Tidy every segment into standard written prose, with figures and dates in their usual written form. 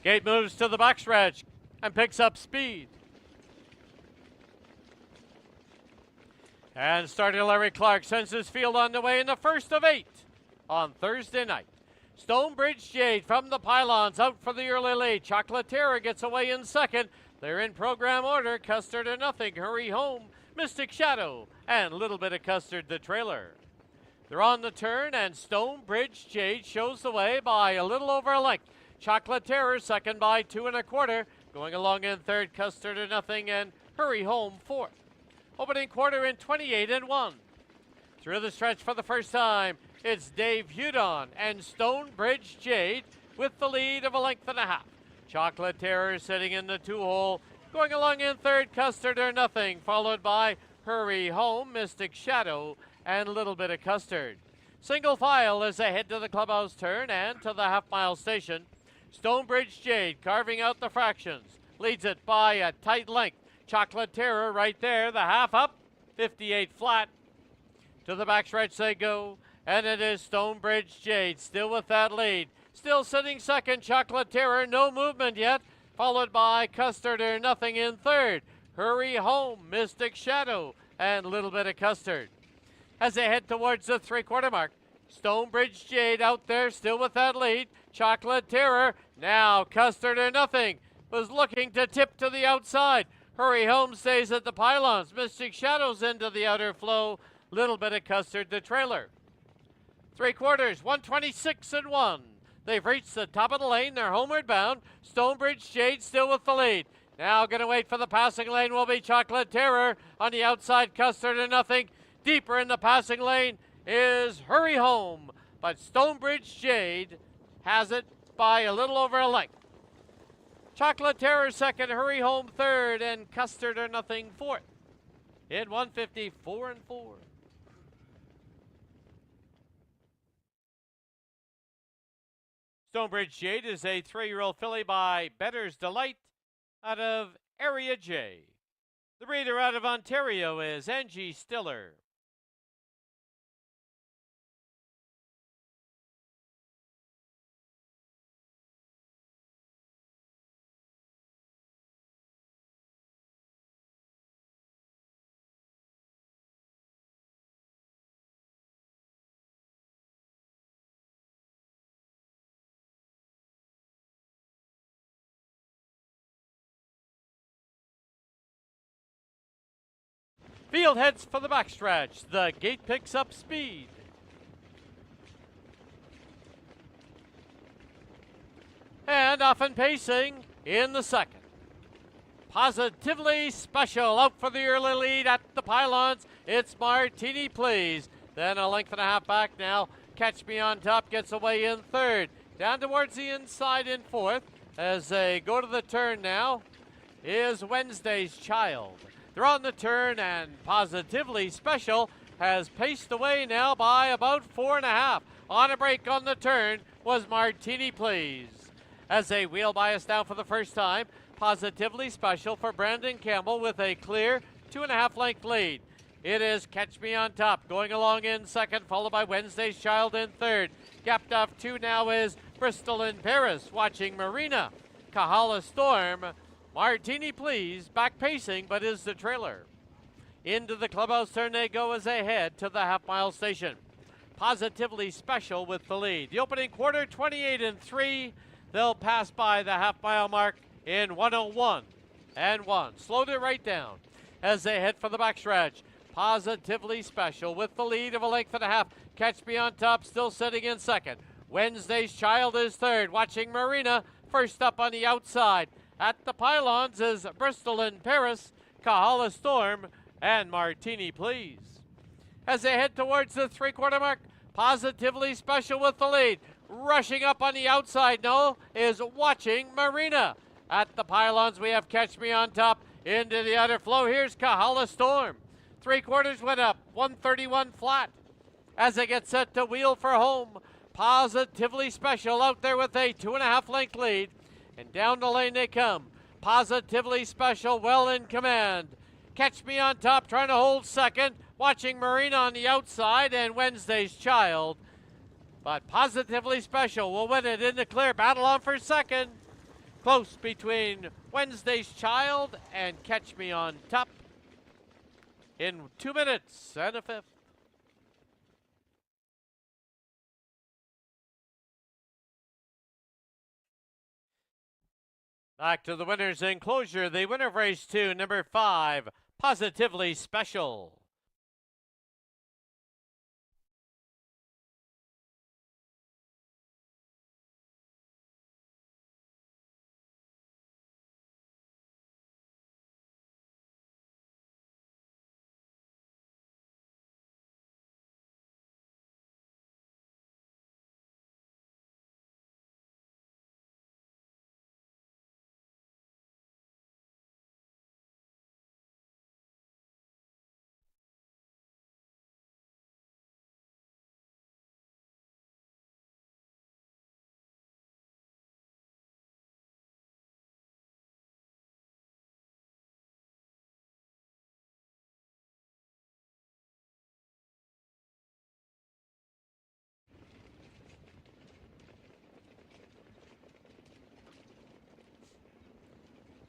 Gate moves to the backstretch and picks up speed. And starting Larry Clark sends his field on the way in the first of 8 on Thursday night. Stonebridge Jade from the pylons out for the early lead. Chocolate Terror gets away in second. They're in program order. Custard or Nothing, Hurry Home, Mystic Shadow, and Little Bit of Custard the trailer. They're on the turn, and Stonebridge Jade shows the way by a little over a length. Chocolate Terror second by 2 1/4. Going along in third, Custard or Nothing, and Hurry Home fourth. Opening quarter in 28 1. Through the stretch for the first time, it's Dave Hudon and Stonebridge Jade with the lead of a length and a half. Chocolate Terror sitting in the 2-hole. Going along in third, Custard or Nothing, followed by Hurry Home, Mystic Shadow, and Little Bit of Custard. Single file as they head to the clubhouse turn and to the half-mile station. Stonebridge Jade carving out the fractions. Leads it by a tight length. Chocolate Terror right there, the half up, 58 flat. To the backstretch they go, and it is Stonebridge Jade still with that lead. Still sitting second, Chocolate Terror, no movement yet, followed by Custard or Nothing in third. Hurry Home, Mystic Shadow, and Little Bit of Custard. As they head towards the 3/4 mark, Stonebridge Jade out there still with that lead. Chocolate Terror, now Custard or Nothing, was looking to tip to the outside. Hurry Home stays at the pylons. Mystic Shadows into the outer flow. Little Bit of Custard the trailer. 3/4, 126 1. They've reached the top of the lane. They're homeward bound. Stonebridge Jade still with the lead. Now going to wait for the passing lane will be Chocolate Terror. On the outside, Custard or Nothing. Deeper in the passing lane is Hurry Home. But Stonebridge Jade has it by a little over a length. Chocolate Terror second, Hurry Home third, and Custard or Nothing fourth. In 154 4. Stonebridge Jade is a 3-year-old filly by Better's Delight out of Area J. The breeder out of Ontario is Angie Stiller. Field heads for the backstretch. The gate picks up speed. And off and pacing in the second. Positively Special out for the early lead at the pylons. It's Martini Please. Then a length and a half back now. Catch Me on Top gets away in third. Down towards the inside in fourth. As they go to the turn now is Wednesday's Child. They're on the turn, and Positively Special has paced away now by about 4 1/2. On a break on the turn was Martini Please. As they wheel by us now for the first time, Positively Special for Brandon Campbell with a clear 2 1/2 length lead. It is Catch Me on Top going along in second, followed by Wednesday's Child in third. Gapped off 2 now is Bristol in Paris, watching Marina. Kahala Storm. Martini Please, back pacing, but is the trailer. Into the clubhouse turn they go as they head to the half-mile station. Positively Special with the lead. The opening quarter, 28 3. They'll pass by the half-mile mark in 101 1. Slowed it right down as they head for the backstretch. Positively Special with the lead of a length and a half. Catch Me on Top still sitting in second. Wednesday's Child is third, watching Marina first up on the outside. At the pylons is Bristol in Paris, Kahala Storm, and Martini Please. As they head towards the 3/4 mark, Positively Special with the lead. Rushing up on the outside, no, is watching Marina. At the pylons, we have Catch Me on Top. Into the outer flow, here's Kahala Storm. 3/4 went up, 131 flat. As they get set to wheel for home, Positively Special out there with a 2 1/2 length lead. And down the lane they come. Positively Special well in command. Catch Me on Top trying to hold second. Watching Marina on the outside and Wednesday's Child. But Positively Special will win it in the clear. Battle on for second. Close between Wednesday's Child and Catch Me on Top in 2 minutes and a fifth. Back to the winner's enclosure. The winner of race 2, number 5, Positively Special.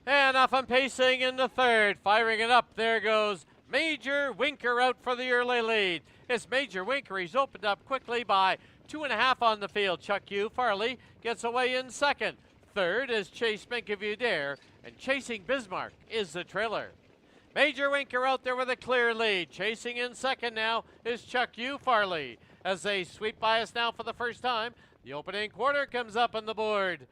And off and pacing in the third, firing it up. There goes Major Winker out for the early lead. It's Major Winker. He's opened up quickly by 2.5 on the field. Chuck U. Farley gets away in second. Third is Chase Mink If You Dare, and Chasing Bismarck is the trailer. Major Winker out there with a clear lead. Chasing in second now is Chuck U. Farley. As they sweep by us now for the first time, the opening quarter comes up on the board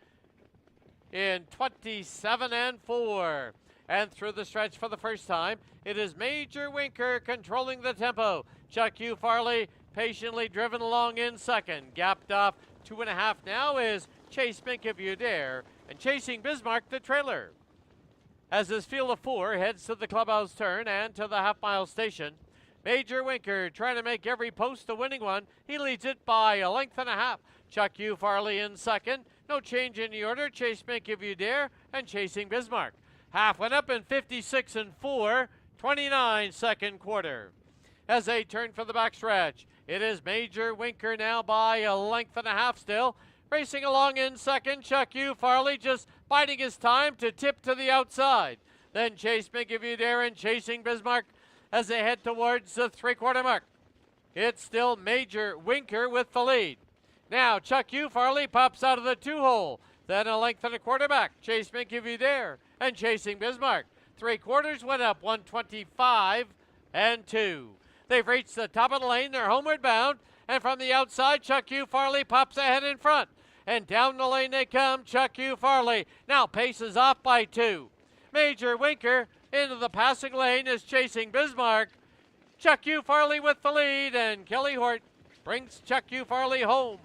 in 27 and 4. And through the stretch for the first time, it is Major Winker controlling the tempo. Chuck U. Farley patiently driven along in second. Gapped off 2.5 now is Chase Mink If You Dare, and Chasing Bismarck the trailer. As this field of 4 heads to the clubhouse turn and to the half-mile station, Major Winker trying to make every post a winning one. He leads it by 1.5 lengths. Chuck U. Farley in second. No change in the order. Chase Mink If You Dare and Chasing Bismarck. Half went up in 56 and 4, 29 second quarter. As they turn for the backstretch, it is Major Winker now by 1.5 lengths still. Racing along in second, Chuck U. Farley just biding his time to tip to the outside. Then Chase Mink If You Dare and Chasing Bismarck as they head towards the 3/4 mark. It's still Major Winker with the lead. Now Chuck U. Farley pops out of the 2-hole. Then 1.25 lengths back. Chase Mink If You Dare and Chasing Bismarck. 3/4 went up 125 and 2. They've reached the top of the lane. They're homeward bound. And from the outside, Chuck U. Farley pops ahead in front. And down the lane they come. Chuck U. Farley now paces off by 2. Major Winker into the passing lane is Chasing Bismarck. Chuck U. Farley with the lead, and Kelly Hort brings Chuck U. Farley home.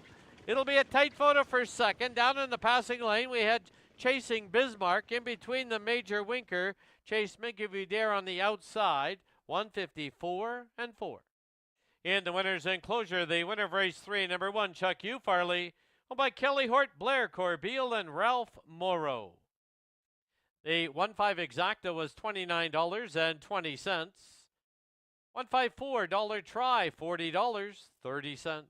It'll be a tight photo for second. Down in the passing lane, we had Chasing Bismarck. In between the Major Winker, Chase Mink If You Dare on the outside, 154 and 4. In the winner's enclosure, the winner of race 3, number 1, Chuck U. Farley, owned by Kelly Hort, Blair Corbeil, and Ralph Morrow. The 1.5 exacta was $29.20. 154 dollar try, $40.30.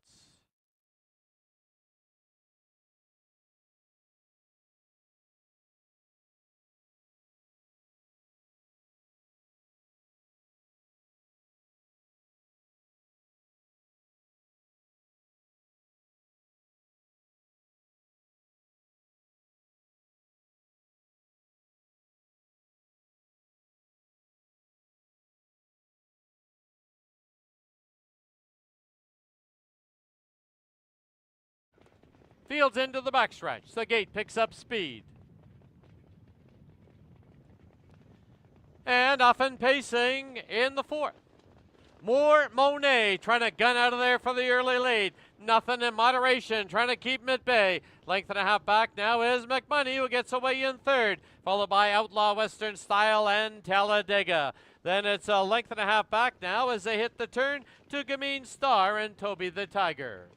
Fields into the backstretch. The gate picks up speed. And off and pacing in the 4th. More Monet trying to gun out of there for the early lead. Nothing in moderation, trying to keep him at bay. 1.5 lengths back now is McMoney, who gets away in 3rd, followed by Outlaw Western Style and Talladega. Then it's 1.5 lengths back now as they hit the turn to Gamine Star and Toby the Tiger.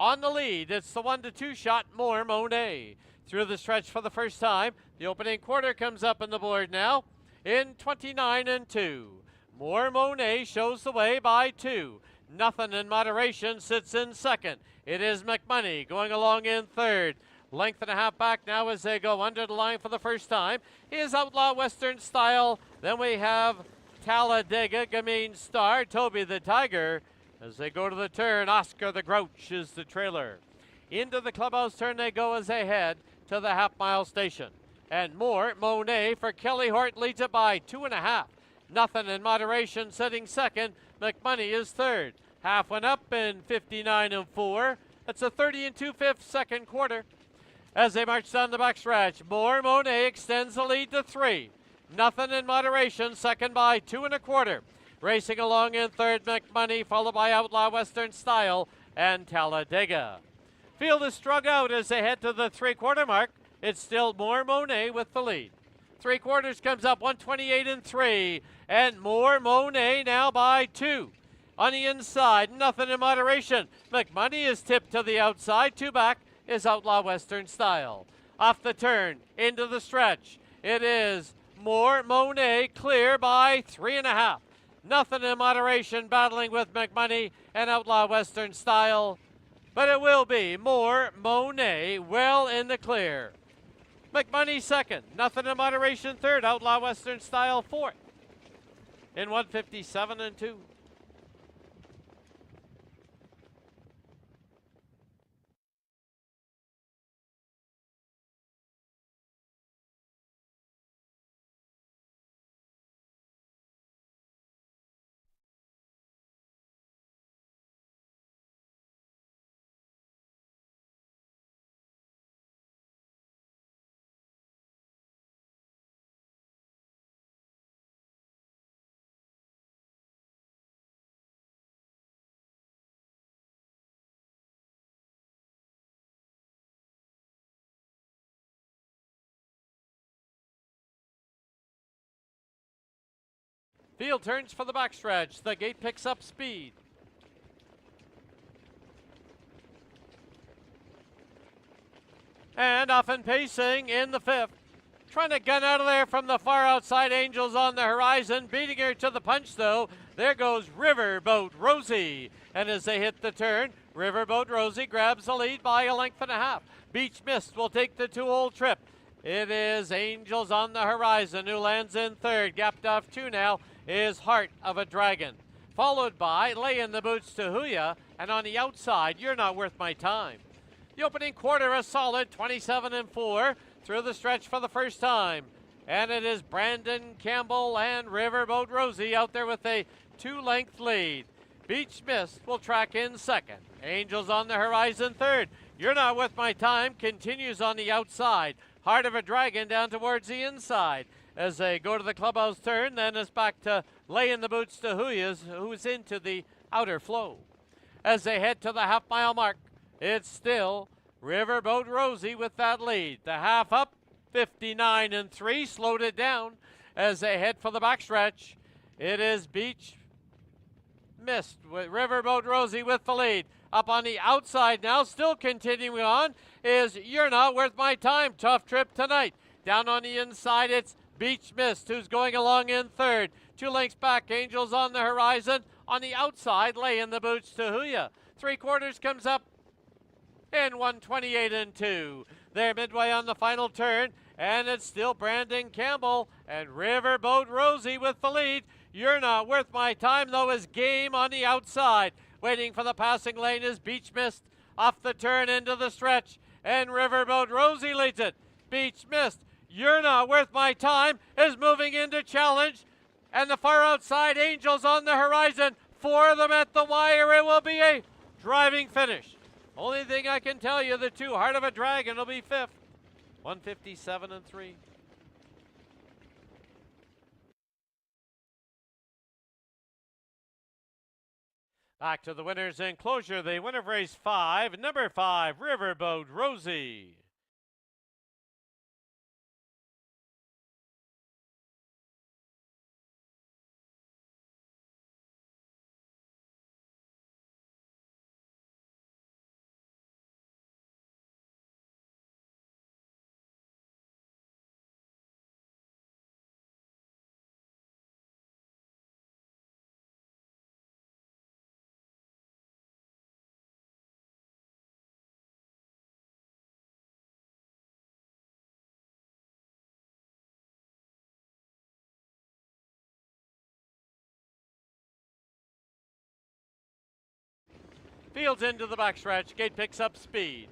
On the lead, it's the 1-2 shot, More Monet. Through the stretch for the first time, the opening quarter comes up on the board now in 29 and 2. More Monet shows the way by 2. Nothing in moderation sits in second. It is McMoney going along in 3rd. Length and a half back now as they go under the line for the first time is Outlaw Western Style. Then we have Talladega, Gamine Star, Toby the Tiger. As they go to the turn, Oscar the Grouch is the trailer. Into the clubhouse turn they go as they head to the half-mile station. And more, Monet for Kelly Hort leads it by 2.5. Nothing in Moderation sitting second. McMoney is third. Half went up in 59 4. That's a 30 2/5 second quarter. As they march down the backstretch, More Monet extends the lead to 3. Nothing in Moderation, second by 2 1/4. Racing along in third, McMoney, followed by Outlaw Western Style and Talladega. Field is strung out as they head to the 3/4 mark. It's still More Monet with the lead. 3/4 comes up 128 3, and More Monet now by 2. On the inside, Nothing in Moderation. McMoney is tipped to the outside. 2 back is Outlaw Western Style. Off the turn, into the stretch. It is More Monet clear by 3.5. Nothing in Moderation battling with McMoney and Outlaw Western Style. But it will be More Monet well in the clear. McMoney second. Nothing in Moderation third. Outlaw Western Style fourth. In 157 2. Field turns for the backstretch. The gate picks up speed. And off and pacing in the 5th. Trying to gun out of there from the far outside. Angels on the horizon. Beating her to the punch, though. There goes Riverboat Rosie. And as they hit the turn, Riverboat Rosie grabs the lead by 1.5 lengths. Beach Mist will take the 2-hole trip. It is Angels on the horizon who lands in third. Gapped off 2 now is Heart of a Dragon. Followed by Lay in the Boots to Huya. And on the outside, You're Not Worth My Time. The opening quarter a solid 27 4 through the stretch for the first time. And it is Brandon Campbell and Riverboat Rosie out there with a 2-length lead. Beach Mist will track in second. Angels on the horizon third. You're Not Worth My Time continues on the outside. Heart of a Dragon down towards the inside. As they go to the clubhouse turn, then it's back to Lay in the Boots to Huyas, who's into the outer flow. As they head to the half-mile mark, it's still Riverboat Rosie with that lead. The half up, 59 3, slowed it down. As they head for the backstretch, it is Beach Mist with Riverboat Rosie with the lead. Up on the outside now, still continuing on, is You're Not Worth My Time. Tough trip tonight. Down on the inside, it's Beach Mist, who's going along in third. 2 lengths back, Angels on the horizon. On the outside, Lay in the Boots to Huya. 3/4 comes up in 128 2. They're midway on the final turn, and it's still Brandon Campbell and Riverboat Rosie with the lead. You're Not Worth My Time, though, is game on the outside. Waiting for the passing lane is Beach Mist off the turn into the stretch, and Riverboat Rosie leads it. Beach Mist, You're Not Worth My Time is moving into challenge, and the far outside Angels on the horizon. 4 of them at the wire. It will be a driving finish. Only thing I can tell you, the 2 Heart of a Dragon will be 5th. 157 3. Back to the winner's enclosure. The winner of race 5, number 5, Riverboat Rosie. Fields into the backstretch. Gate picks up speed.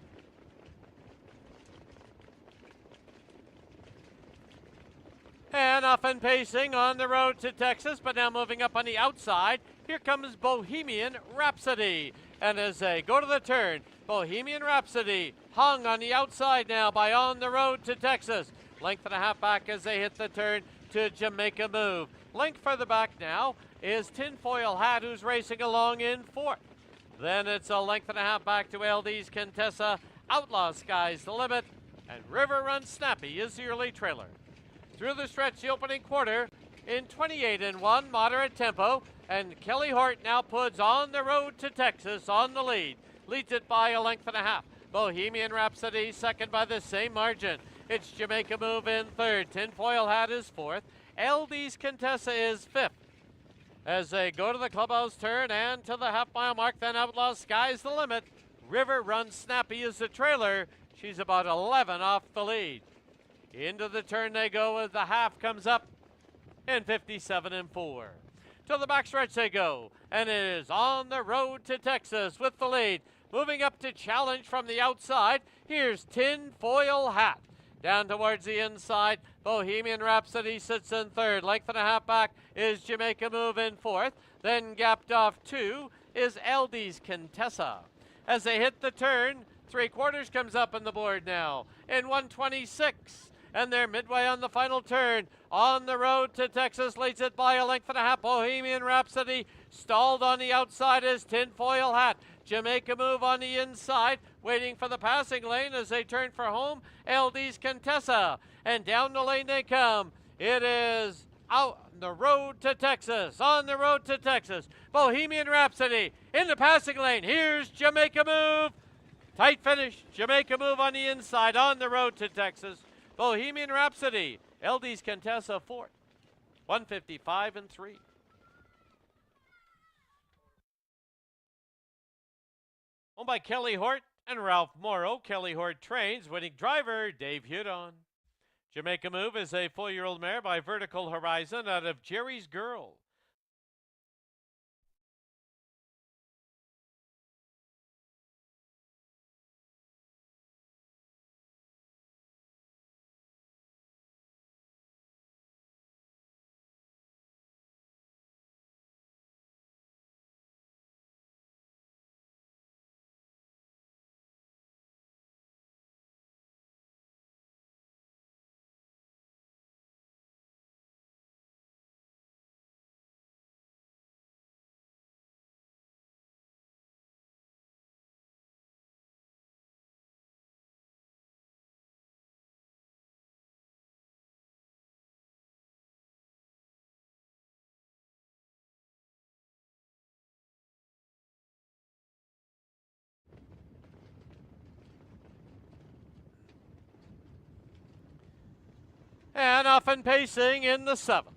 And off and pacing on the road to Texas, but now moving up on the outside. Here comes Bohemian Rhapsody. And as they go to the turn, Bohemian Rhapsody hung on the outside now by On the Road to Texas. Length and a half back as they hit the turn to Jamaica Move. Length further back now is Tinfoil Hat, who's racing along in fourth. Then it's a length and a half back to LD's Contessa. Outlaw Sky's the limit. And River Run Snappy is the early trailer. Through the stretch, the opening quarter in 28-1, moderate tempo. And Kelly Hort now puts On the Road to Texas on the lead. Leads it by a length and a half. Bohemian Rhapsody second by the same margin. It's Jamaica Move in third. Tinfoil Hat is fourth. LD's Contessa is fifth. As they go to the clubhouse turn and to the half-mile mark, then Outlaw Sky's the limit. River Run Snappy is the trailer. She's about 11 off the lead. Into the turn they go as the half comes up in 57-4. To the backstretch they go, and it is On the Road to Texas with the lead. Moving up to challenge from the outside, here's Tinfoil Hat. Down towards the inside, Bohemian Rhapsody sits in third. Length and a half back is Jamaica Move in fourth. Then gapped off two is LD's Contessa. As they hit the turn, 3/4 comes up on the board now in 126. And they're midway on the final turn. On the Road to Texas leads it by a length and a half. Bohemian Rhapsody stalled on the outside is Tinfoil Hat. Jamaica Move on the inside, waiting for the passing lane as they turn for home. LD's Contessa. And down the lane they come. It is Out the Road to Texas. On the Road to Texas. Bohemian Rhapsody in the passing lane. Here's Jamaica Move. Tight finish. Jamaica Move on the inside. On the Road to Texas. Bohemian Rhapsody, LD's Contessa fourth, 155-3. Owned by Kelly Hort and Ralph Morrow. Kelly Hort trains. Winning driver, Dave Hudon. Jamaica Move is a 4-year-old mare by Vertical Horizon out of Jerry's Girl. And off and pacing in the 7th.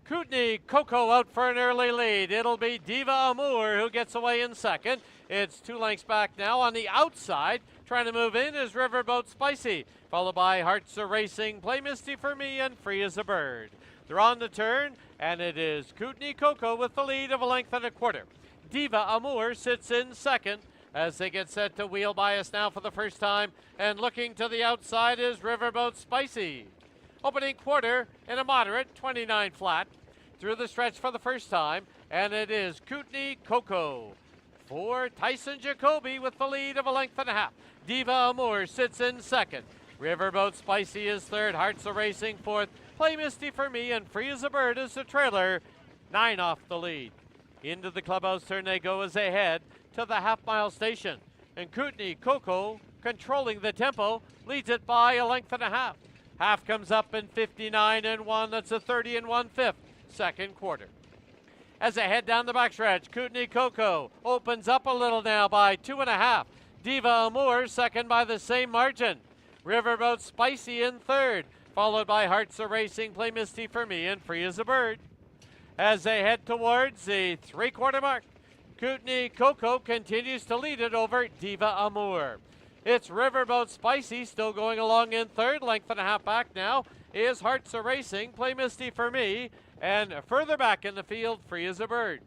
Kootenai Coco out for an early lead. It'll be Diva Amour who gets away in second. It's 2 lengths back now on the outside. Trying to move in is Riverboat Spicy, followed by Hearts Are Racing, Play Misty for Me, and Free as a Bird. They're on the turn, and it is Kootenai Coco with the lead of a length and a quarter. Diva Amour sits in second as they get set to wheel bias now for the first time. And looking to the outside is Riverboat Spicy. Opening quarter in a moderate 29 flat. Through the stretch for the first time, and it is Kootenai Coco for Tyson Jacoby with the lead of a length and a half. Diva Amour sits in second. Riverboat Spicy is third. Hearts Are Racing fourth. Play Misty for Me and Free as a Bird is the trailer. 9 off the lead. Into the clubhouse turn they go as they head to the half-mile station. And Kootenai Coco, controlling the tempo, leads it by a length and a half. Half comes up in 59-1. That's a 30 1/5 second quarter. As they head down the backstretch, Kootenai Coco opens up a little now by 2.5. Diva Amour second by the same margin. Riverboat Spicy in third, followed by Hearts Are Racing, Play Misty for Me, and Free as a Bird. As they head towards the 3/4 mark, Kootenai Coco continues to lead it over Diva Amour. It's Riverboat Spicy still going along in third. Length and a half back now is Hearts Are Racing, Play Misty for Me, and further back in the field, Free as a Bird.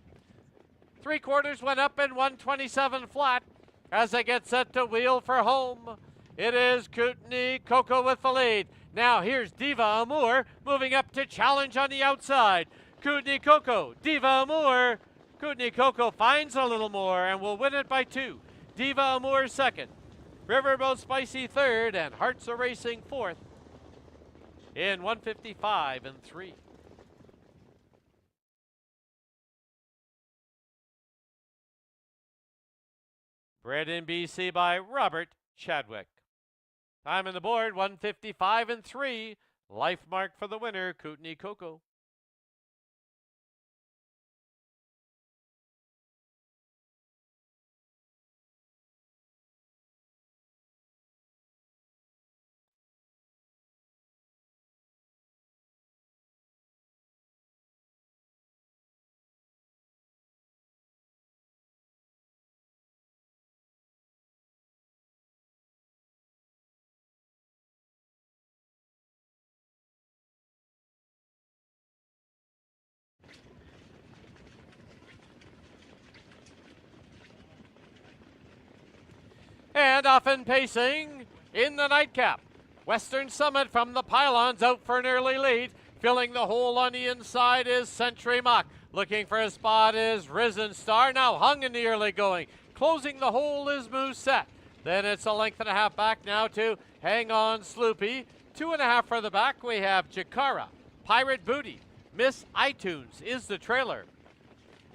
3/4 went up in 127 flat as they get set to wheel for home. It is Kootenai Coco with the lead. Now here's Diva Amour moving up to challenge on the outside. Kootenai Coco, Diva Amour. Kootenai Coco finds a little more and will win it by 2. Diva Amour second. Riverboat Spicy third and Hearts of Racing fourth in 155 and 3. Bred in BC by Robert Chadwick. Time on the board, 155 and 3. Life mark for the winner, Kootenai Coco. And off and pacing in the nightcap. Western Summit from the pylons out for an early lead. Filling the hole on the inside is Century Mock. Looking for a spot is Risen Star. Now hung in the early going. Closing the hole is Mooseette. Then it's a length and a half back now to Hang On Sloopy. 2.5 for the back. We have Jakara, Pirate Booty. Miss iTunes is the trailer.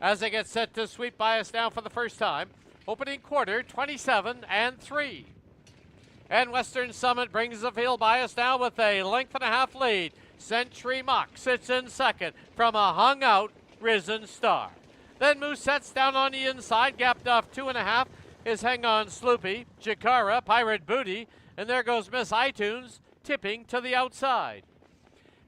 As they get set to sweep by us now for the first time. Opening quarter, 27 and 3. And Western Summit brings the field by us now with a length and a half lead. Century Mock sits in second from a hung out Risen Star. Then Moosette's down on the inside, gapped off 2.5 is Hang On Sloopy, Jakara, Pirate Booty, and there goes Miss iTunes tipping to the outside.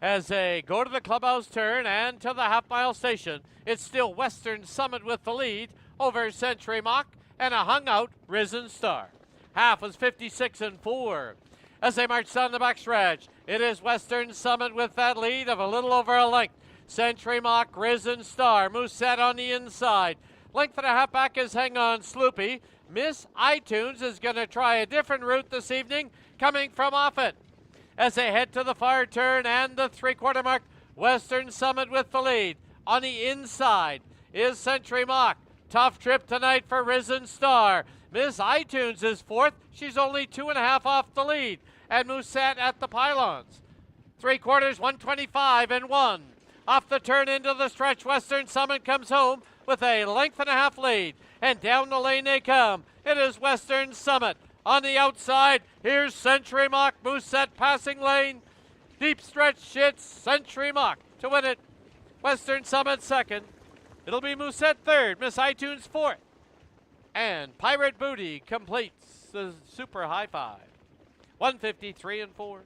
As they go to the clubhouse turn and to the half-mile station, it's still Western Summit with the lead over Century Mock and a hung-out Risen Star. Half was 56 and 4. As they march down the backstretch, it is Western Summit with that lead of a little over a length. Century Mock, Risen Star, Mooseette on the inside. Length and a half back is Hang On Sloopy. Miss iTunes is going to try a different route this evening, coming from Offutt. As they head to the far turn and the 3/4 mark, Western Summit with the lead. On the inside is Century Mock. Tough trip tonight for Risen Star. Miss iTunes is fourth. She's only 2.5 off the lead. And Mooseette at the pylons. 3/4, 125 and 1. Off the turn into the stretch, Western Summit comes home with a length and a half lead. And down the lane they come. It is Western Summit. On the outside, here's Century Mock. Mooseette passing lane. Deep stretch, it's Century Mock to win it. Western Summit second. It'll be Mooseette third. Miss iTunes fourth. And Pirate Booty completes the super high five. 153 and 4.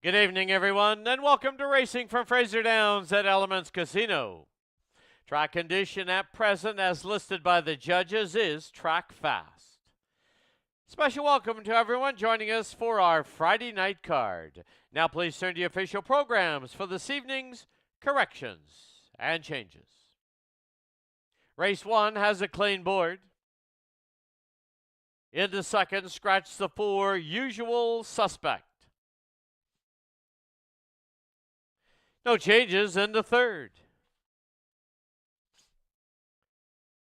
Good evening, everyone, and welcome to Racing from Fraser Downs at Elements Casino. Track condition at present, as listed by the judges, is track fast. Special welcome to everyone joining us for our Friday night card. Now please turn to the official programs for this evening's corrections and changes. Race 1 has a clean board. In the second, scratch the 4, Usual Suspect. No changes in the third.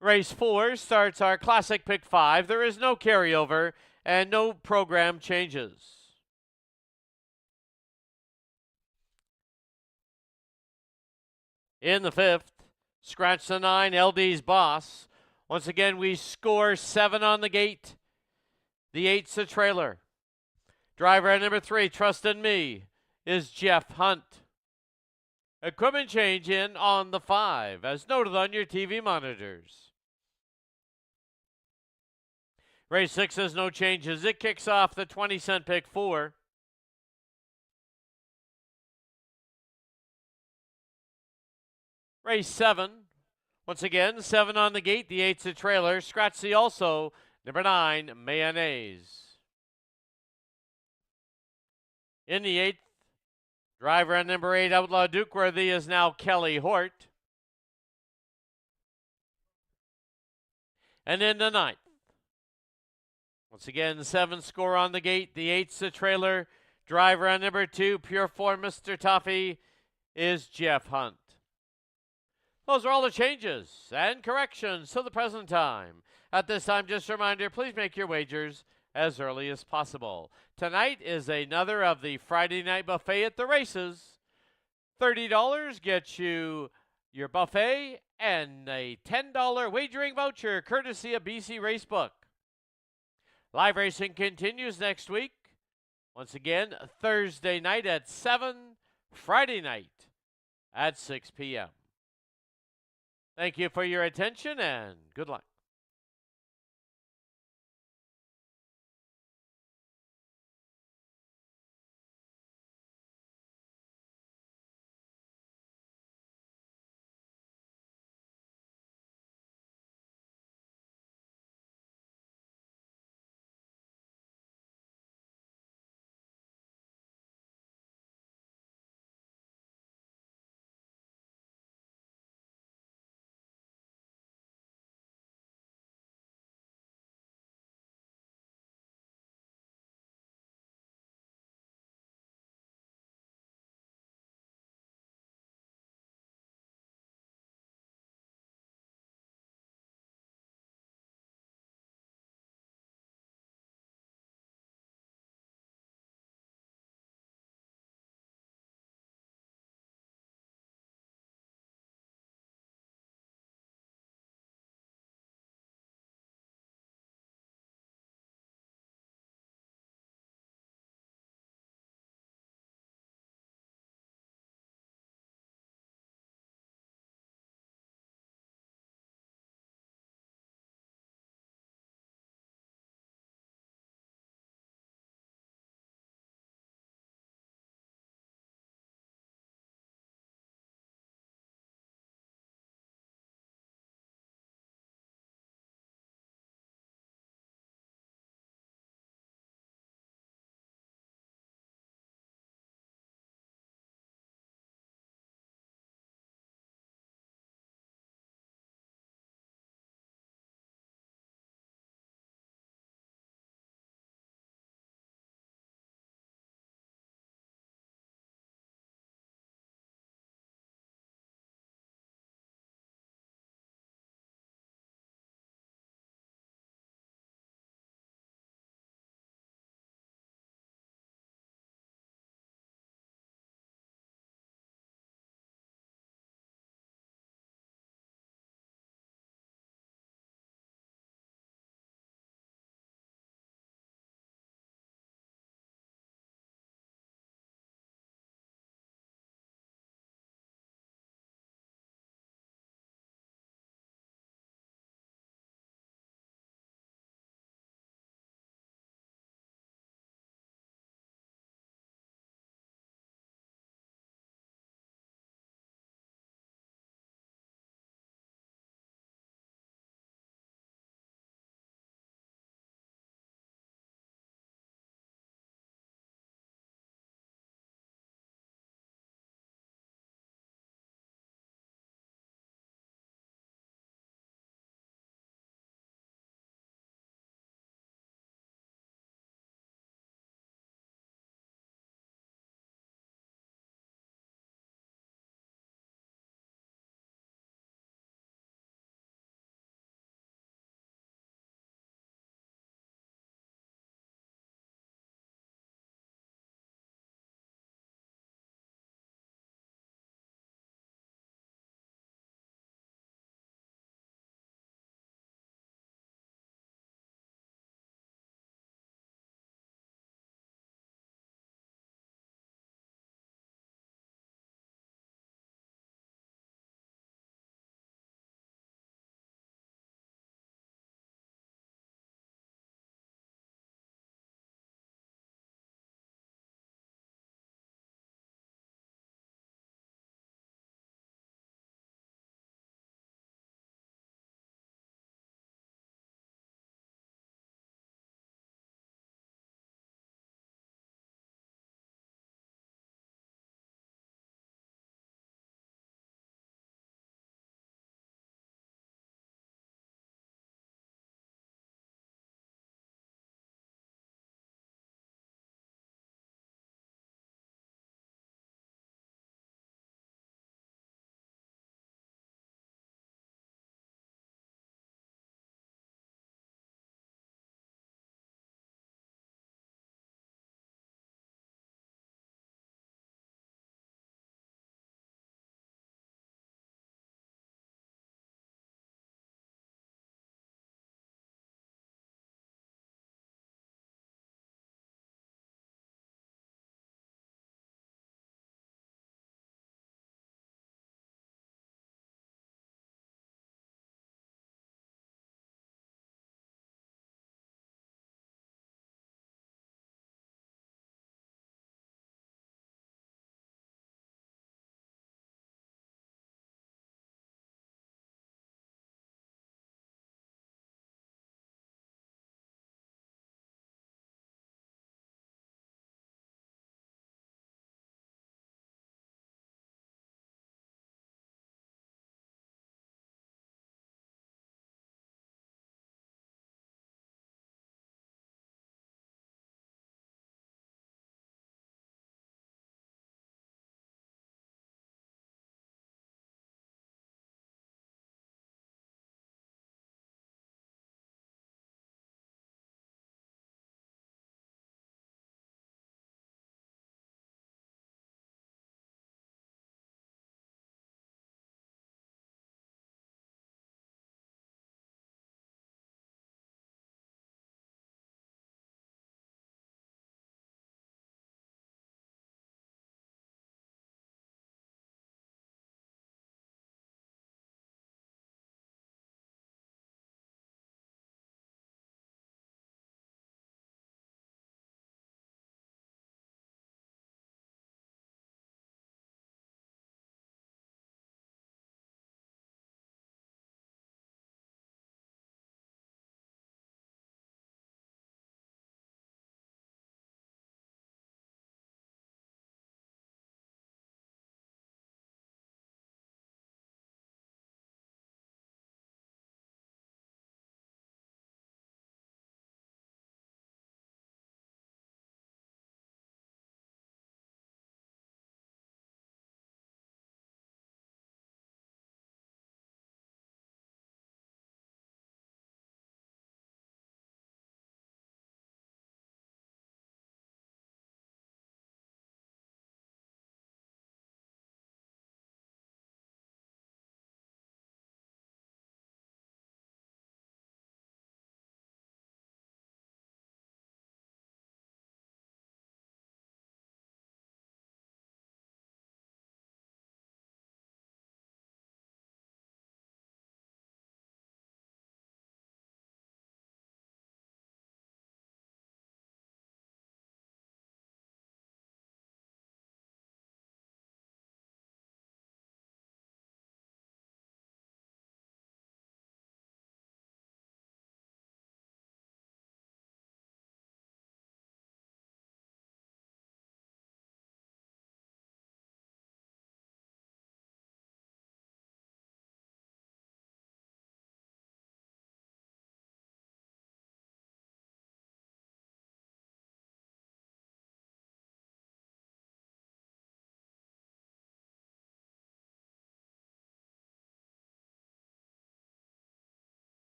Race 4 starts our Classic Pick 5. There is no carryover and no program changes. In the fifth, scratch the 9, LD's Boss. Once again, we score 7 on the gate. The 8's a trailer. Driver at number 3, Trust in Me, is Jeff Hunt. Equipment change in on the 5, as noted on your TV monitors. Race 6 has no changes. It kicks off the 20-cent pick 4. Race 7. Once again, 7 on the gate. The 8's a trailer. Scratch the also, number 9, Mayonnaise. In the 8th, driver at number 8, Outlaw Dukeworthy, is now Kelly Hort. And in the 9th, once again, 7 score on the gate. The 8's the trailer. Driver at number 2, Pure Form Mr. Toffee, is Jeff Hunt. Those are all the changes and corrections to the present time. At this time, just a reminder, please make your wagers as early as possible. Tonight is another of the Friday night buffet at the races. $30 gets you your buffet and a $10 wagering voucher courtesy of BC Racebook. Live racing continues next week. Once again, Thursday night at 7, Friday night at 6 p.m. Thank you for your attention and good luck.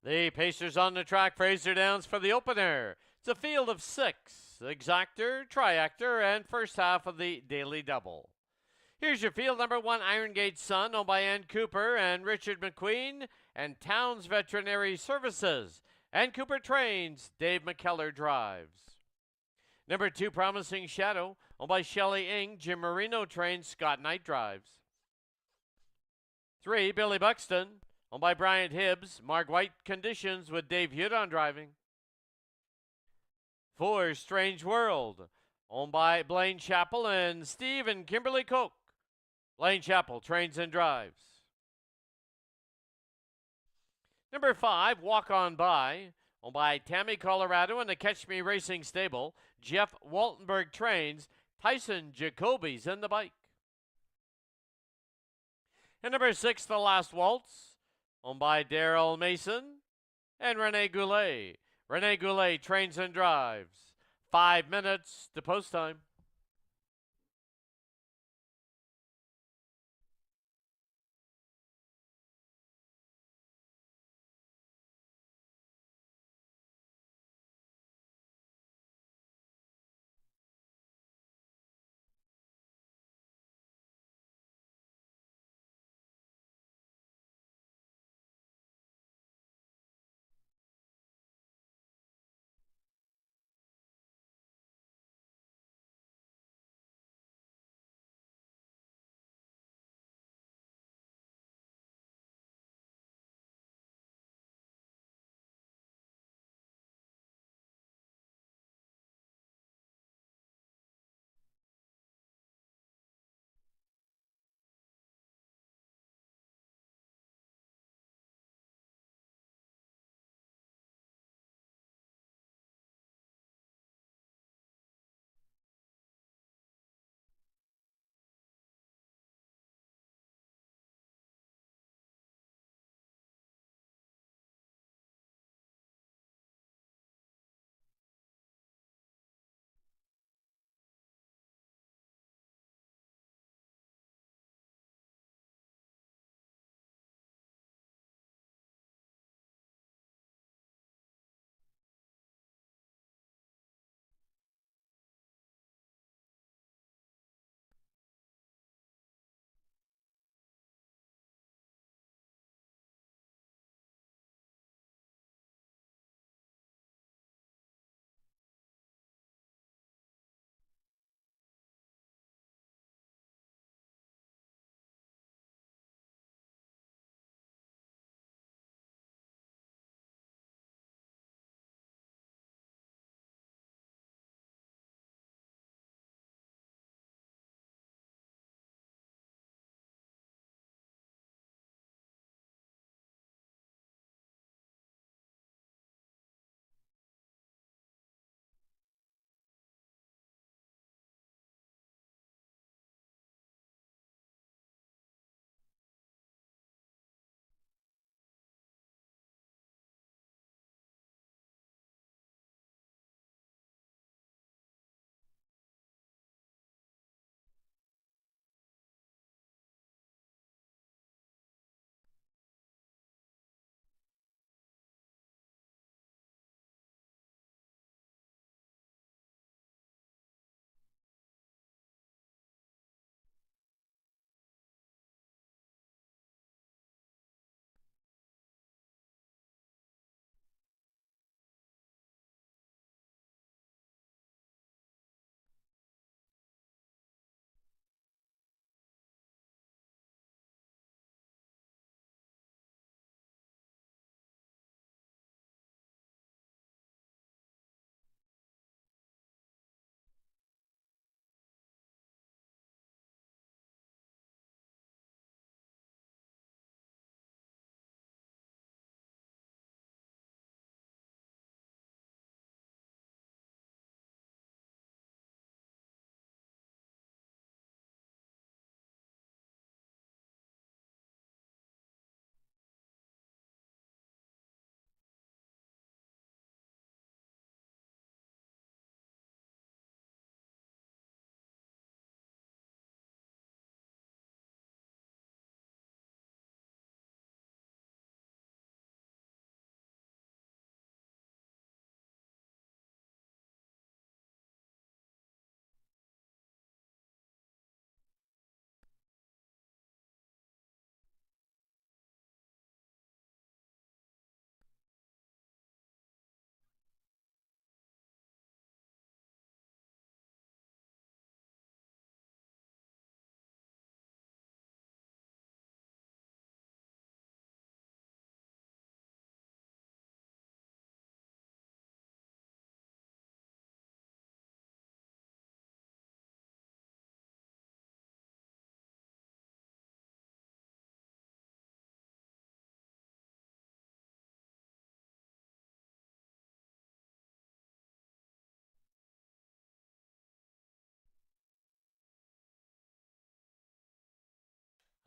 The Pacers on the track, Fraser Downs for the opener. It's a field of 6, exactor, triactor, and first half of the daily double. Here's your field. Number 1, Iron Gate Sun, owned by Ann Cooper and Richard McQueen, and Towns Veterinary Services. Ann Cooper trains, Dave McKellar drives. Number 2, Promising Shadow, owned by Shelley Ing, Jim Marino trains, Scott Knight drives. 3, Billy Buxton, owned by Bryant Hibbs, Mark White conditions with Dave Hudon driving. 4, Strange World, owned by Blaine Chappell and Steve and Kimberly Koch. Blaine Chappell trains and drives. Number 5, Walk On By, owned by Tammy Colorado and the Catch Me Racing stable. Jeff Waltenberg trains, Tyson Jacoby's in the bike. And number 6, The Last Waltz, owned by Daryl Mason and Rene Goulet. Rene Goulet trains and drives. 5 minutes to post time.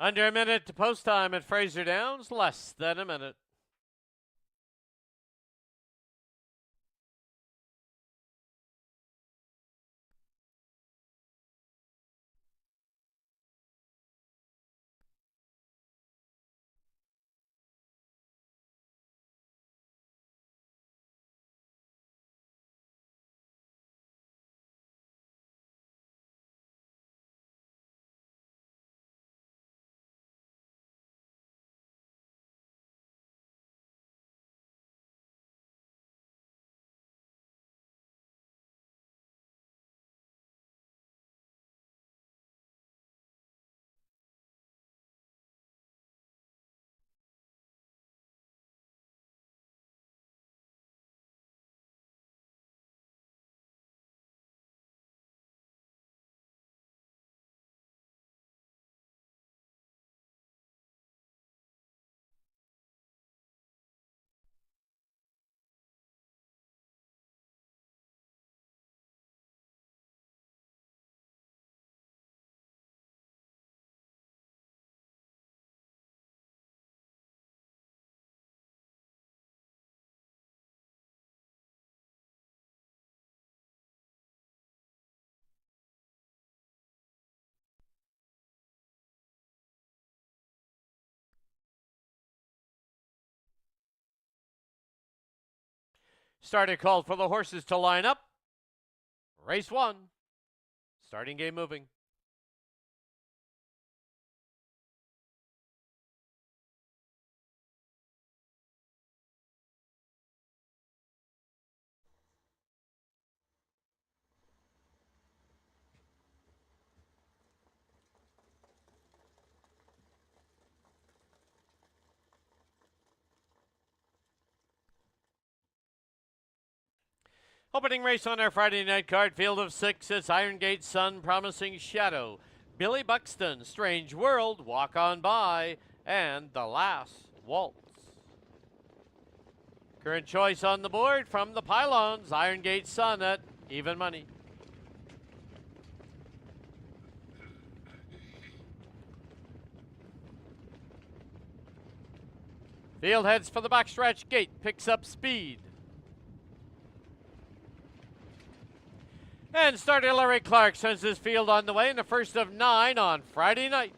Under a minute to post time at Fraser Downs, less than a minute. Starter called for the horses to line up. Race 1. Starting game moving. Opening race on our Friday night card, field of 6. It's Iron Gate Sun, Promising Shadow, Billy Buxton, Strange World, Walk On By, and The Last Waltz. Current choice on the board from the pylons, Iron Gate Sun at even money. Field heads for the backstretch gate, picks up speed. And starter Larry Clark sends his field on the way in the first of 9 on Friday night.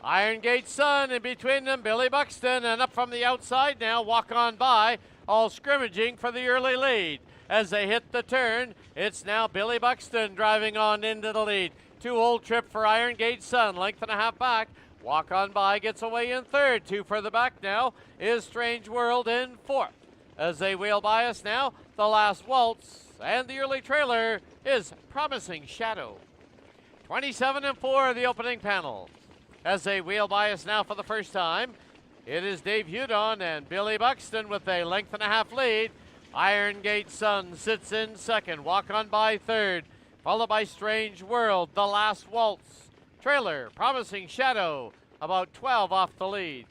Iron Gate Sun, in between them, Billy Buxton, and up from the outside now, Walk On By, all scrimmaging for the early lead. As they hit the turn, it's now Billy Buxton driving on into the lead. 2-hole trip for Iron Gate Sun, length and a half back. Walk On By gets away in third. 2 further back now is Strange World in fourth. As they wheel by us now, The Last Waltz, and the early trailer is Promising Shadow. 27 and 4 the opening panel. As they wheel by us now for the first time, it is Dave Hudon and Billy Buxton with a length and a half lead. Iron Gate Sun sits in second, Walk On By third, followed by Strange World, The Last Waltz. Trailer, Promising Shadow, about 12 off the lead.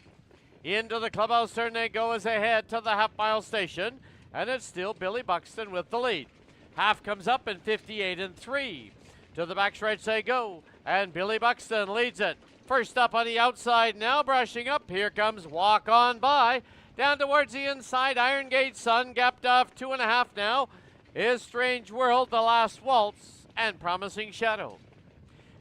Into the clubhouse turn they go as they head to the half-mile station, and it's still Billy Buxton with the lead. Half comes up in 58 and 3. To the backstretch they go, and Billy Buxton leads it. First up on the outside now, brushing up. Here comes Walk On By. Down towards the inside, Iron Gate Sun, gapped off 2.5 now, is Strange World, The Last Waltz, and Promising Shadow.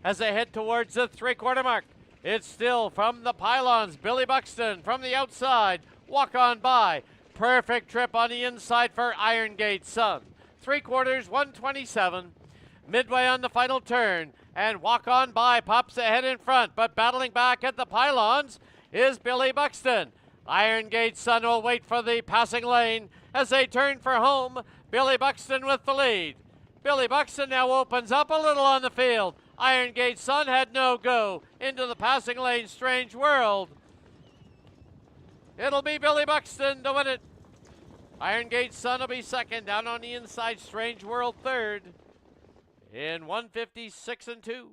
As they head towards the 3/4 mark, it's still from the pylons, Billy Buxton from the outside, Walk On By. Perfect trip on the inside for Iron Gate Sun. 3/4, 127. Midway on the final turn, and Walk On By pops ahead in front, but battling back at the pylons is Billy Buxton. Iron Gate Sun will wait for the passing lane as they turn for home. Billy Buxton with the lead. Billy Buxton now opens up a little on the field. Iron Gate Sun had no go into the passing lane, Strange World. It'll be Billy Buxton to win it. Iron Gate Sun will be second, down on the inside, Strange World third in 156 and 2.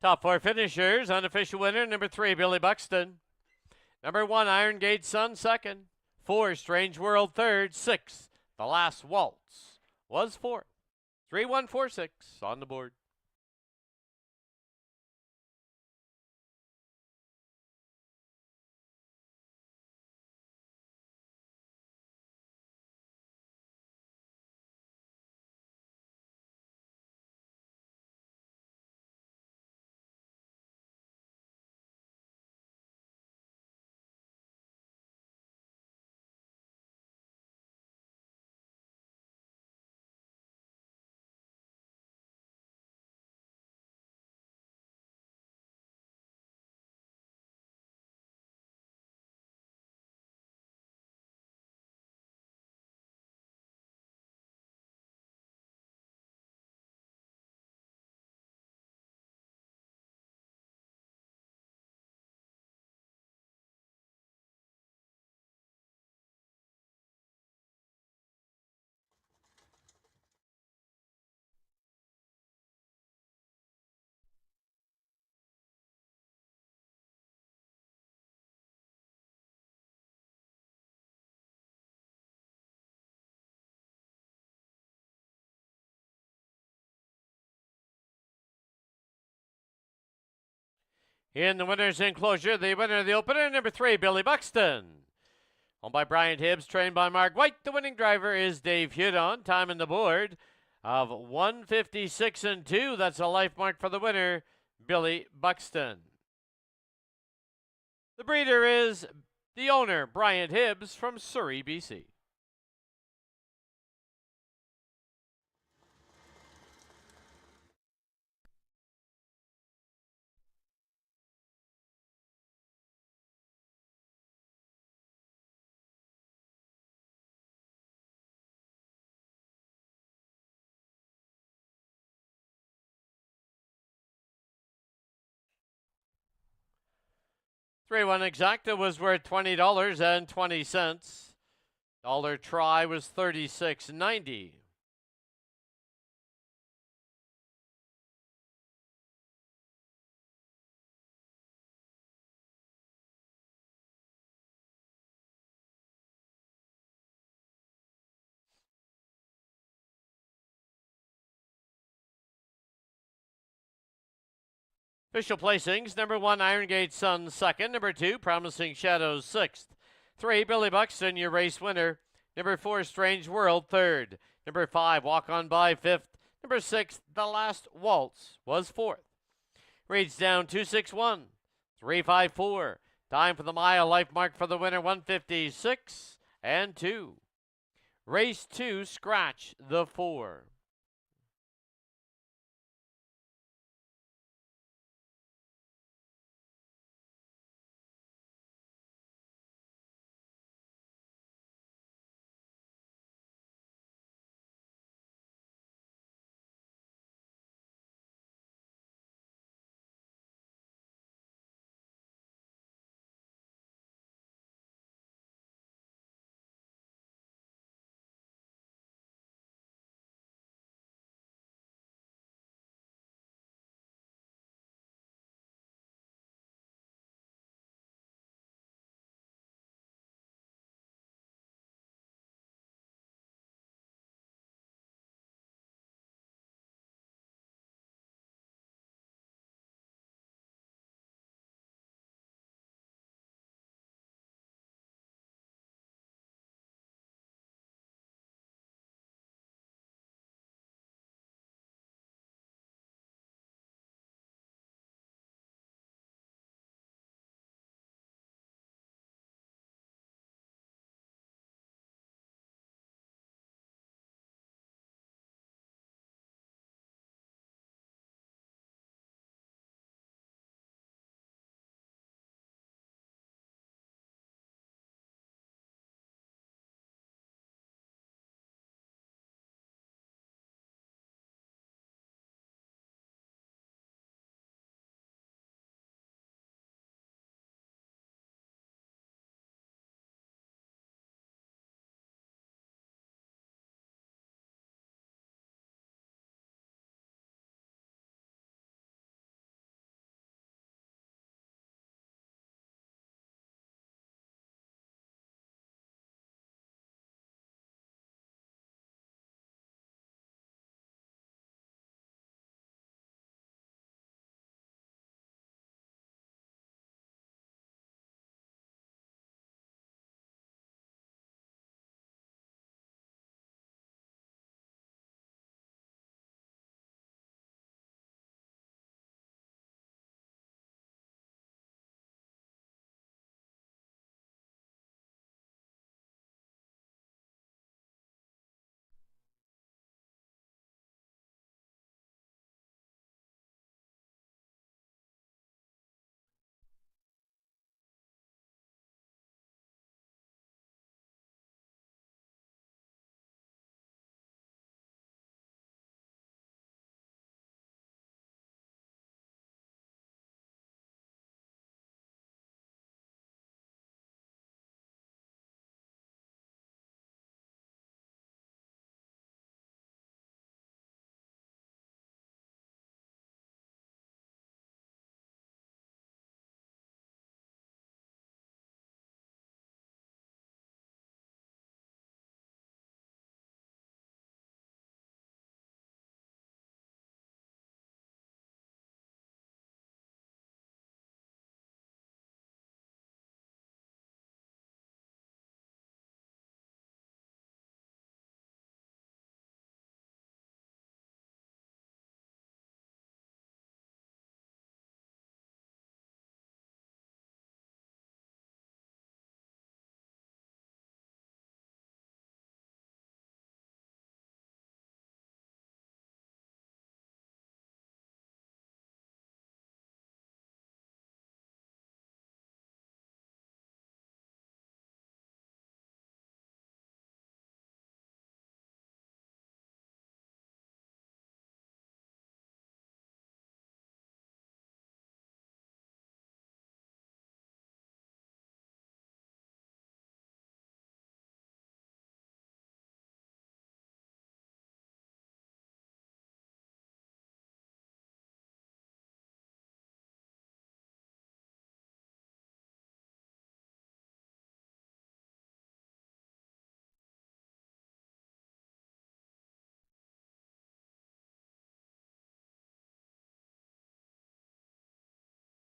Top four finishers. Unofficial winner, number 3, Billy Buxton. Number 1, Iron Gate Sun, second. 4, Strange World, third. 6, The Last Waltz was fourth. 3146 on the board. In the winner's enclosure, the winner of the opener, number 3, Billy Buxton. Owned by Brian Hibbs, trained by Mark White. The winning driver is Dave Hudon. Time on the board of 156 and 2. That's a life mark for the winner, Billy Buxton. The breeder is the owner, Brian Hibbs from Surrey, BC. $3-1 exacta was worth $20.20. Dollar try was $36.90. Official placings: number 1, Iron Gate Sun, second. Number 2, Promising Shadows, sixth. 3, Billy Buxton, your race winner. Number 4, Strange World, third. Number 5, Walk On By, fifth. Number 6, The Last Waltz was fourth. Reads down 261, 354. Time for the mile. Life mark for the winner, 156 and 2. Race 2, scratch the 4.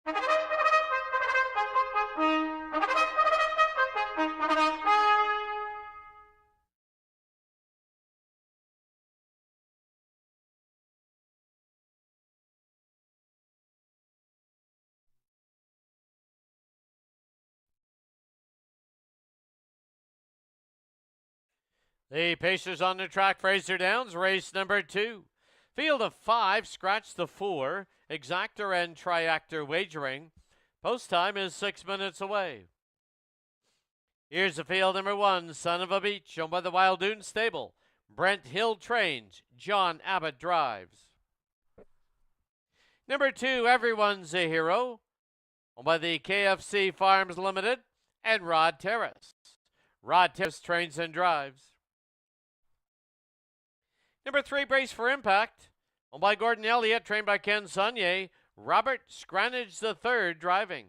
The Pacers on the track, Fraser Downs, race number 2. Field of 5, scratch the 4, exactor and triactor wagering. Post time is 6 minutes away. Here's the field number 1, Son of a Beach, owned by the Wild Dune Stable. Brent Hill trains, John Abbott drives. Number 2, Everyone's a Hero, owned by the KFC Farms Limited and Rod Terrace. Rod Terrace trains and drives. Number 3, Brace for Impact, owned by Gordon Elliott, trained by Ken Saunier. Robert Scranage III driving.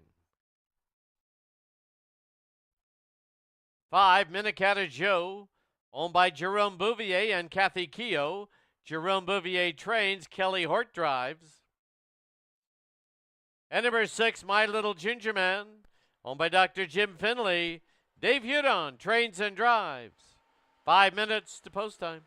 5, Minnecatta Joe, owned by Jerome Bouvier and Kathy Keogh. Jerome Bouvier trains, Kelly Hort drives. And number 6, My Little Ginger Man, owned by Dr. Jim Finley. Dave Hudon trains and drives. 5 minutes to post time.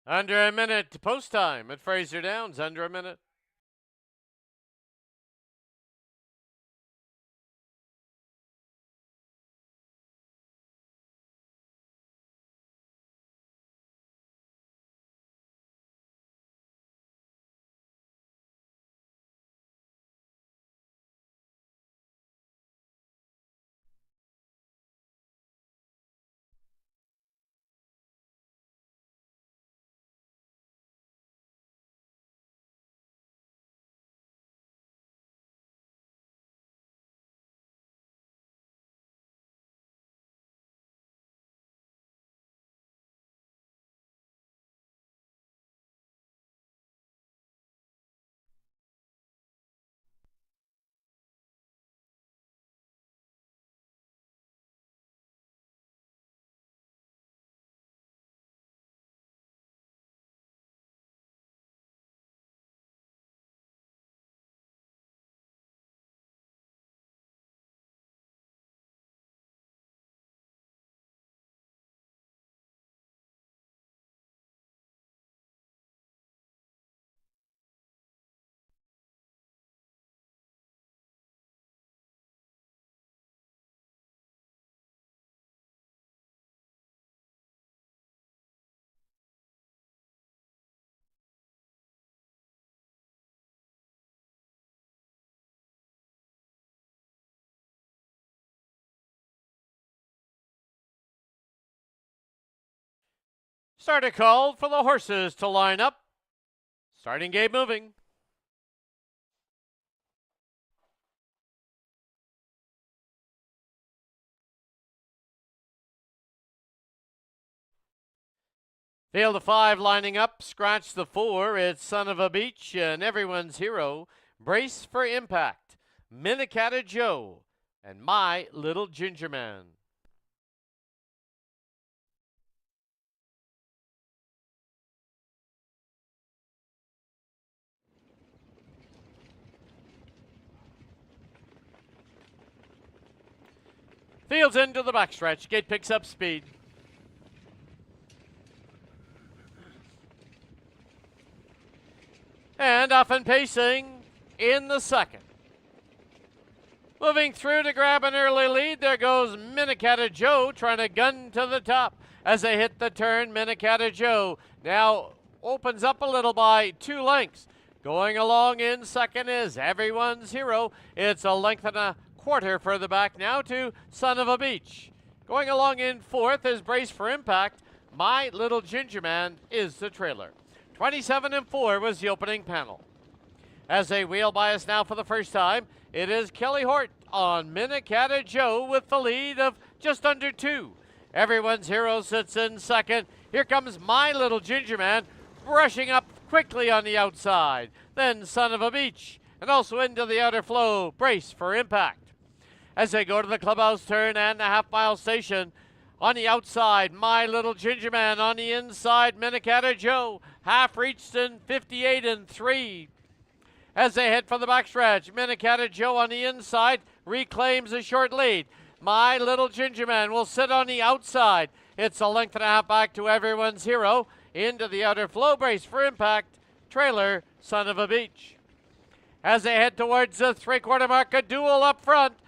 Under a minute post time at Fraser Downs, under a minute. Starter called for the horses to line up. Starting gate moving. Field of 5 lining up. Scratch the 4. It's Son of a Beach and Everyone's Hero. Brace for Impact. Minnetonka Joe and My Little Ginger Man. Fields into the backstretch. Gate picks up speed. And off and pacing in the second. Moving through to grab an early lead, there goes Minnetonka Joe trying to gun to the top. As they hit the turn, Minnetonka Joe now opens up a little by 2 lengths. Going along in second is Everyone's Hero. It's a length and a quarter further back now to Son of a Beach. Going along in fourth is Brace for Impact. My Little Ginger Man is the trailer. 27 and 4 was the opening panel. As they wheel by us now for the first time, it is Kelly Hort on Minnetonka Joe with the lead of just under 2. Everyone's Hero sits in second. Here comes My Little Ginger Man, brushing up quickly on the outside. Then Son of a Beach, and also into the outer flow, Brace for Impact. As they go to the clubhouse turn and the half-mile station, on the outside, My Little Ginger Man. On the inside, Minnetonka Joe. Half reached in 58 and 3. As they head for the backstretch, Minnetonka Joe on the inside reclaims a short lead. My Little Ginger Man will sit on the outside. It's a length and a half back to Everyone's Hero. Into the outer flow, Brace for Impact. Trailer, Son of a Beach. As they head towards the 3/4 mark, a duel up front.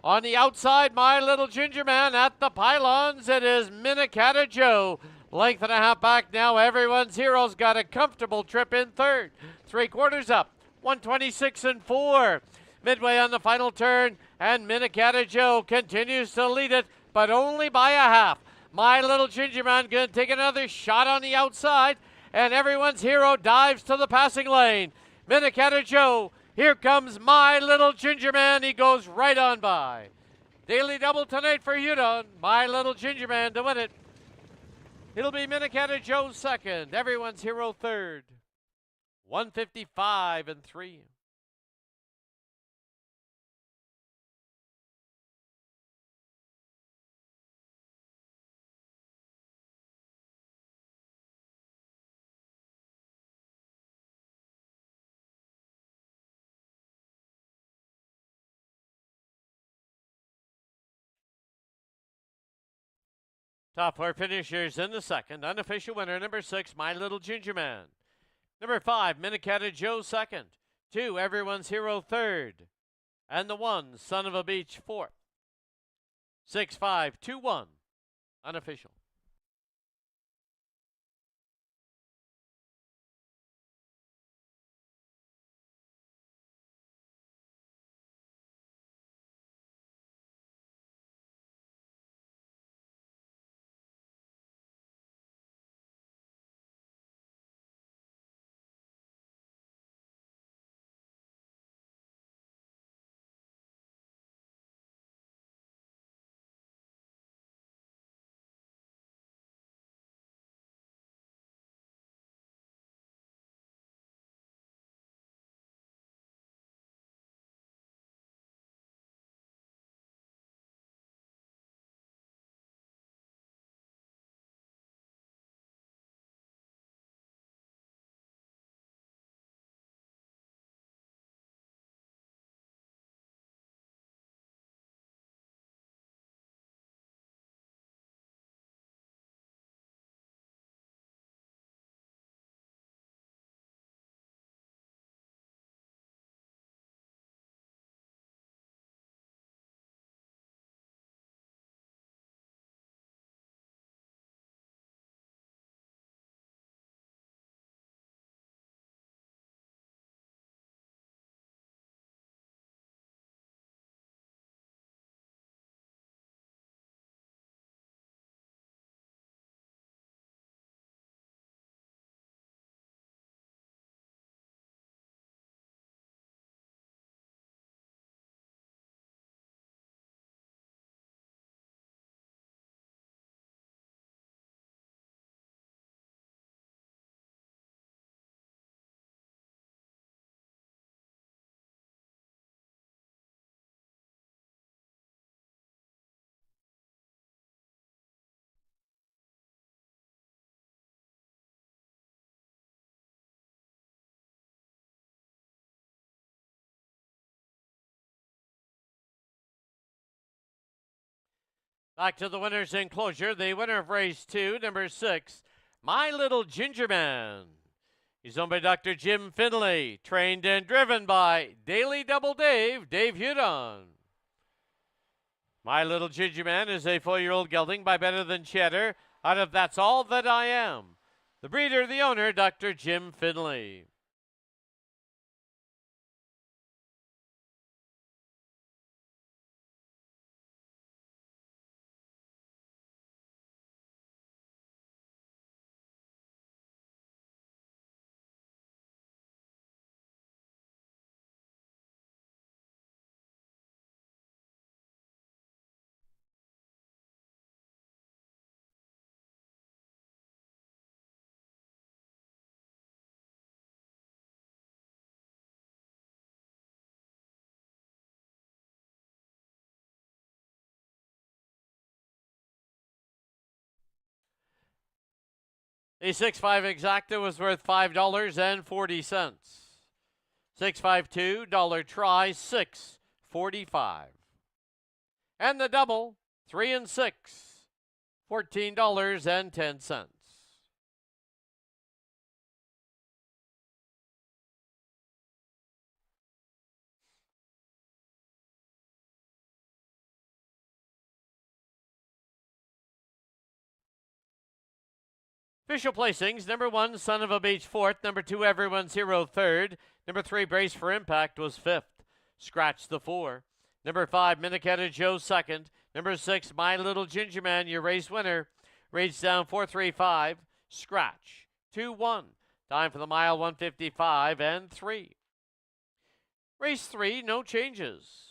On the outside, My Little Ginger Man. At the pylons, it is Minnetonka Joe. Length and a half back now. Everyone's Hero's got a comfortable trip in third. 3/4 up. 126 and 4. Midway on the final turn, and Minnetonka Joe continues to lead it, but only by a half. My Little Ginger Man going to take another shot on the outside, and Everyone's Hero dives to the passing lane. Minnetonka Joe. Here comes My Little Ginger Man. He goes right on by. Daily double tonight for Udon. My Little Ginger Man to win it. It'll be Minnetonka Joe second. Everyone's Hero third. 155 and 3. Top four finishers in the second. Unofficial winner, number 6, My Little Ginger Man. Number 5, Minnetonka Joe, second. 2, Everyone's Hero, third. And the 1, Son of a Beach, fourth. 6, 5, 2, 1. Unofficial. Back to the winner's enclosure. The winner of race 2, number 6, My Little Ginger Man. He's owned by Dr. Jim Finley, trained and driven by Daily Double Dave, Dave Hudon. My Little Ginger Man is a 4-year-old gelding by Better Than Cheddar out of That's All That I Am. The breeder, the owner, Dr. Jim Finley. The 6'5 exacta was worth $5.40. 652 dollar try, $6.45. And the double, 3 and 6, $14.10. Official placings, number 1, Son of a Beach, 4th. Number 2, Everyone's Hero, 3rd. Number 3, Brace for Impact, was 5th. Scratch the 4. Number 5, Minnetonka Joe, 2nd. Number 6, My Little Ginger Man, your race winner. Rates down 435. Scratch 2-1. Time for the mile, 155 and 3. Race 3, no changes.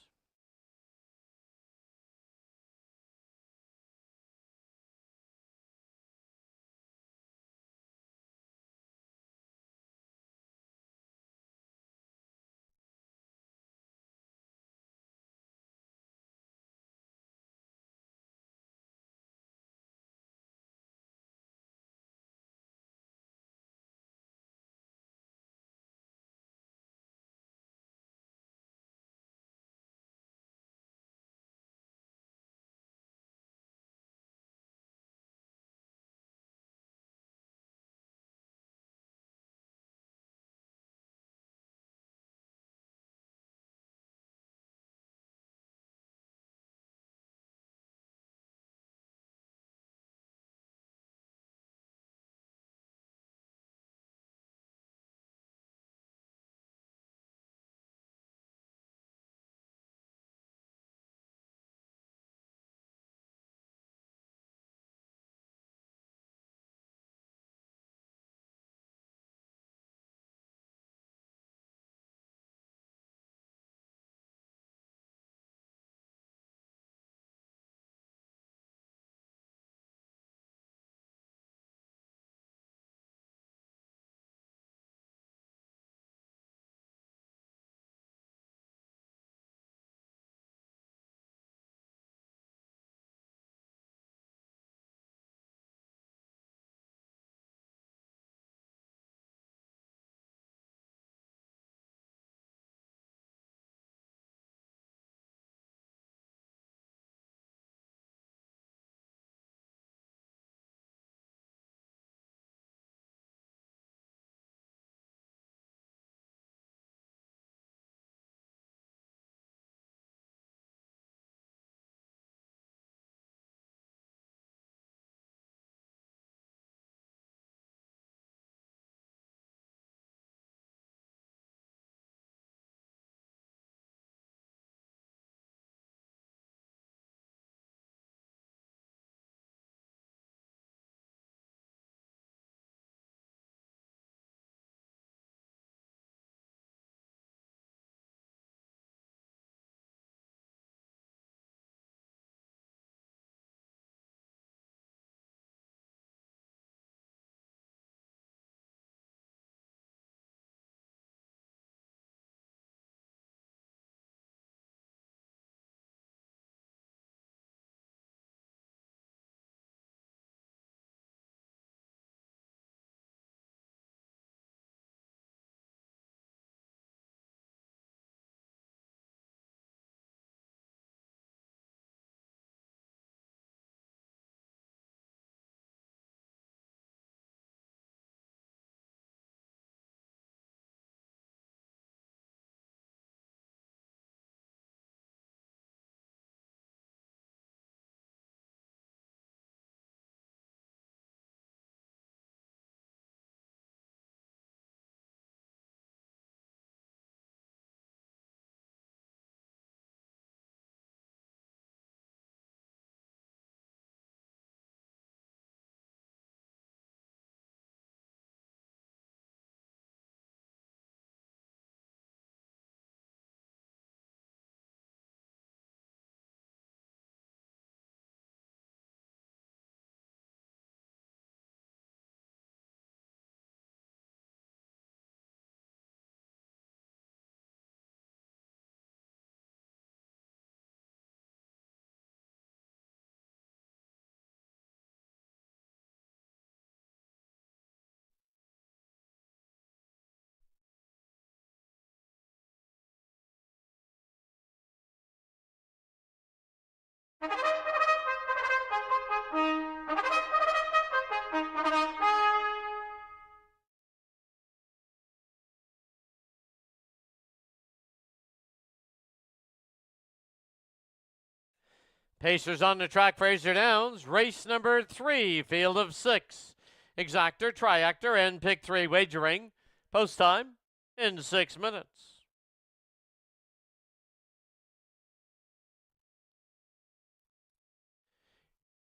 Pacers on the track, Fraser Downs. Race number 3, field of 6. Exactor, triactor, and pick 3 wagering. Post time in 6 minutes.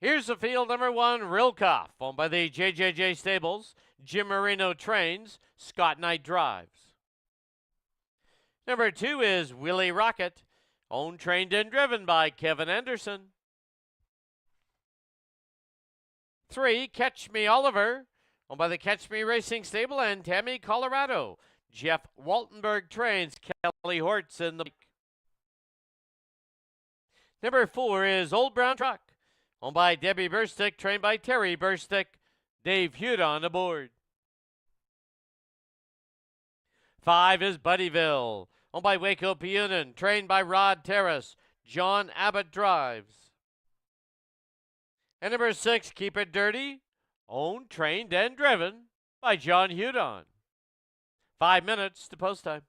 Here's the field number 1, Rilkoff, owned by the JJJ Stables. Jim Marino trains, Scott Knight drives. Number 2 is Willie Rocket, owned, trained, and driven by Kevin Anderson. 3, Catch Me Oliver, owned by the Catch Me Racing Stable and Tammy, Colorado. Jeff Waltenberg trains, Kelly Hortz in the bike. Number 4 is Old Brown Truck, owned by Debbie Burstick, trained by Terry Burstick. Dave Hudon aboard. 5 is Buddyville, owned by Waco Punin, trained by Rod Terrace. John Abbott drives. And number 6, Keep It Dirty, owned, trained, and driven by John Hudon. 5 minutes to post time.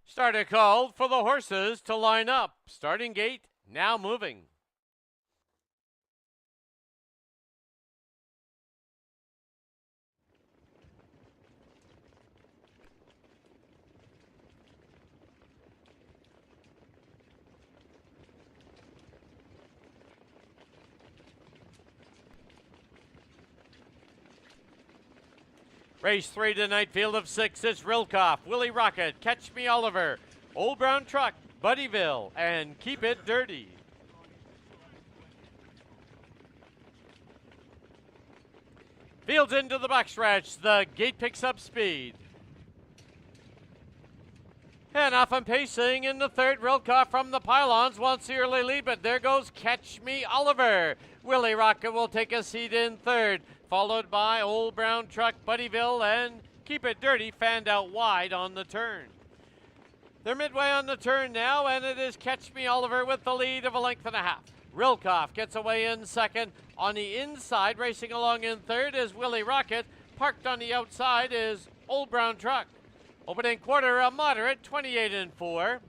Starter called for the horses to line up. Starting gate now moving. Race 3 tonight, field of 6. It's Rilkoff, Willie Rocket, Catch Me Oliver, Old Brown Truck, Buddyville, and Keep It Dirty. Fields into the backstretch. The gate picks up speed. And off and pacing in the third, Rilkoff from the pylons wants the early lead, but there goes Catch Me Oliver. Willie Rocket will take a seat in third, followed by Old Brown Truck, Buddyville, and Keep It Dirty fanned out wide on the turn. They're midway on the turn now, and it is Catch Me Oliver with the lead of a length and a half. Rilkoff gets away in second. On the inside, racing along in third, is Willie Rocket. Parked on the outside is Old Brown Truck. Opening quarter, a moderate 28-4.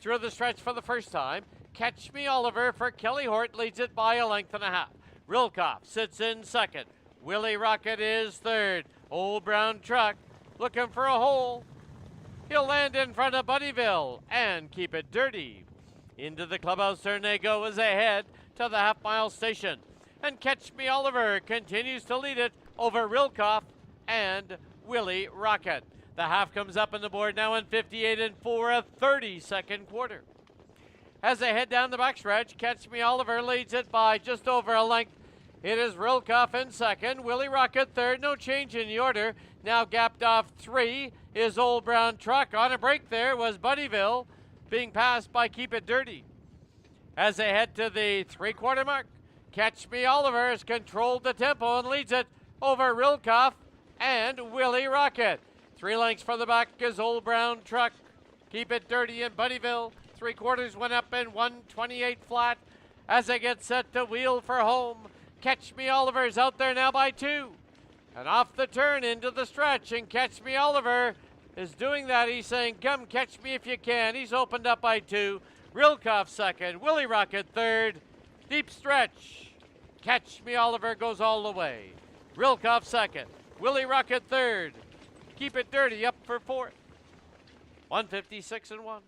Through the stretch for the first time, Catch Me Oliver for Kelly Hort leads it by a length and a half. Rilkoff sits in second. Willie Rocket is third. Old Brown Truck looking for a hole. He'll land in front of Buddyville and Keep It Dirty. Into the clubhouse turn they go as they head to the half-mile station. And Catch Me Oliver continues to lead it over Rilkoff and Willie Rocket. The half comes up on the board now in 58-4, a 30-second quarter. As they head down the backstretch, Catch Me Oliver leads it by just over a length. It is Rilkoff in second, Willie Rocket third, no change in the order. Now gapped off 3 is Old Brown Truck. On a break there was Buddyville, being passed by Keep It Dirty. As they head to the three-quarter mark, Catch Me Oliver has controlled the tempo and leads it over Rilkoff and Willie Rocket. 3 lengths for the back is Old Brown Truck. Keep It Dirty in Buddyville. 3/4 went up in 128 flat. As they get set to wheel for home, Catch Me Oliver's out there now by 2. And off the turn into the stretch, and Catch Me Oliver is doing that. He's saying, come catch me if you can. He's opened up by 2. Rilkoff second, Willie Rocket third. Deep stretch. Catch Me Oliver goes all the way. Rilkoff second, Willie Rocket third. Keep It Dirty up for 4th. 156-1.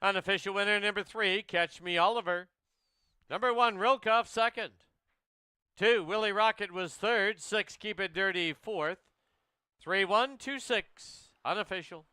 Unofficial winner number 3, Catch Me Oliver. Number 1, Rilkoff second. 2, Willie Rocket was third. 6, Keep It Dirty 4th. 3-1-2-6, unofficial.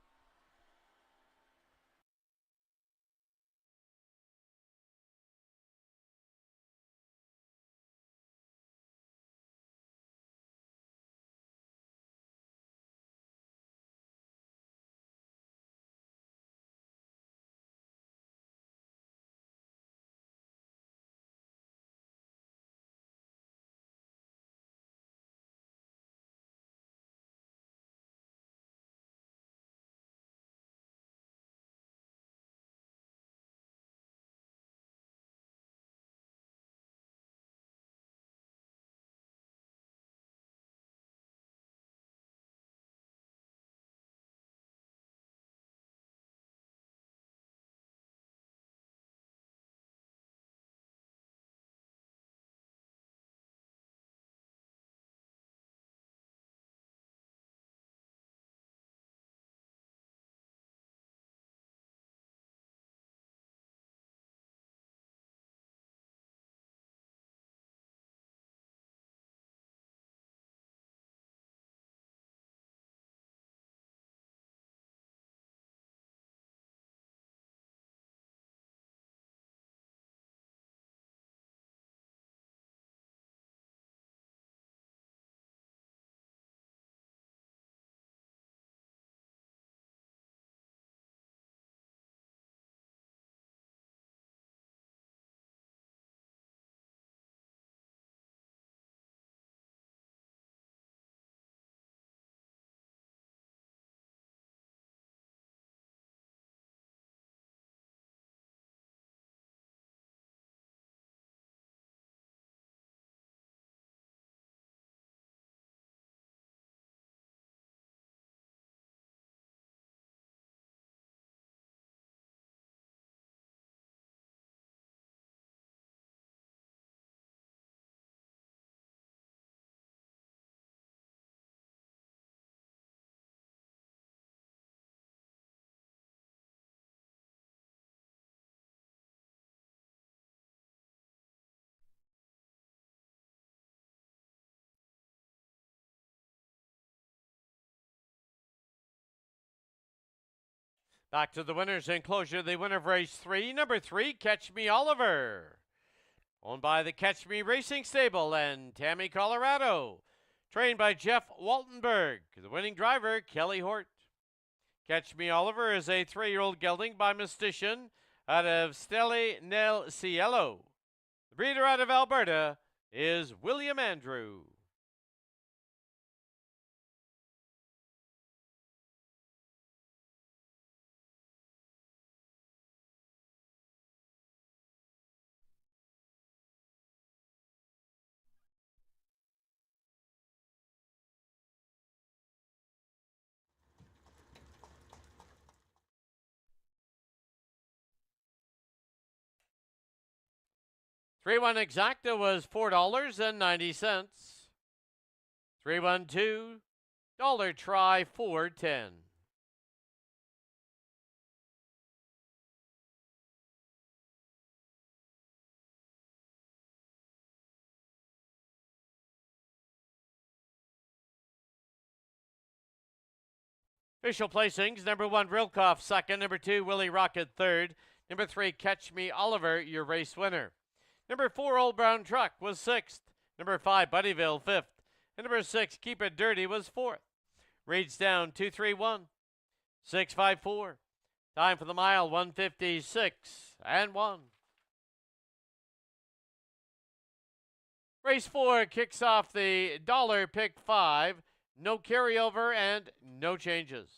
Back to the winner's enclosure, the winner of race 3, number 3, Catch Me Oliver. Owned by the Catch Me Racing Stable and Tammy, Colorado. Trained by Jeff Waltenberg. The winning driver, Kelly Hort. Catch Me Oliver is a 3-year-old gelding by Mystician out of Stelle nel Cielo. The breeder out of Alberta is William Andrew. $3-1 exacta was $4.90. 3-1-2 dollar try $4.10. Official placings: number 1, Rilkoff second, number 2, Willie Rocket third, number 3, Catch Me Oliver, your race winner. Number 4, Old Brown Truck was sixth, number 5, Buddyville fifth, and number 6, Keep It Dirty was fourth. Reads down 231, 654. Time for the mile 156 and 1. Race 4 kicks off the dollar pick 5. No carryover and no changes.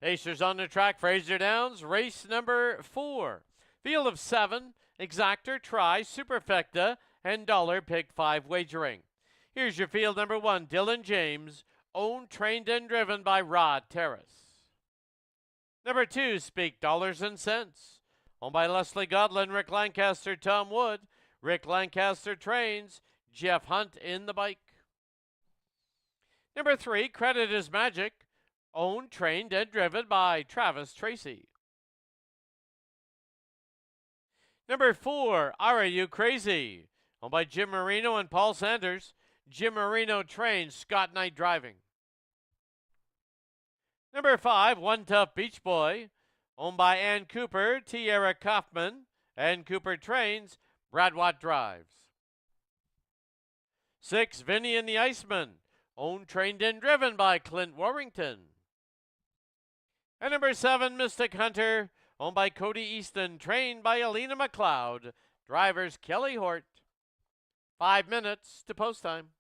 Pacers on the track, Fraser Downs, race number 4. Field of 7, Exactor, Try, Superfecta, and Dollar Pick 5 wagering. Here's your field number 1, Dylan James, owned, trained, and driven by Rod Terrace. Number 2, Speak Dollars and Cents, owned by Leslie Godlin, Rick Lancaster, Tom Wood. Rick Lancaster trains, Jeff Hunt in the bike. Number 3, Credit is Magic, owned, trained, and driven by Travis Tracy. Number 4, Are You Crazy? Owned by Jim Marino and Paul Sanders. Jim Marino trains, Scott Knight driving. Number 5, One Tough Beach Boy. Owned by Ann Cooper, T. Eric Kaufman. Ann Cooper trains, Brad Watt drives. 6, Vinny and the Iceman. Owned, trained, and driven by Clint Warrington. And number 7, Mystic Hunter, owned by Cody Easton, trained by Alina McLeod. Drivers Kelly Hort. 5 minutes to post time.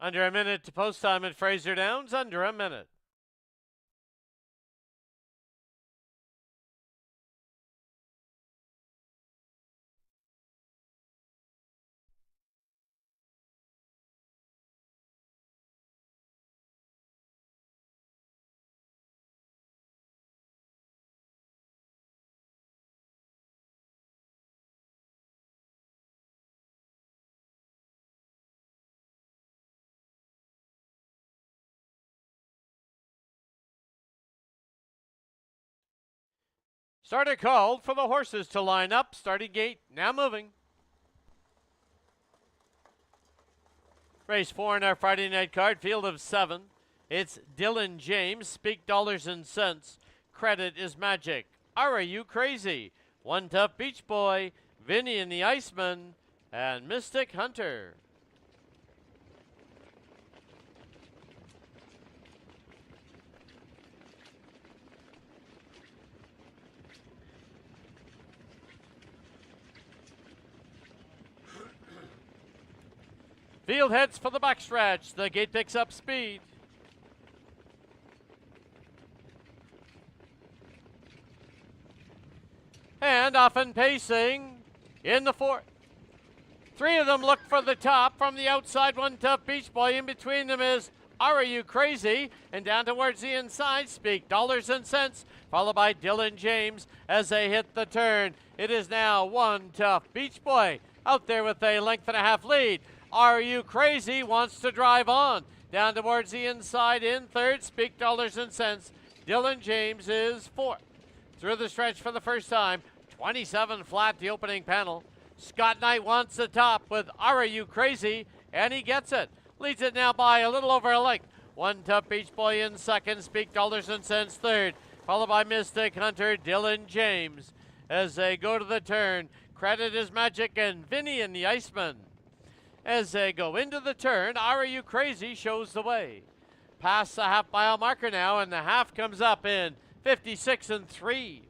Under a minute to post time at Fraser Downs, under a minute. Starter called for the horses to line up. Starting gate now moving. Race 4 in our Friday night card, field of 7. It's Dylan James, Speak Dollars and Cents. Credit is Magic. Are You Crazy? One Tough Beach Boy, Vinny and the Iceman, and Mystic Hunter. Field heads for the backstretch. The gate picks up speed. And often pacing in the fourth. 3 of them look for the top. From the outside, One Tough Beach Boy. In between them is Are You Crazy? And down towards the inside, Speak Dollars and Cents, followed by Dylan James as they hit the turn. It is now One Tough Beach Boy out there with a length and a half lead. Are You Crazy wants to drive on. Down towards the inside in third, Speak Dollars and Cents. Dylan James is fourth. Through the stretch for the first time, 27 flat the opening panel. Scott Knight wants the top with Are You Crazy? And he gets it. Leads it now by a little over a length. One Tough Beach Boy in second, Speak Dollars and Cents third. Followed by Mystic Hunter, Dylan James. As they go to the turn, Credit is Magic and Vinny and the Iceman. As they go into the turn, Are You Crazy shows the way. Past the half-mile marker now, and the half comes up in 56 and 3.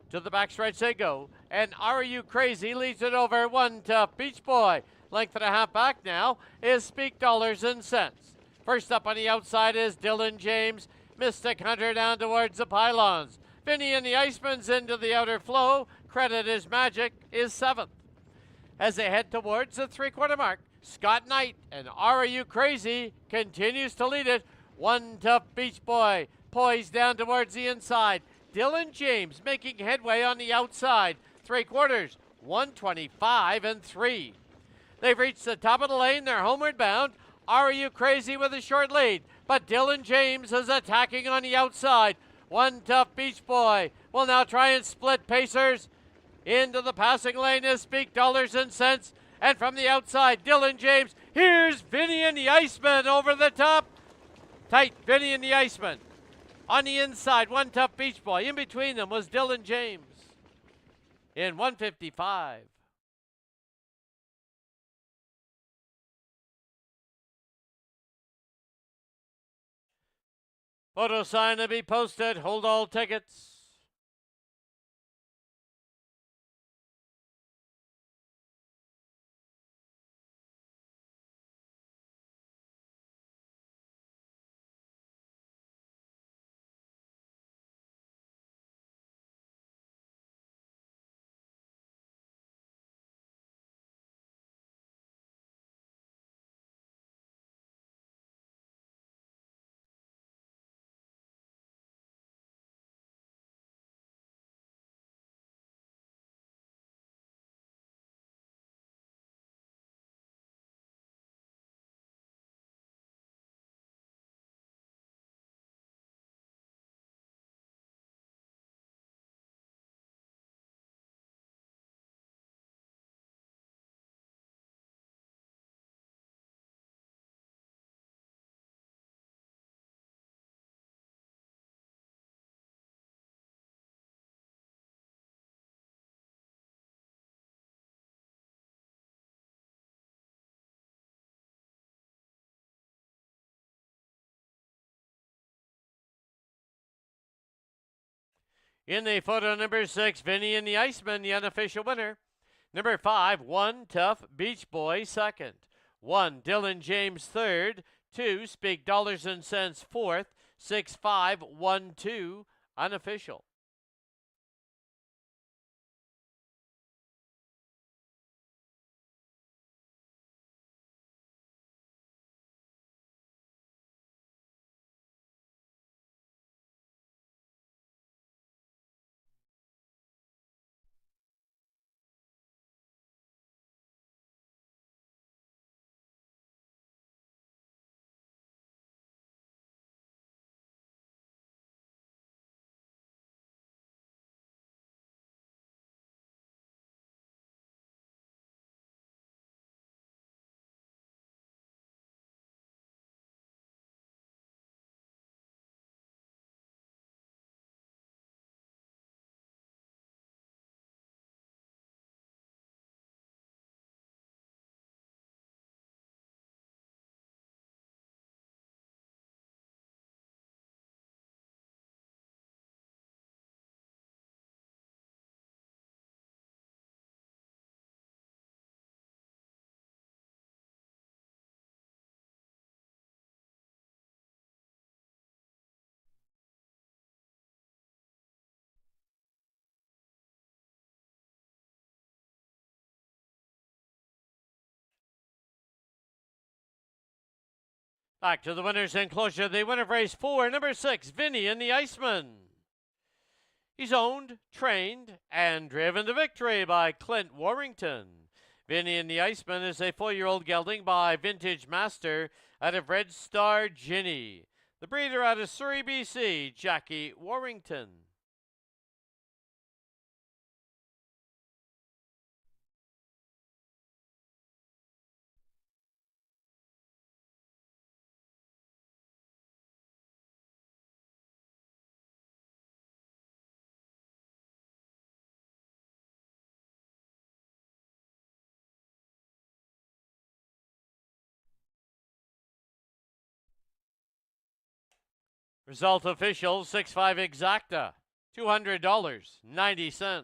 To the backstretch they go, and Are You Crazy leads it over One Tough Beach Boy. Length and a half back now is Speak Dollars and Cents. First up on the outside is Dylan James. Mystic Hunter down towards the pylons. Vinny and the Iceman's into the outer flow. Credit is Magic is 7th. As they head towards the 3/4 mark, Scott Knight and Are You Crazy continues to lead it. One Tough Beach Boy poised down towards the inside. Dylan James making headway on the outside. 3/4, 125 and 3. They've reached the top of the lane. They're homeward bound. Are You Crazy with a short lead, but Dylan James is attacking on the outside. One Tough Beach Boy will now try and split pacers. Into the passing lane is Speak Dollars and Cents. And from the outside, Dylan James. Here's Vinny and the Iceman over the top. Tight, Vinny and the Iceman. On the inside, One Tough Beach Boy. In between them was Dylan James. In 155. Photo sign to be posted. Hold all tickets. In the photo number 6, Vinny and the Iceman, the unofficial winner. Number 5, One Tough Beach Boy, second. 1, Dylan James third. 2, Speak Dollars and Cents fourth. 6, 5, 1, 2, unofficial. Back to the winner's enclosure. The winner of race 4, number 6, Vinny and the Iceman. He's owned, trained, and driven to victory by Clint Warrington. Vinny and the Iceman is a 4-year-old gelding by Vintage Master out of Red Star Ginny. The breeder out of Surrey, BC, Jackie Warrington. Result official, 6-5 exacta, $200.90.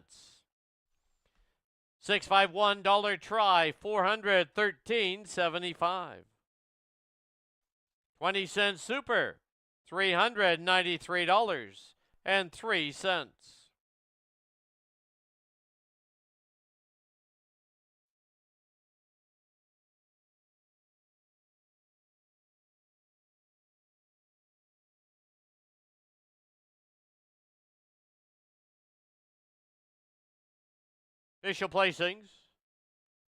$651 try, $413.75. 20-cent super, $393.03. Official placings.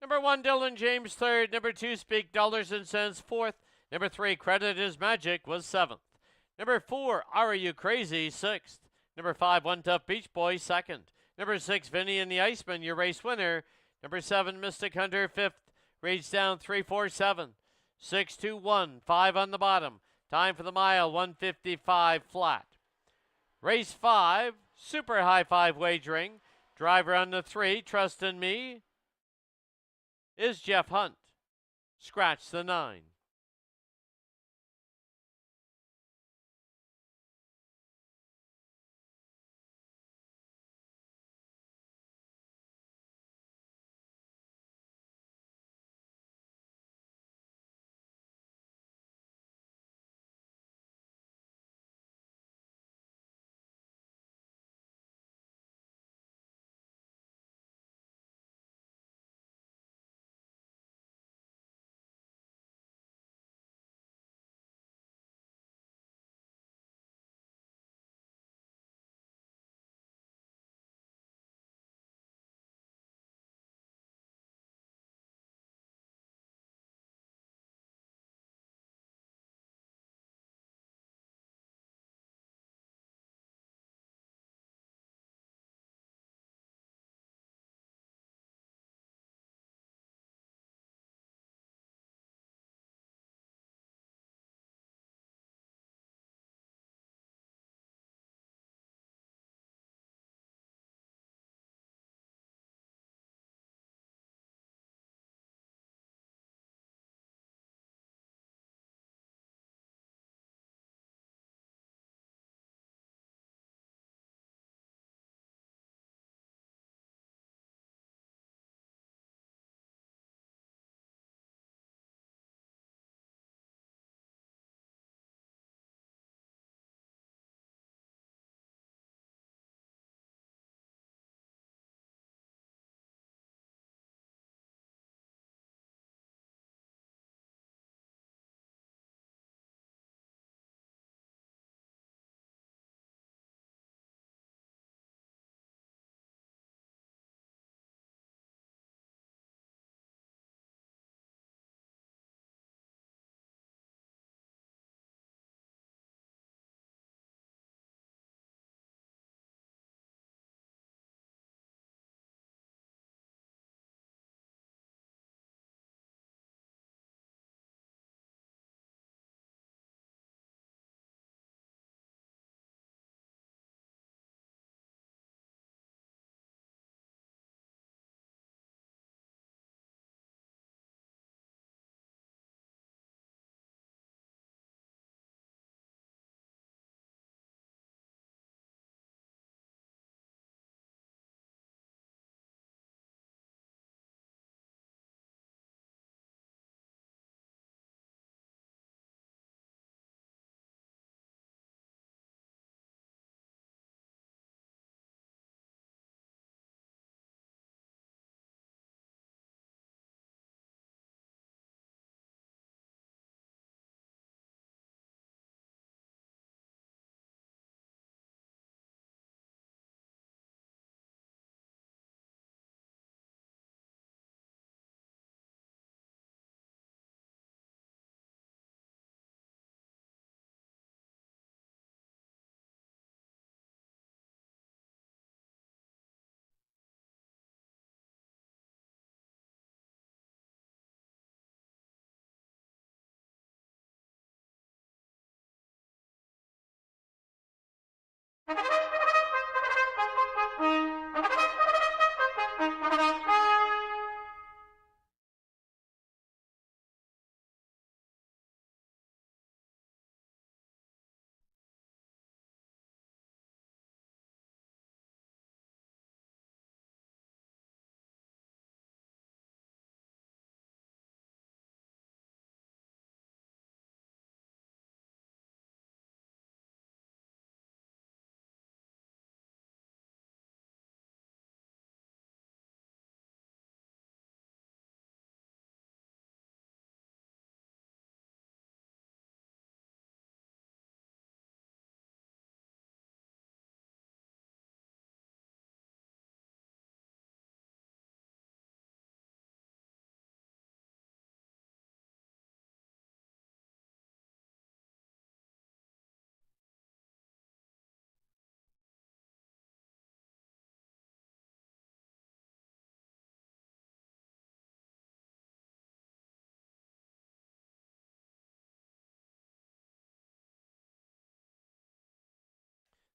Number 1, Dylan James third. Number 2, Speak Dollars and Cents fourth. Number 3, Credit is Magic was 7th. Number 4, Are You Crazy 6th. Number 5, One Tough Beach Boy 2nd. Number 6, Vinny and the Iceman, your race winner. Number 7, Mystic Hunter 5th. Rates down 347. 621, 5 on the bottom. Time for the mile, 155 flat. Race 5, super high 5 wagering. Driver on the 3, Trust in Me, is Jeff Hunt. Scratch the 9.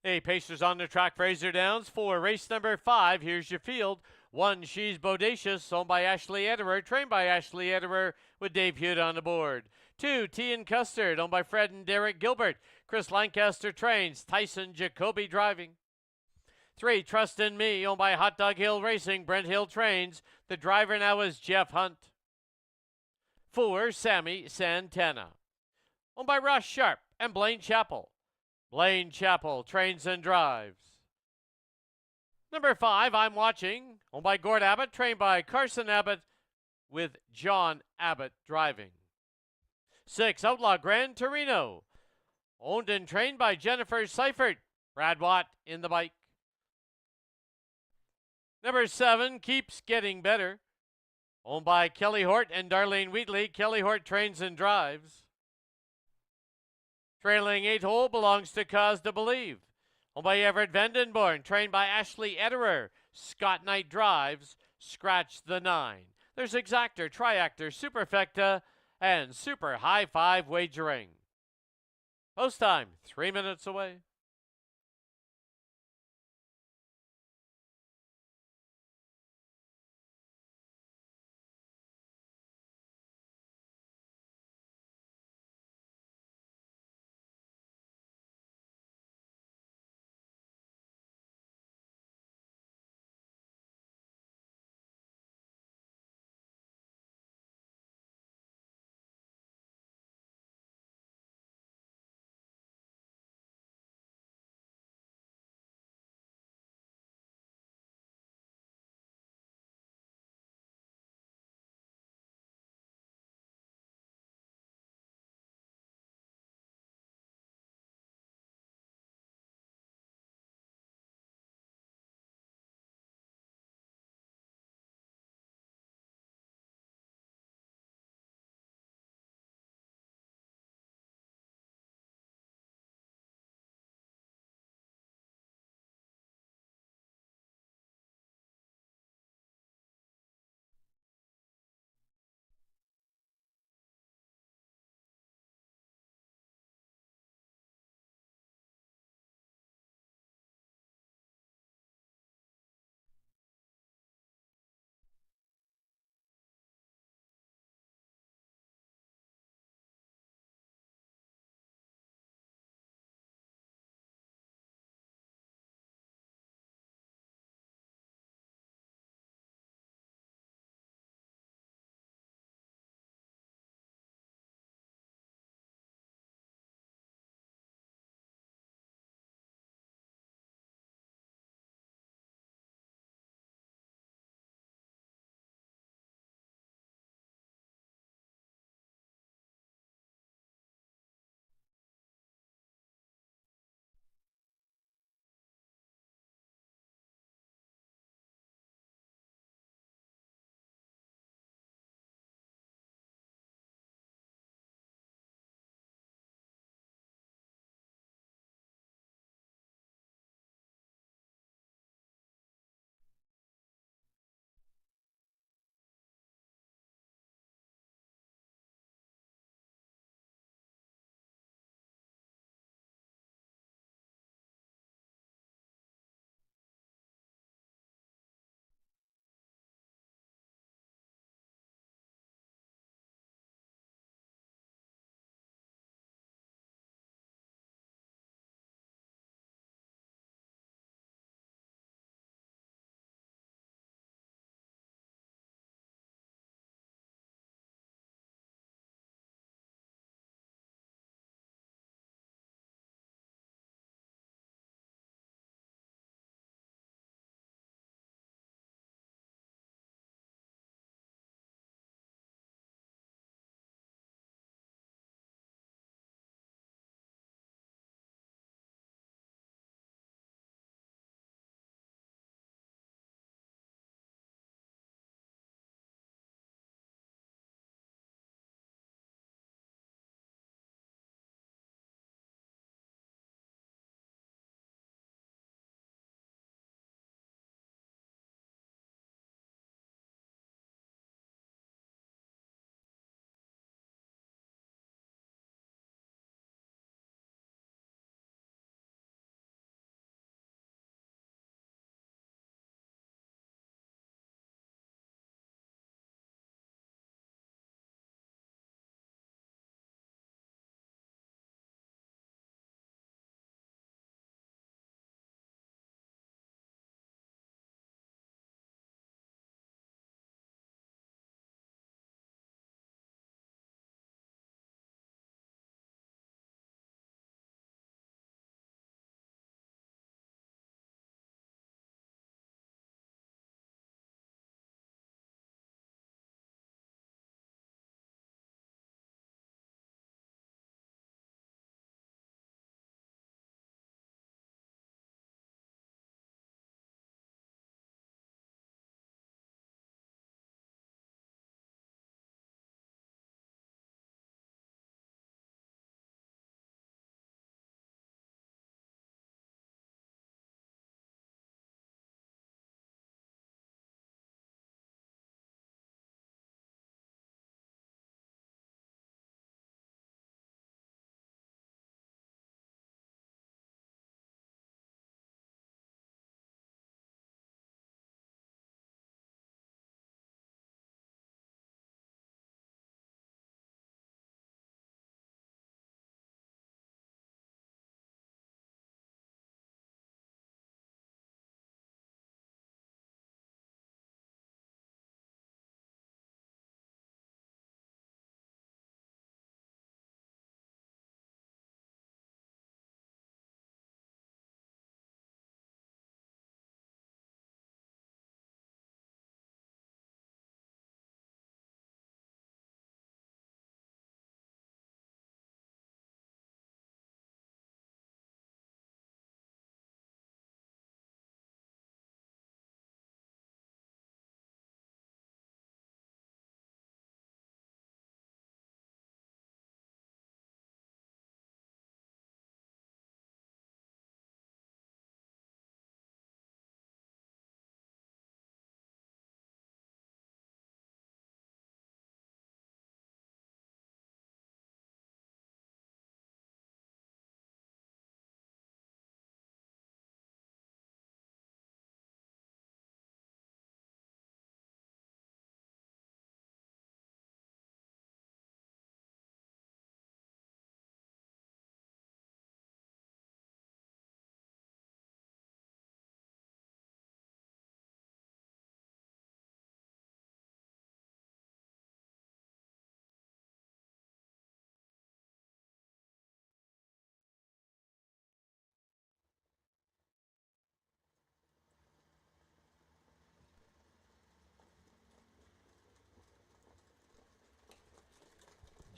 Hey, Pacers on the track, Fraser Downs for race number 5. Here's your field. 1, She's Bodacious, owned by Ashley Ederer, trained by Ashley Ederer, with Dave Hewitt on the board. 2, Tea and Custard, owned by Fred and Derek Gilbert. Chris Lancaster trains, Tyson Jacoby driving. 3, Trust in Me, owned by Hot Dog Hill Racing, Brent Hill trains. The driver now is Jeff Hunt. 4, Sammy Santana, owned by Ross Sharp and Blaine Chappell. Blaine Chappell trains and drives. Number 5, I'm Watching, owned by Gord Abbott, trained by Carson Abbott, with John Abbott driving. 6, Outlaw Gran Torino, owned and trained by Jennifer Seifert, Brad Watt in the bike. Number 7, Keeps Getting Better, owned by Kelly Hort and Darlene Wheatley. Kelly Hort trains and drives. Trailing 8 hole belongs to Cause to Believe, owned by Everett Vandenborn, trained by Ashley Ederer. Scott Knight drives. Scratch the 9. There's Exactor, Triactor, Superfecta, and Super High Five Wagering. Post time, 3 minutes away.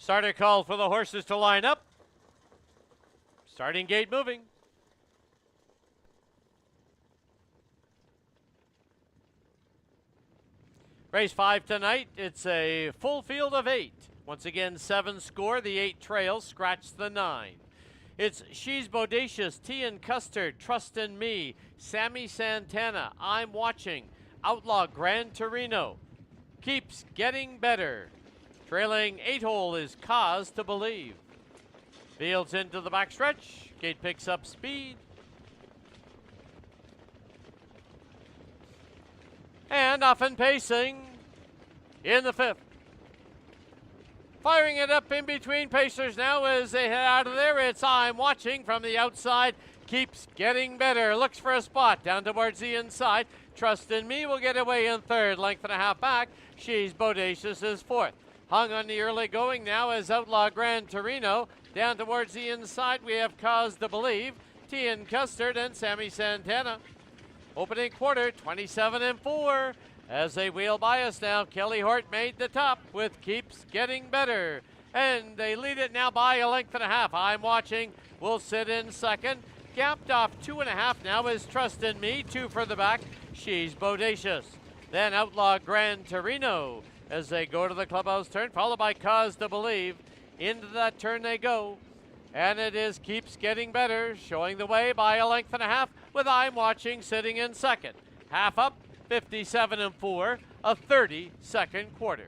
Starter call for the horses to line up. Starting gate moving. Race 5 tonight, it's a full field of 8. Once again, 7 score, the 8 trails, scratch the 9. It's She's Bodacious, Tea and Custard, Trust in Me, Sammy Santana, I'm Watching, Outlaw Gran Torino, Keeps Getting Better. Trailing 8-hole is Cause to Believe. Fields into the backstretch, gate picks up speed. And off and pacing in the 5th. Firing it up in between pacers now as they head out of there. It's I'm Watching from the outside. Keeps Getting Better. Looks for a spot down towards the inside. Trust in Me will get away in 3rd. Length and a half back. She's Bodacious is 4th. Hung on the early going now as Outlaw Gran Torino. Down towards the inside we have Cause to Believe, Tea and Custard, and Sammy Santana. Opening quarter, 27-4. As they wheel by us now, Kelly Hort made the top with Keeps Getting Better. And they lead it now by a length and a half. I'm Watching will sit in 2nd. Gapped off 2.5 now is Trust in Me, 2 for the back. She's Bodacious. Then Outlaw Gran Torino as they go to the clubhouse turn, followed by Cause to Believe. Into that turn they go. And it is Keeps Getting Better, showing the way by a length and a half, with I'm Watching sitting in 2nd. Half up, 57-4, a 30-second quarter.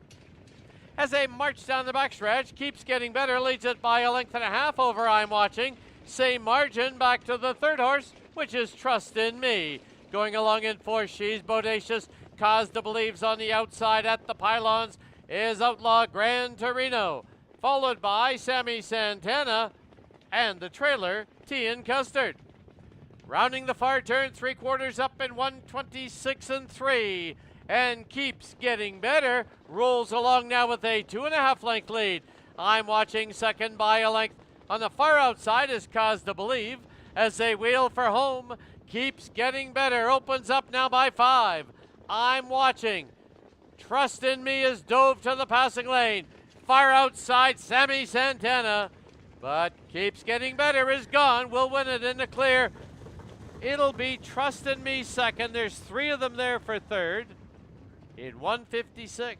As they march down the backstretch, Keeps Getting Better leads it by a length and a half over I'm Watching. Same margin back to the 3rd horse, which is Trust in Me. Going along in 4th, She's Bodacious. Cause to Believe's on the outside at the pylons is Outlaw Gran Torino, followed by Sammy Santana and the trailer, Tea and Custard. Rounding the far turn, 3/4 up in 126-3. And Keeps Getting Better rolls along now with a 2.5 length lead. I'm Watching 2nd by a length. On the far outside is Cause to Believe as they wheel for home. Keeps Getting Better opens up now by 5. I'm Watching. Trust in Me is dove to the passing lane. Far outside, Sammy Santana. But Keeps Getting Better is gone. We'll win it in the clear. It'll be Trust in Me 2nd. There's 3 of them there for 3rd in 156.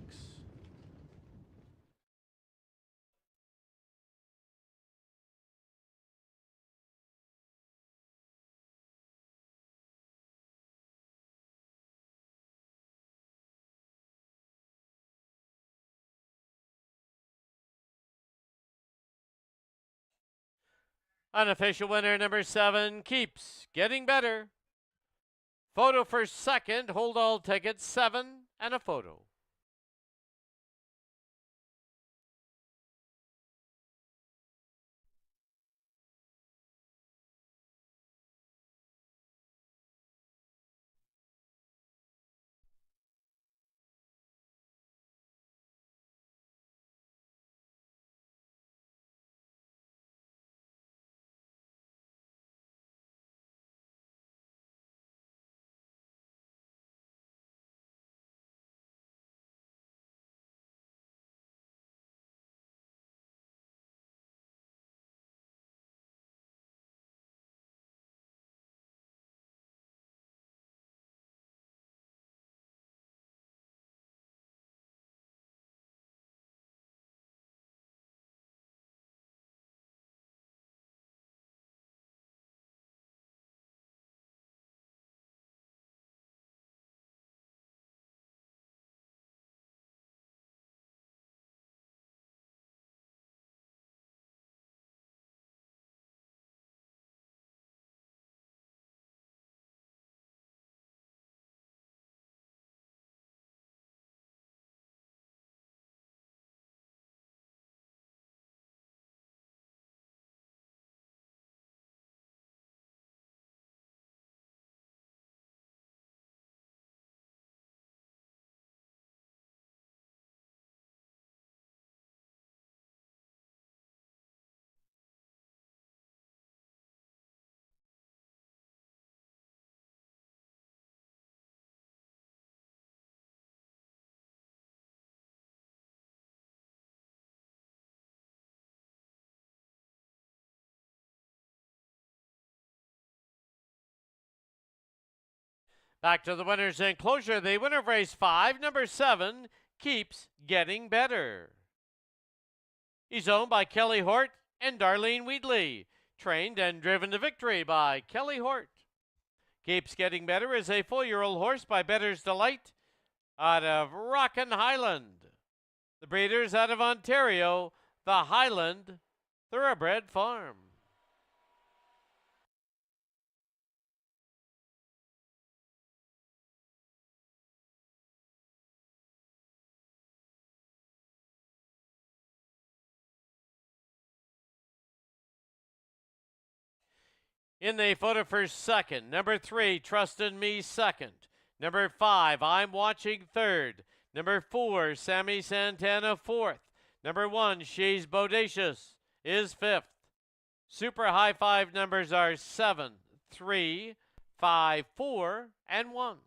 Unofficial winner number 7, Keeps Getting Better. Photo for 2nd, hold all tickets, 7 and a photo. Back to the winner's enclosure. The winner of race 5, number 7, Keeps Getting Better. He's owned by Kelly Hort and Darlene Wheatley. Trained and driven to victory by Kelly Hort. Keeps Getting Better is a 4-year-old horse by Better's Delight out of Rockin' Highland. The breeders out of Ontario, the Highland Thoroughbred Farm. In the photo for second, number 3, Trust in Me second. Number 5, I'm Watching third. Number 4, Sammy Santana fourth. Number 1, She's Bodacious is fifth. Super high five numbers are 7, 3, 5, 4, and 1.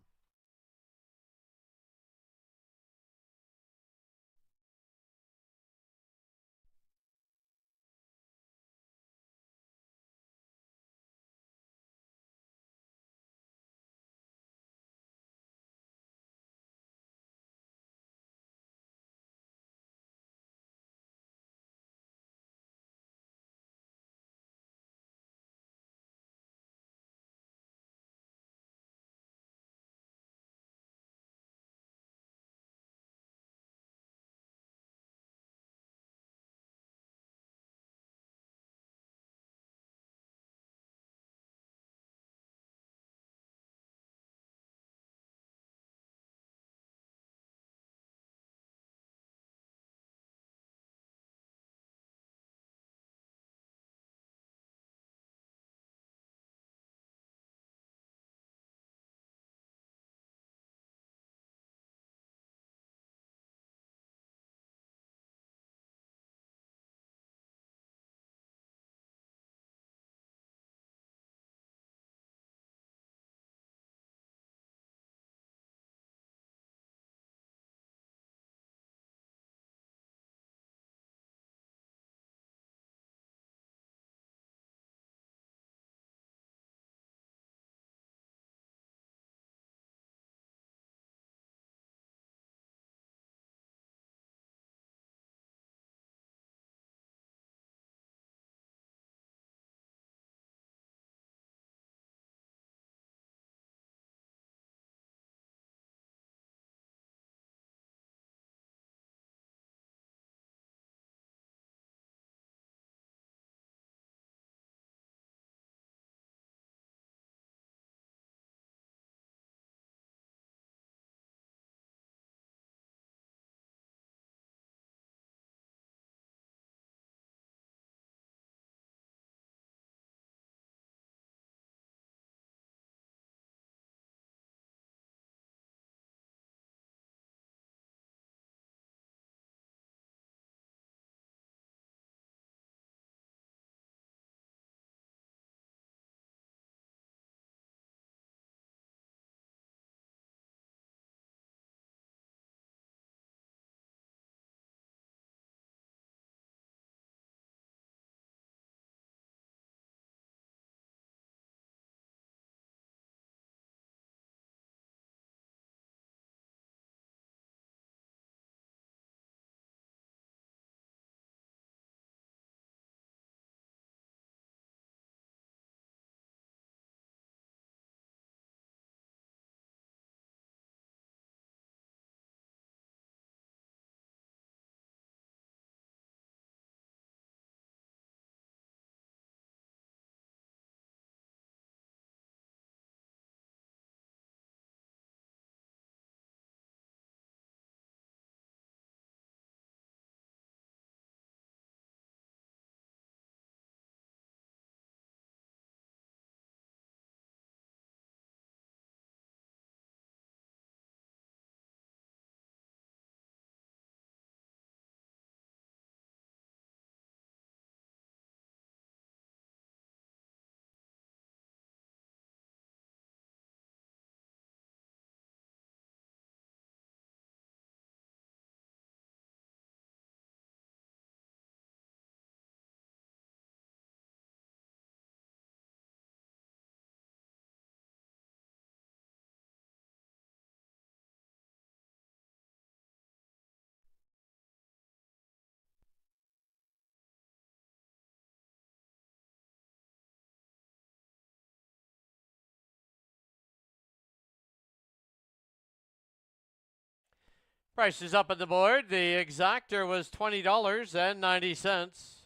Price is up on the board. The exactor was $20.90.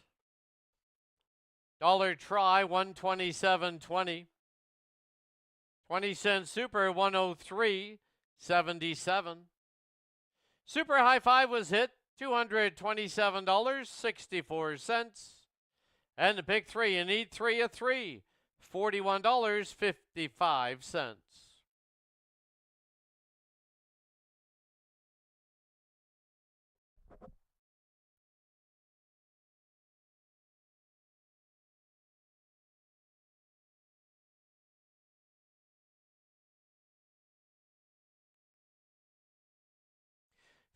Dollar try, $127.20. 20-cent super, $103.77. Super high five was hit, $227.64. And the pick three, you need three of three, $41.55.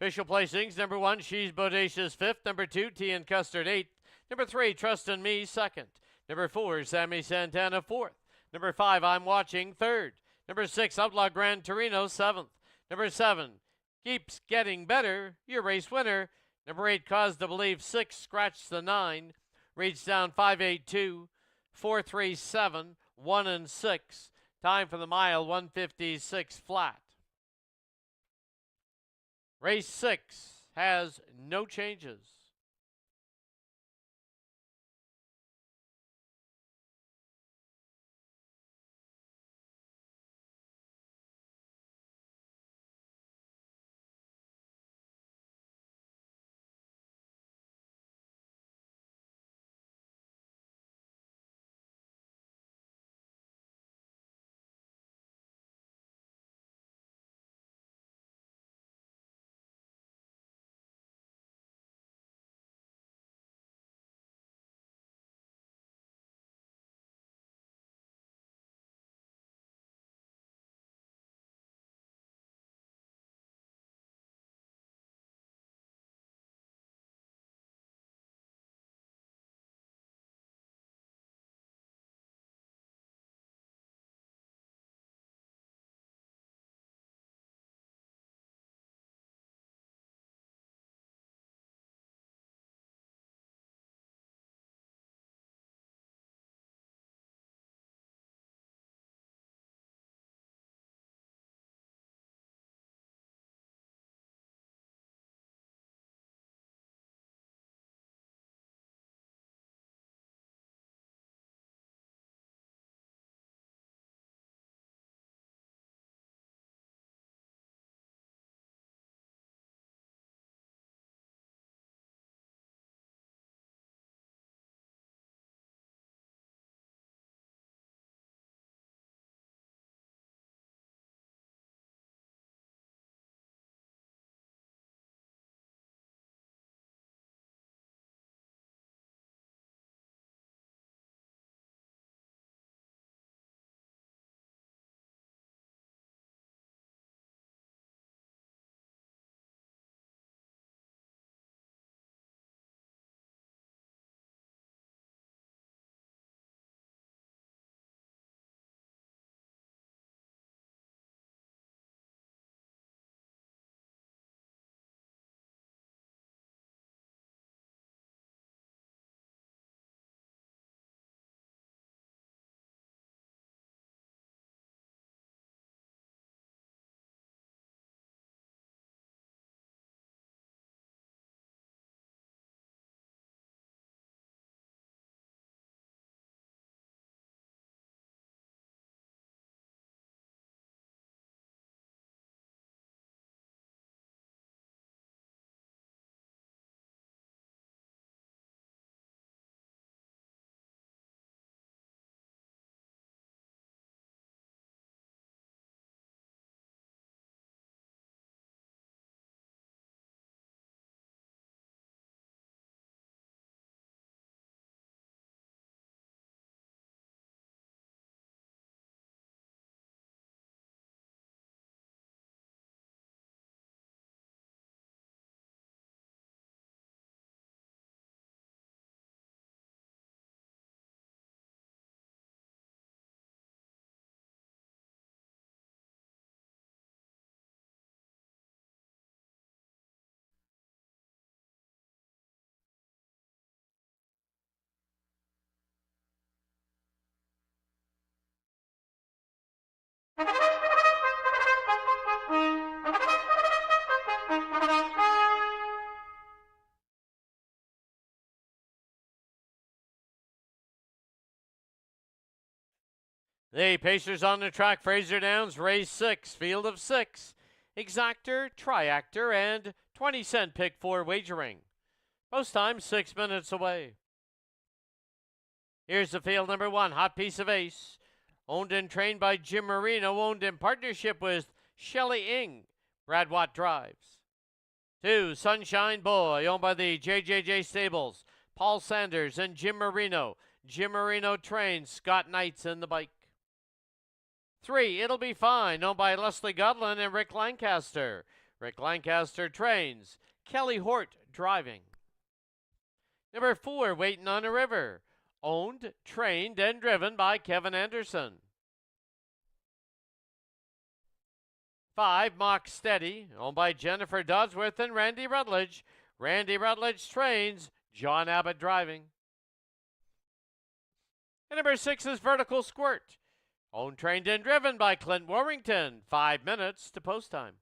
Official placings, number 1, She's Bodacious 5th. Number 2, Tea and Custard 8th. Number 3, Trust in Me 2nd. Number 4, Sammy Santana 4th. Number 5, I'm Watching 3rd. Number 6, Outlaw Gran Torino 7th. Number 7, Keeps Getting Better, your race winner. Number 8, Cause to Believe 6, Scratch the 9. Reach down 582, 437, 1 and 6. Time for the mile, 156 flat. Race 6 has no changes. The Pacers on the track. Fraser Downs, race 6, field of 6. Exactor, Triactor, and 20-cent pick for wagering. Post time 6 minutes away. Here's the field number 1, Hot Piece of Ace. Owned and trained by Jim Marino, owned in partnership with Shelley Ing. Brad Watt drives. 2, Sunshine Boy, owned by the JJJ Stables. Paul Sanders and Jim Marino. Jim Marino trains, Scott Knight's in the bike. 3, It'll Be Fine, owned by Leslie Godlin and Rick Lancaster. Rick Lancaster trains, Kelly Hort driving. Number 4, Waiting on a River, owned, trained, and driven by Kevin Anderson. 5, Mock Steady, owned by Jennifer Dodsworth and Randy Rutledge. Randy Rutledge trains, John Abbott driving. And number 6 is Vertical Squirt, owned, trained, and driven by Clint Warrington. 5 minutes to post time.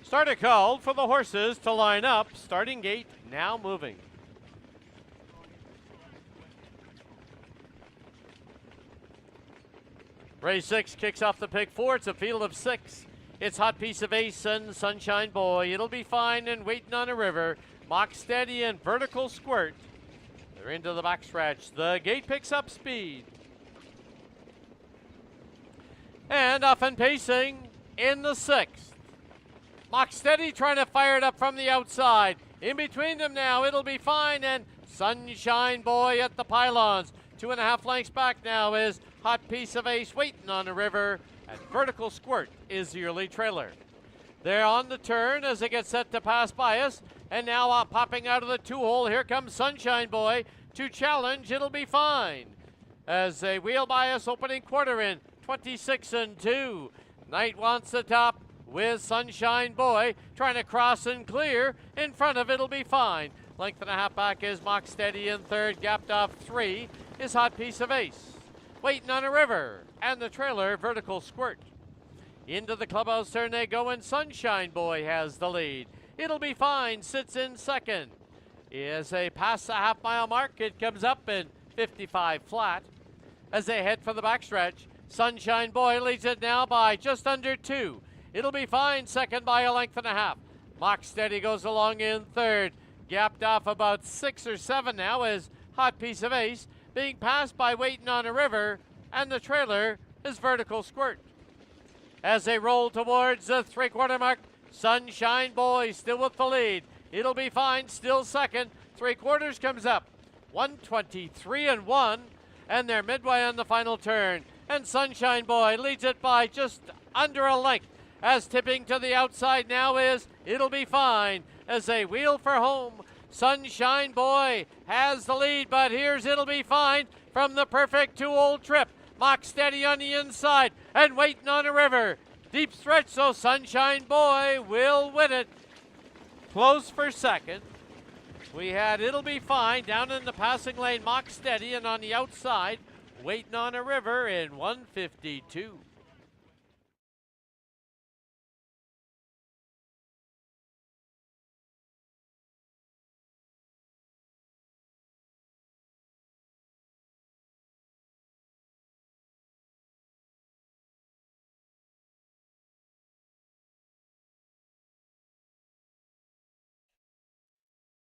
Starter called for the horses to line up. Starting gate now moving. Race 6 kicks off the pick 4. It's a field of 6. It's Hot Piece of Ace and Sunshine Boy. It'll Be Fine and Waiting on a River. Mock Steady and Vertical Squirt. They're into the backstretch. The gate picks up speed. And off and pacing in the 6th. Mock Steady trying to fire it up from the outside. In between them now, It'll Be Fine and Sunshine Boy at the pylons. 2.5 lengths back now is Hot Piece of Ace Waiting on a River, and Vertical Squirt is the early trailer. They're on the turn as they get set to pass by us, and now popping out of the 2-hole, here comes Sunshine Boy to challenge It'll Be Fine. As they wheel by us, opening quarter in 26 and 2. Knight wants the top with Sunshine Boy trying to cross and clear in front of It'll Be Fine. Length and a half back is Mock Steady in third. Gapped off 3 is Hot Piece of Ace. Waiting on a River and the trailer Vertical Squirt. Into the clubhouse turn they go, and Sunshine Boy has the lead. It'll Be Fine sits in second. As they pass the half-mile mark, it comes up in 55 flat. As they head for the backstretch, Sunshine Boy leads it now by just under 2. It'll Be Fine second by a length and a half. Mock Steady goes along in third. Gapped off about 6 or 7 now as Hot Piece of Ace being passed by Waiting on a River, and the trailer is Vertical Squirt. As they roll towards the 3/4 mark, Sunshine Boy still with the lead. It'll Be Fine still second. 3/4 comes up. 123 and 1, and they're midway on the final turn. And Sunshine Boy leads it by just under a length. As tipping to the outside now is It'll Be Fine. As they wheel for home, Sunshine Boy has the lead, but here's It'll Be Fine from the perfect 2-hole trip. Mock Steady on the inside and Waiting on a River. Deep stretch, so Sunshine Boy will win it. Close for second. We had It'll Be Fine down in the passing lane, Mock Steady, and on the outside, Waiting on a River in 152.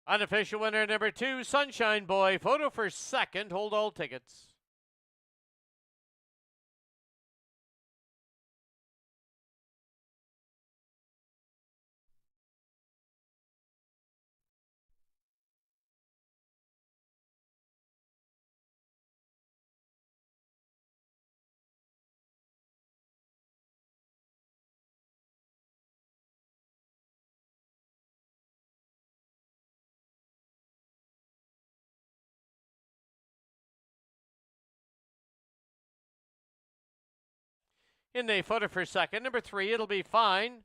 Unofficial winner number 2, Sunshine Boy. Photo for second. Hold all tickets. In the photo for second, number 3, It'll Be Fine,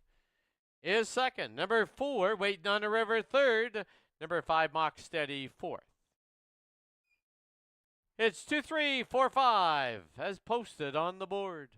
is second. Number 4, Waiting on a River, third. Number 5, Mock Steady, fourth. It's 2, 3, 4, 5, as posted on the board.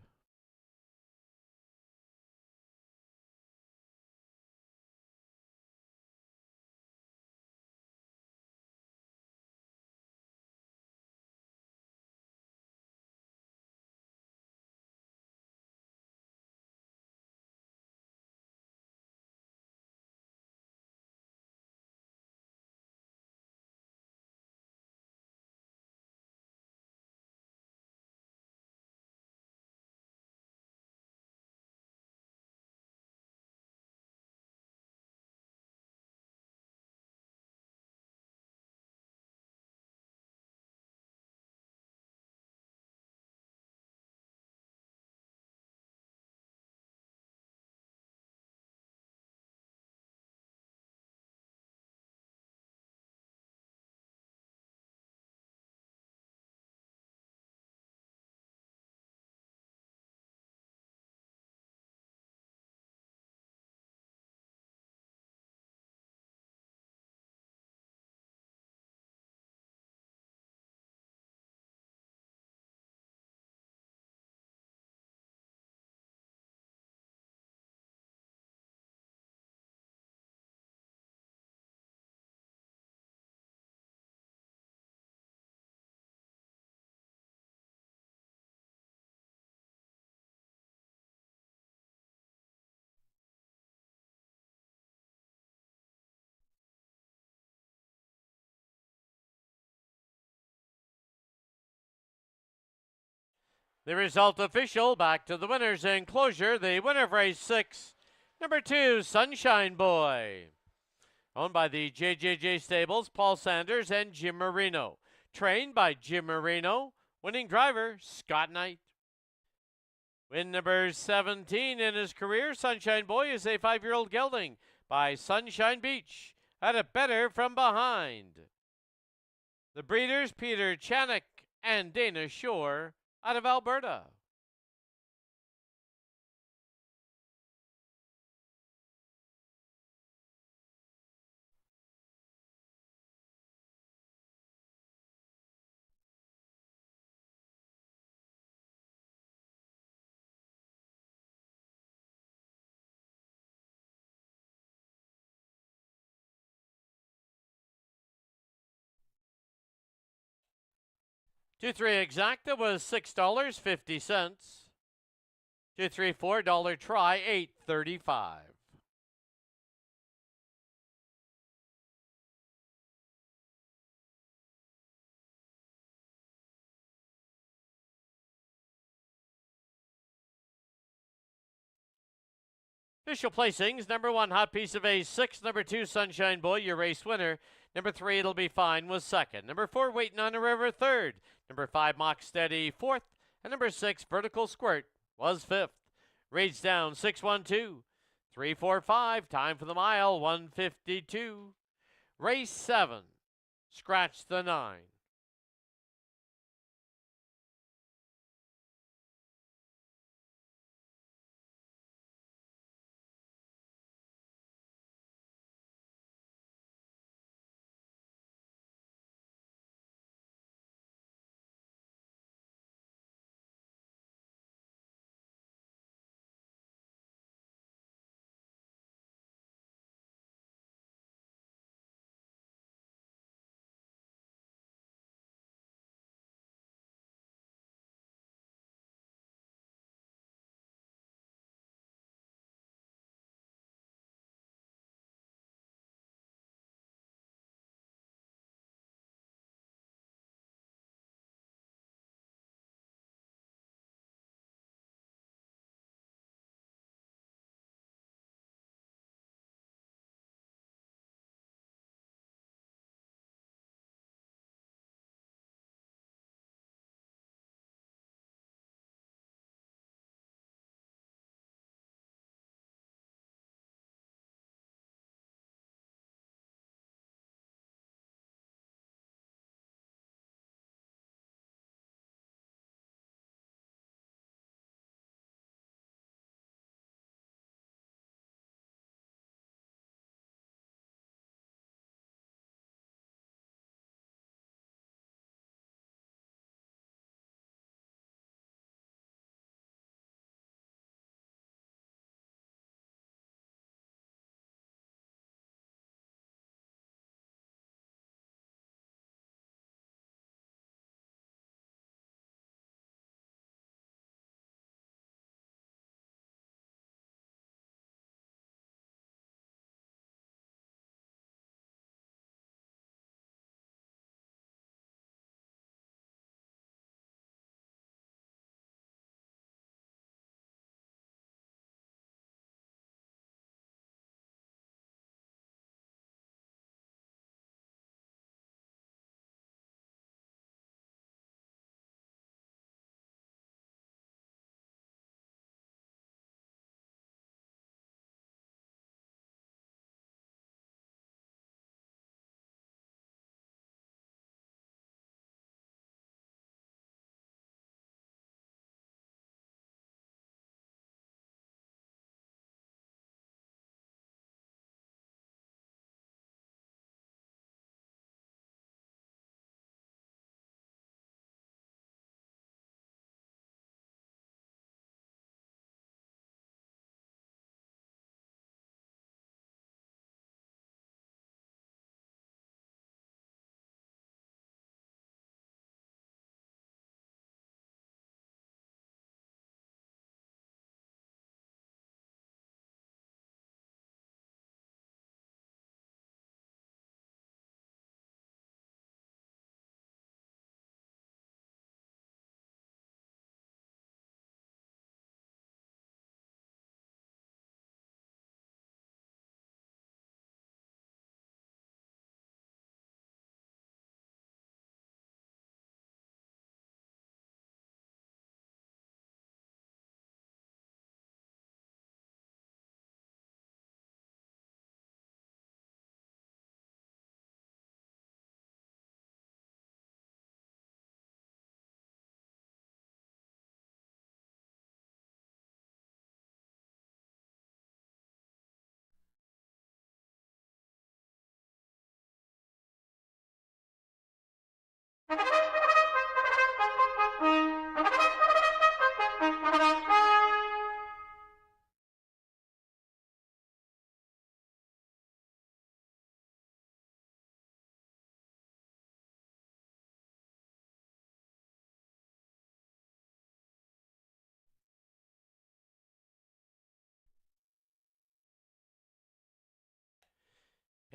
The result official, back to the winner's enclosure. The winner of race 6, number 2, Sunshine Boy. Owned by the JJJ Stables, Paul Sanders and Jim Marino. Trained by Jim Marino. Winning driver, Scott Knight. Win number 17 in his career, Sunshine Boy, is a 5-year-old gelding by Sunshine Beach. Had it better from behind. The breeders, Peter Chanik and Dana Shore, out of Alberta. $2-3 exacta was $6.50. $2-3 $4 try, $8.35. Official placings: number 1, Hot Piece of A6. Number 2, Sunshine Boy, your race winner. Number 3, It'll Be Fine, was second. Number 4, Waiting on a River, third. Number 5, Mock Steady, fourth. And number 6, Vertical Squirt, was fifth. Reads down 6-1-2, 3-4-5. Time for the mile, 1:52. Race 7. Scratch the 9.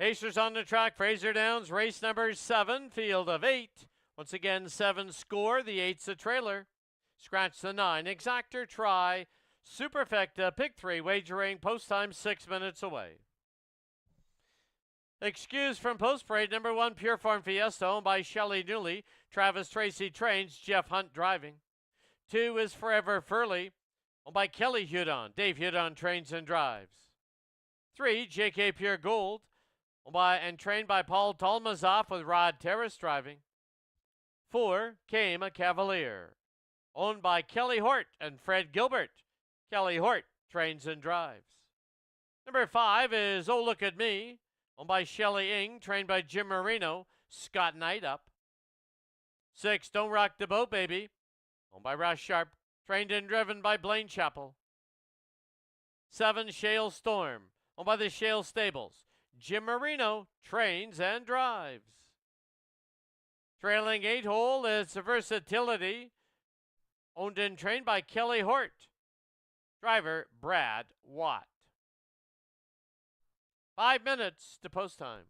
Pacers on the track. Fraser Downs, race number 7, field of 8. Once again, 7 score. The 8's a trailer. Scratch the 9. Exactor try. Superfecta, pick 3. Wagering. Post time 6 minutes away. Excuse from Post Parade, number 1, Pure Farm Fiesta, owned by Shelley Newley. Travis Tracy trains, Jeff Hunt driving. 2 is Forever Furley, owned by Kelly Hudon. Dave Hudon trains and drives. 3, JK Pure Gold, owned by and trained by Paul Talmazoff with Rod Terrace driving. 4, Came a Cavalier, owned by Kelly Hort and Fred Gilbert. Kelly Hort trains and drives. Number 5 is Oh Look at Me, owned by Shelley Ing, trained by Jim Marino. Scott Knight up. 6, Don't Rock the Boat Baby, owned by Ross Sharp, trained and driven by Blaine Chappell. 7, Shale Storm, owned by the Shale Stables. Jim Marino trains and drives. Trailing 8 hole is Versatility, owned and trained by Kelly Hort. Driver Brad Watt. 5 minutes to post time.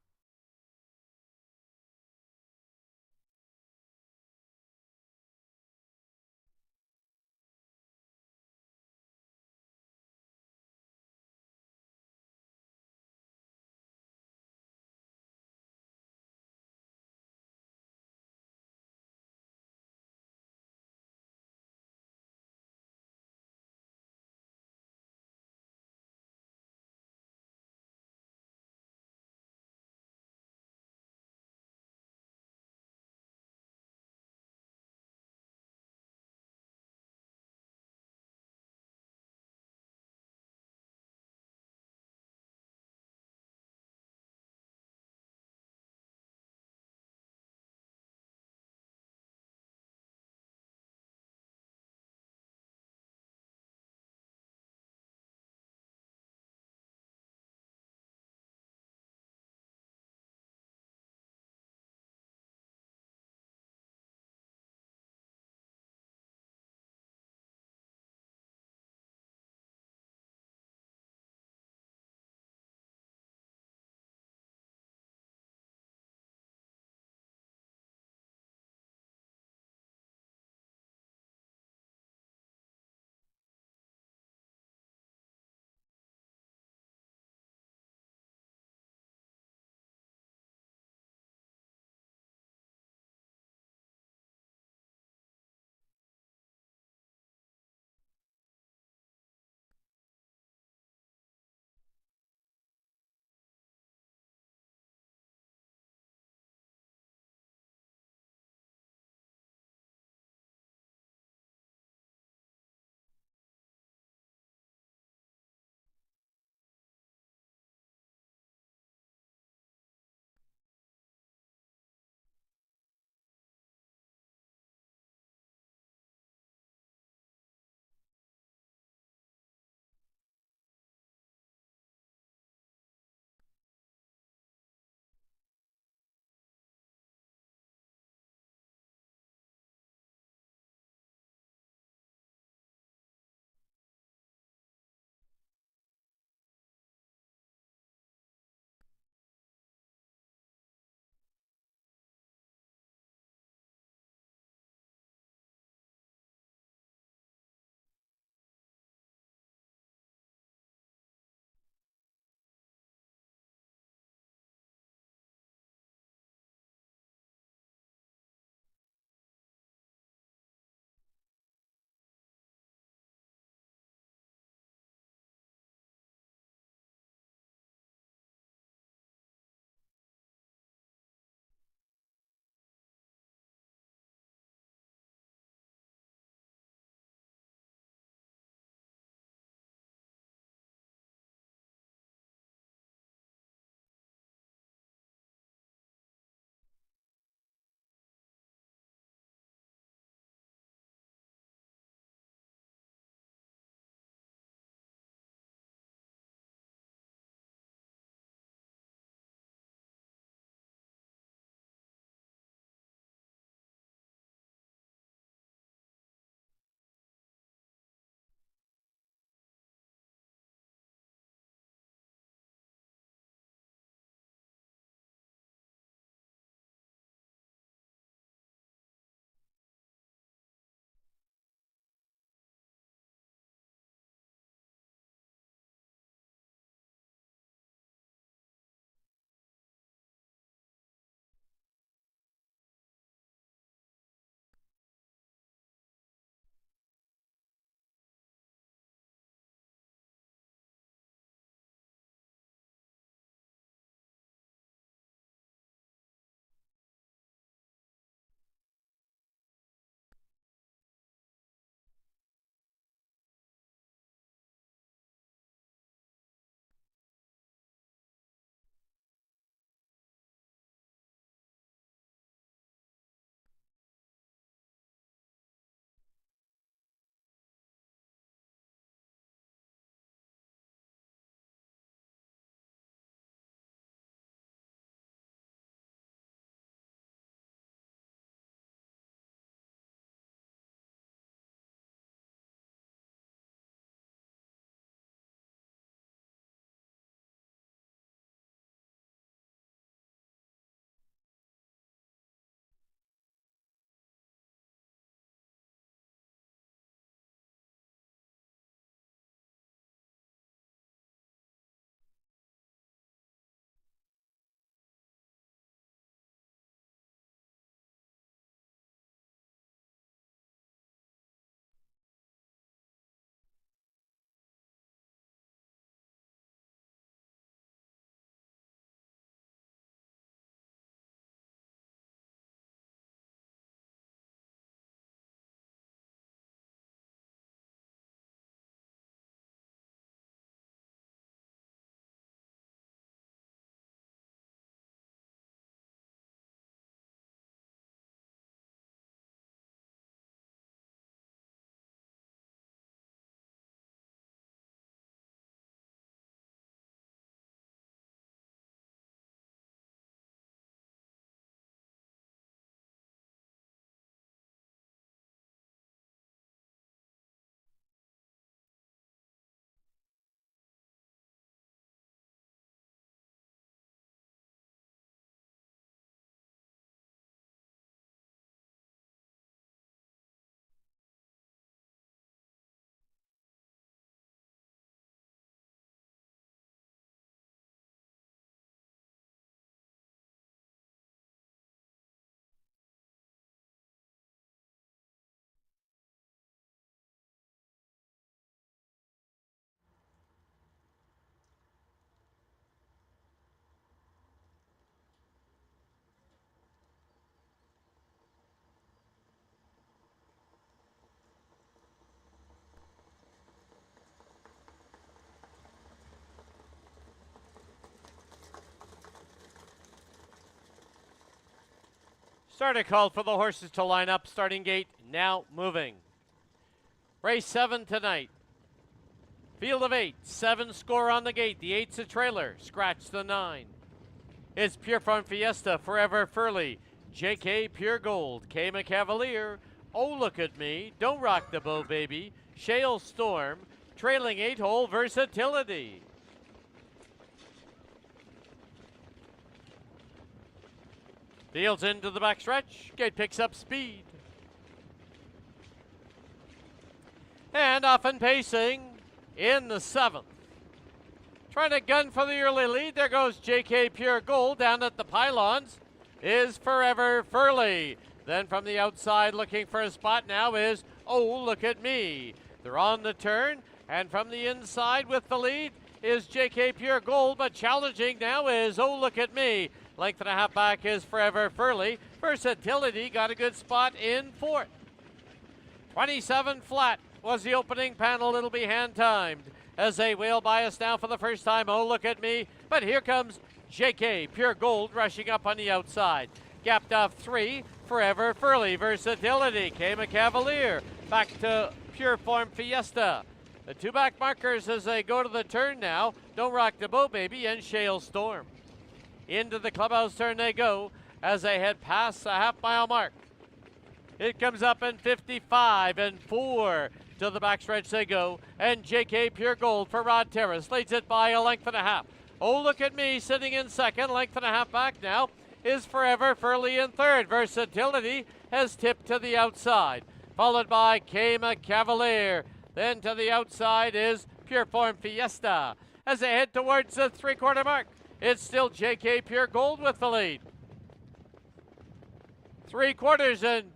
Starter called for the horses to line up. Starting gate now moving. Race 7 tonight. Field of 8. 7 score on the gate. The 8's a trailer. Scratch the 9. It's Pure Farm Fiesta, Forever Furley, JK Pure Gold, K McCavalier, Oh Look at Me, Don't Rock the Boat Baby, Shale Storm, trailing 8-hole Versatility. Fields into the backstretch. Gate picks up speed. And off and pacing in the 7th. Trying to gun for the early lead. There goes JK Pure Gold. Down at the pylons is Forever Furley. Then from the outside looking for a spot now is Oh Look at Me. They're on the turn. And from the inside with the lead is JK Pure Gold. But challenging now is Oh Look at Me. Length and a half back is Forever Furley. Versatility got a good spot in 4th. 27 flat was the opening panel. It'll be hand timed as they wheel by us now for the first time. Oh Look at Me. But here comes JK Pure Gold rushing up on the outside. Gapped off 3. Forever Furley. Versatility. K McCavalier. Back to Pure Farm Fiesta. The 2 back markers as they go to the turn now. Don't Rock the Boat Baby and Shale Storm. Into the clubhouse turn they go as they head past the half-mile mark. It comes up in 55 and 4 to the backstretch they go. And JK Pure Gold for Rod Terrace leads it by a length and a half. Oh Look at Me sitting in 2nd, length and a half back now is Forever Furley in 3rd. Versatility has tipped to the outside, followed by K McCavalier. Then to the outside is Pure Farm Fiesta. As they head towards the 3/4 mark, it's still JK Pure Gold with the lead. 3/4 and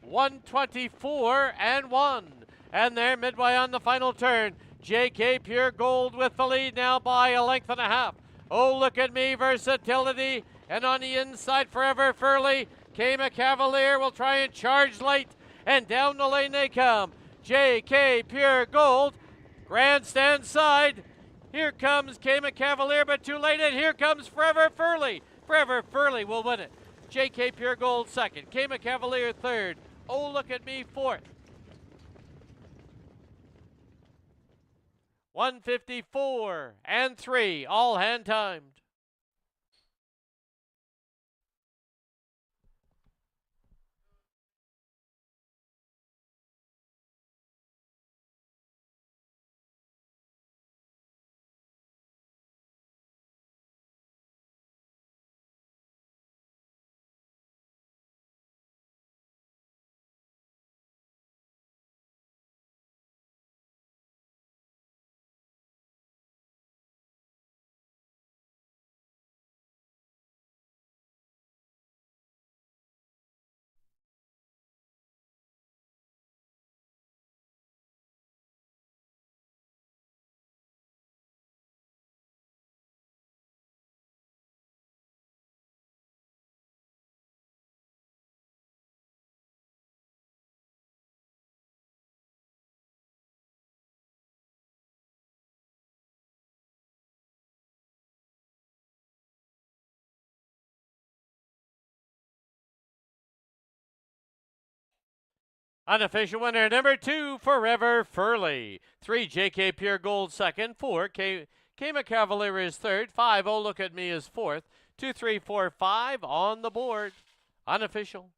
124 and 1. And they're midway on the final turn. JK Pure Gold with the lead now by a length and a half. Oh Look at Me, Versatility. And on the inside, Forever Furley. K McCavalier will try and charge late. And down the lane they come. JK Pure Gold. Grandstand side. Here comes K McCavalier, but too late. And here comes Forever Furley. Forever Furley will win it. JK Pure Gold 2nd. K McCavalier 3rd. Oh Look at Me 4th. 154 and 3, all hand timed. Unofficial winner number 2, Forever Furley. 3, JK Pure Gold 2nd. 4, K McCavalier is 3rd. 5, Oh Look at Me is 4th. 2, 3, 4, 5 on the board. Unofficial.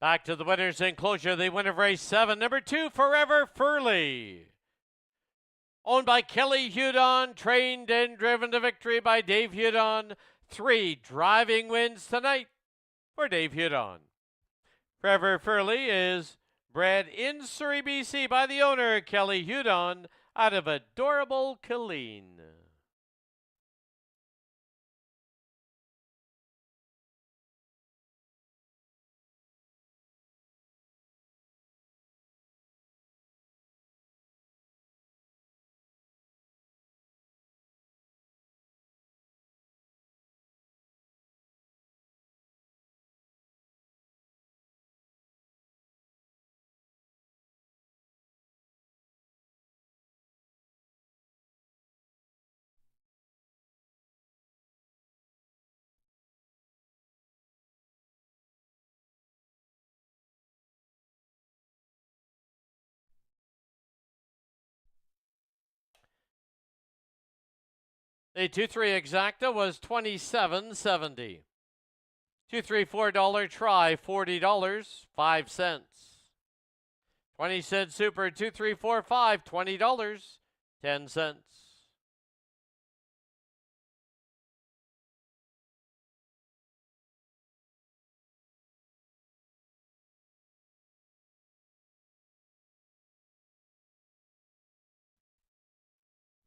Back to the winner's enclosure, the winner of race 7, number 2, Forever Furley. Owned by Kelly Hudon, trained and driven to victory by Dave Hudon. 3 driving wins tonight for Dave Hudon. Forever Furley is bred in Surrey, BC by the owner, Kelly Hudon, out of adorable Killeen. The 2-3 exacta was $27.70. $2-3-4 try, $40.05. 20-cent super, 2-3-4-5, $20.10.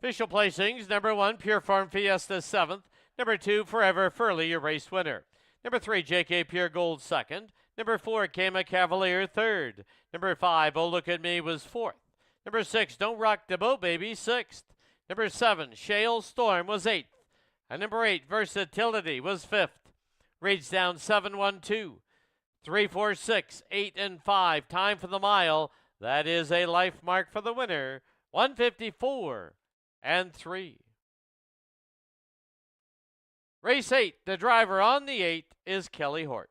Official placings, number 1, Pure Farm Fiesta 7th. Number 2, Forever Furley, your race winner. Number 3, JK Pure Gold 2nd. Number 4, Kama Cavalier 3rd. Number 5, Oh Look at Me was 4th. Number 6, Don't Rock the Boat Baby 6th. Number 7, Shale Storm was 8th. And number 8, Versatility was 5th. Reads down 7-1-2. 3-4-6, 8 and 5. Time for the mile. That is a life mark for the winner. 154 and 3. Race 8, the driver on the 8 is Kelly Hort.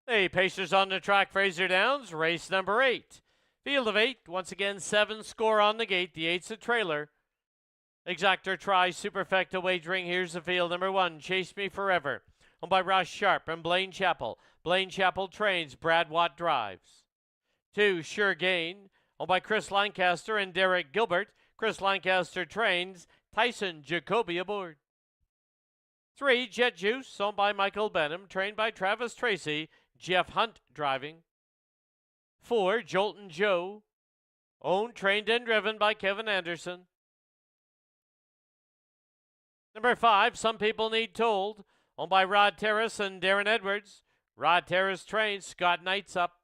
The Pacers on the track, Fraser Downs, race number 8. Field of 8, once again 7 score on the gate. The 8's a trailer. Exactor tries Superfecta wagering. Here's the field. Number 1, Chase Me Forever. Owned by Ross Sharp and Blaine Chappell. Blaine Chappell trains. Brad Watt drives. 2, Sure Gain. Owned by Chris Lancaster and Derek Gilbert. Chris Lancaster trains. Tyson Jacoby aboard. 3, Jet Juice. Owned by Michael Benham. Trained by Travis Tracy. Jeff Hunt driving. 4, Jolton Joe. Owned, trained, and driven by Kevin Anderson. Number 5, Some People Need Told, owned by Rod Terrace and Darren Edwards. Rod Terrace trains. Scott Knight's up.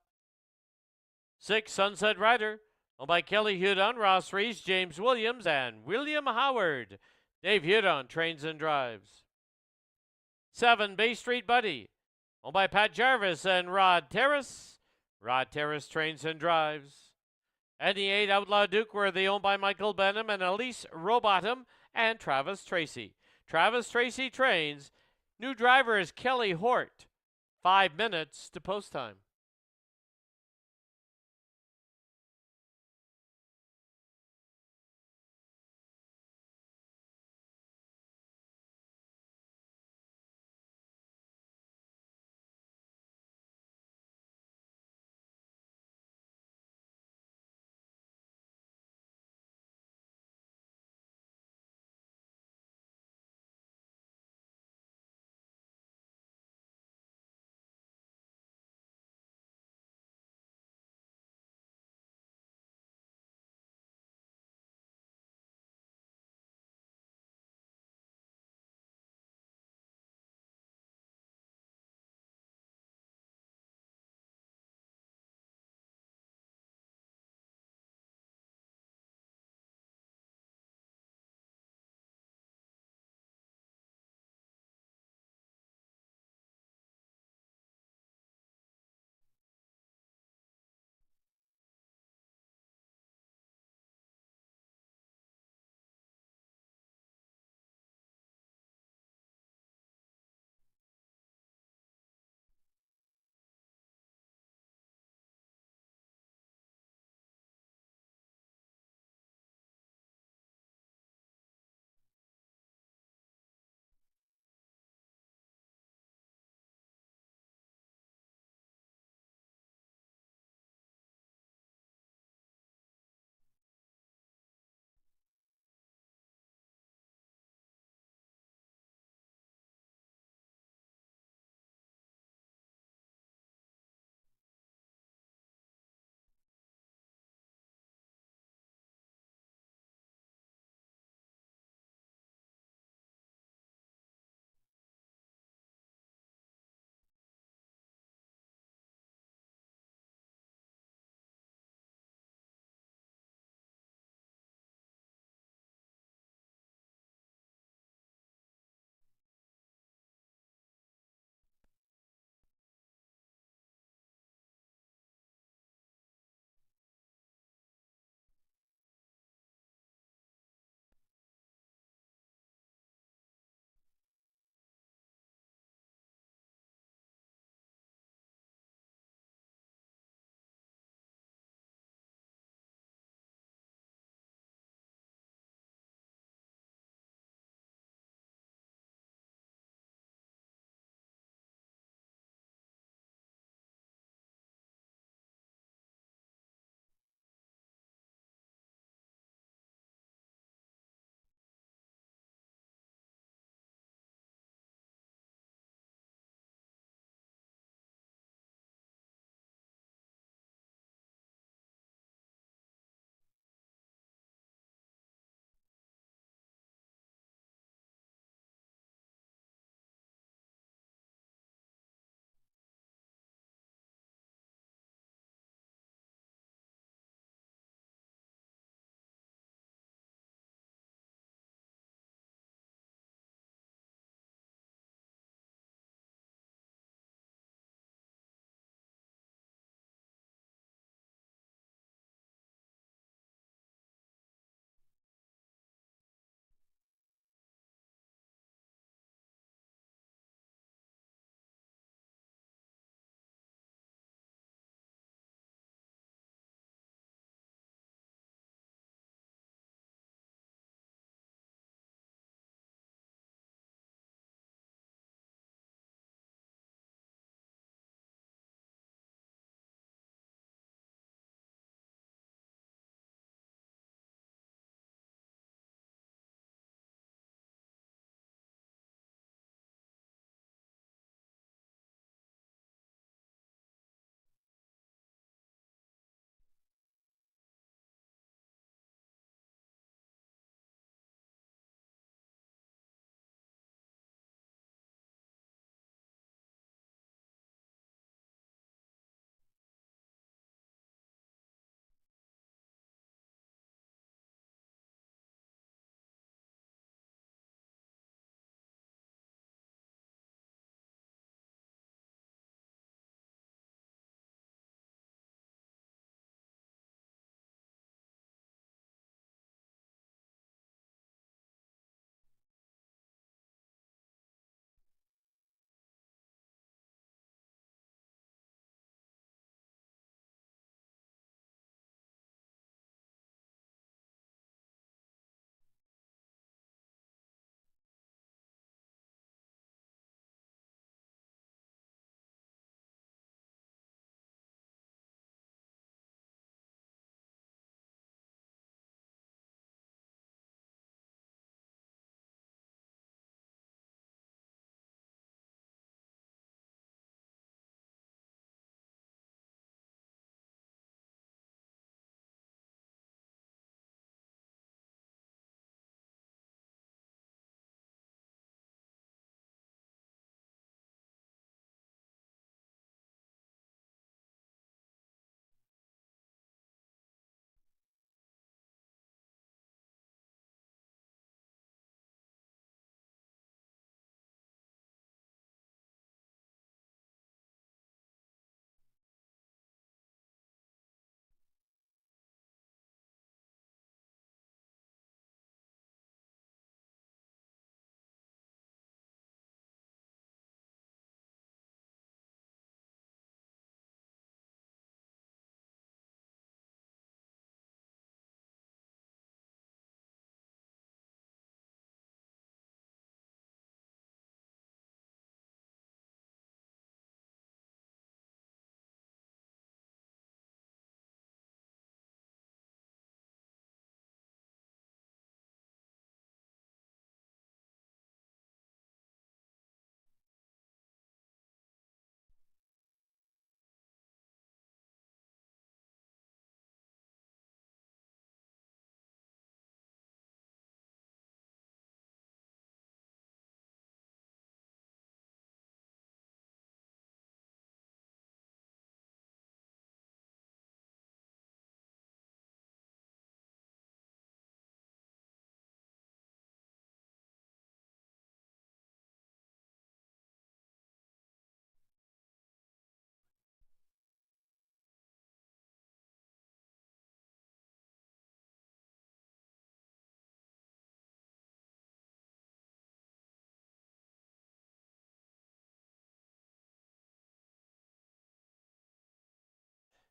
6, Sunset Rider, owned by Kelly Hudon, Ross Reese, James Williams, and William Howard. Dave Hudon trains and drives. 7, Bay Street Buddy, owned by Pat Jarvis and Rod Terrace. Rod Terrace trains and drives. And the 8, Outlaw Dukeworthy, owned by Michael Benham and Elise Robotham and Travis Tracy. Travis Tracy trains. New driver is Kelly Hort. 5 minutes to post time.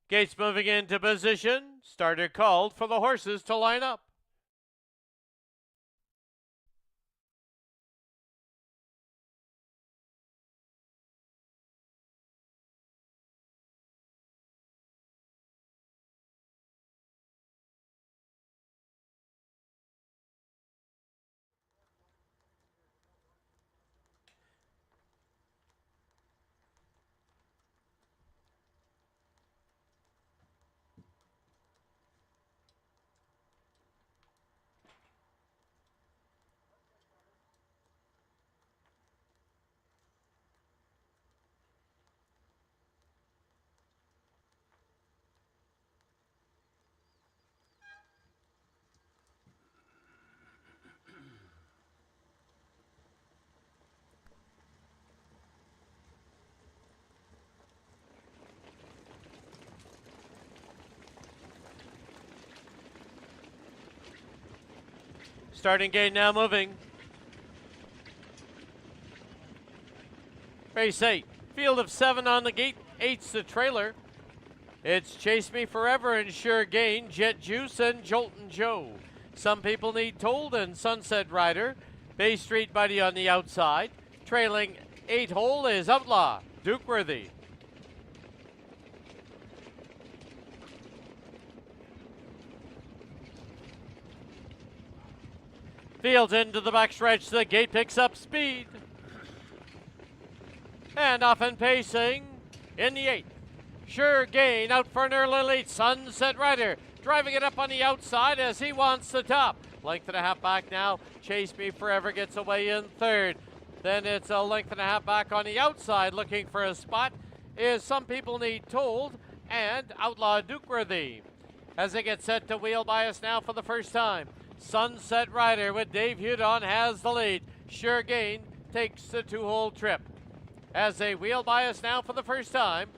Gates moving into position. Starter called for the horses to line up. Starting gate now moving. Race 8. Field of 7 on the gate. 8's the trailer. It's Chase Me Forever and Sure Gain, Jet Juice, and Joltin' Joe. Some People Need Told and Sunset Rider. Bay Street Buddy on the outside. Trailing 8 hole is Outlaw, Dukeworthy. Fields into the backstretch. The gate picks up speed. And off and pacing in the 8th. Sure Gain out for an early lead. Sunset Rider driving it up on the outside as he wants the top. Length and a half back now. Chase Me Forever gets away in 3rd. Then it's a length and a half back on the outside looking for a spot is Some People Need Told and Outlaw Dukeworthy. As they get set to wheel bias now for the first time. Sunset Rider with Dave Hudon has the lead. Sure Gain takes the 2-hole trip. As they wheel bias now for the first time.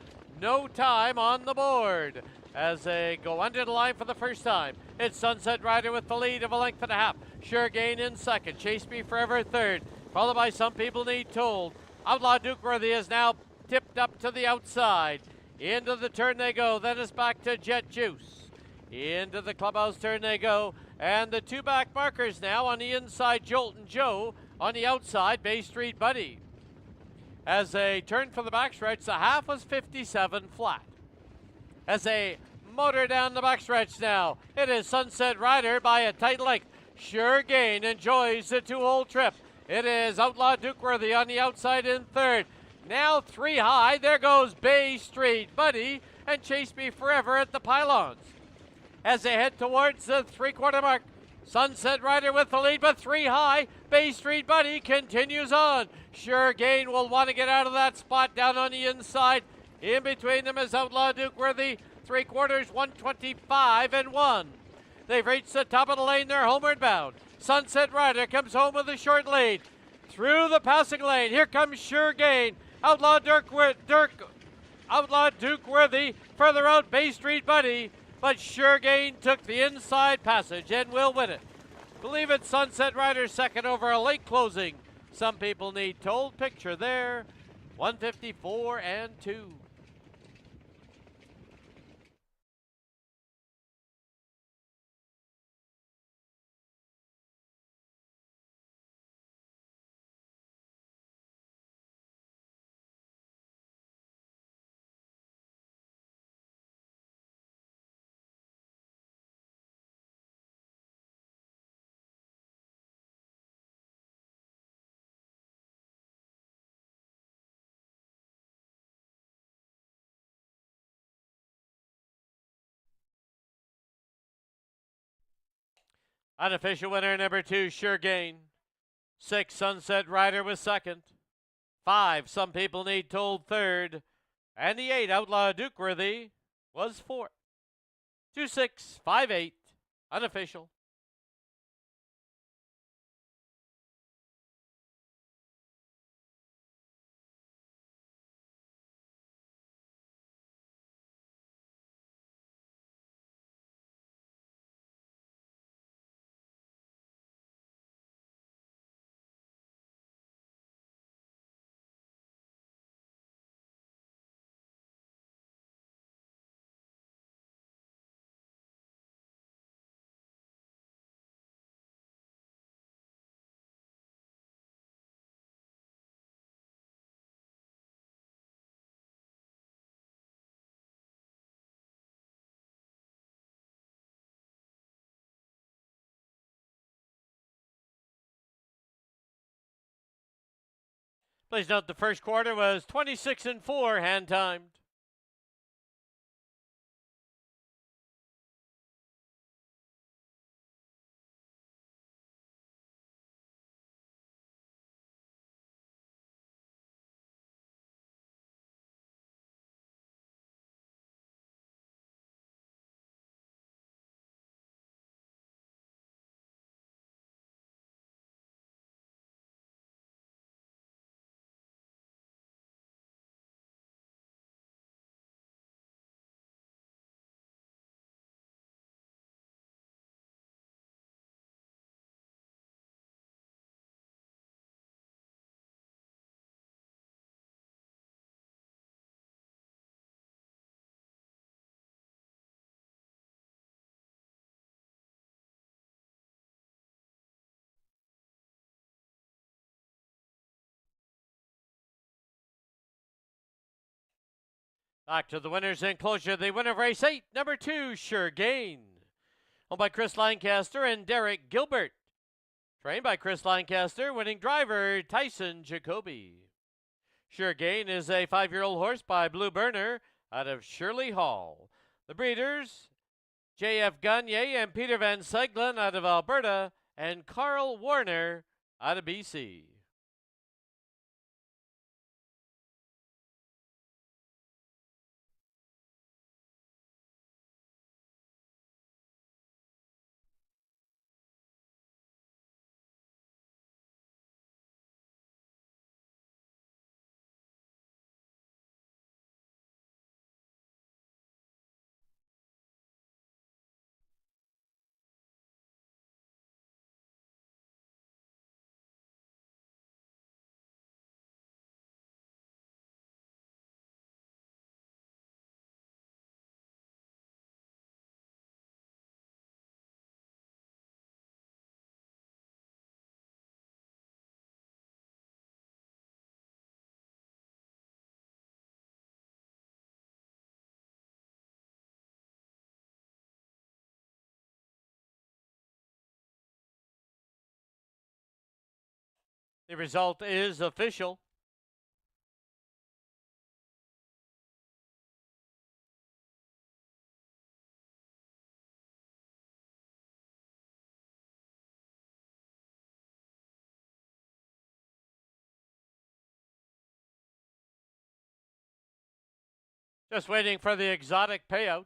No time on the board. As they go under the line for the first time. It's Sunset Rider with the lead of a length and a half. Sure Gain in 2nd. Chase Me Forever 3rd. Followed by Some People Need Told. Outlaw Dukeworthy is now tipped up to the outside. Into the turn they go. Then it's back to Jet Juice. Into the clubhouse turn they go. And the 2 back markers now on the inside, Joltin' Joe. On the outside, Bay Street Buddy. As they turn for the backstretch, the half was 57 flat. As they motor down the backstretch now, it is Sunset Rider by a tight length. Sure Gain enjoys the 2-hole trip. It is Outlaw Dukeworthy on the outside in 3rd. Now 3 high, there goes Bay Street Buddy and Chase Me Forever at the pylons. As they head towards the 3/4 mark, Sunset Rider with the lead, but 3 high. Bay Street Buddy continues on. Sure Gain will want to get out of that spot down on the inside. In between them is Outlaw Dukeworthy. 3/4, 125 and 1. They've reached the top of the lane. They're homeward bound. Sunset Rider comes home with a short lead. Through the passing lane, here comes Sure Gain. Outlaw Dukeworthy. Further out, Bay Street Buddy. But Sure Gain took the inside passage and will win it. Believe it's Sunset Rider 2nd over a late closing. Some People Need Told. Picture there. 154 and 2. Unofficial winner number 2, Sure Gain. 6, Sunset Rider was 2nd. 5, Some People Need Told 3rd. And the 8, Outlaw Dukeworthy, was 4th. 2-6-5-8, unofficial. Please note the first quarter was 26-4, hand timed. Back to the winner's enclosure. The winner of race 8, number 2, Sure Gain. Owned by Chris Lancaster and Derek Gilbert. Trained by Chris Lancaster, winning driver Tyson Jacoby. Sure Gain is a 5-year-old horse by Blue Burner out of Shirley Hall. The breeders, J.F. Gagne and Peter Van Seglen out of Alberta, and Carl Warner out of BC. The result is official. Just waiting for the exotic payouts.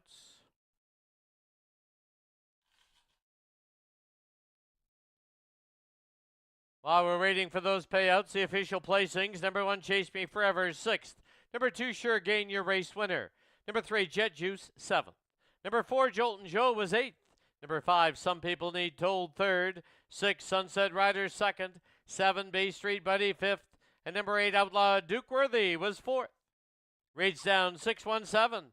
While we're waiting for those payouts, the official placings. Number 1, Chase Me Forever, 6th. Number 2, Sure Gain, your race winner. Number 3, Jet Juice, 7th. Number 4, Jolton Joe was 8th. Number 5, Some People Need Told, 3rd. 6, Sunset Rider, 2nd. 7, Bay Street Buddy, 5th. And number 8, Outlaw Duke Worthy was 4th. Reads down 617,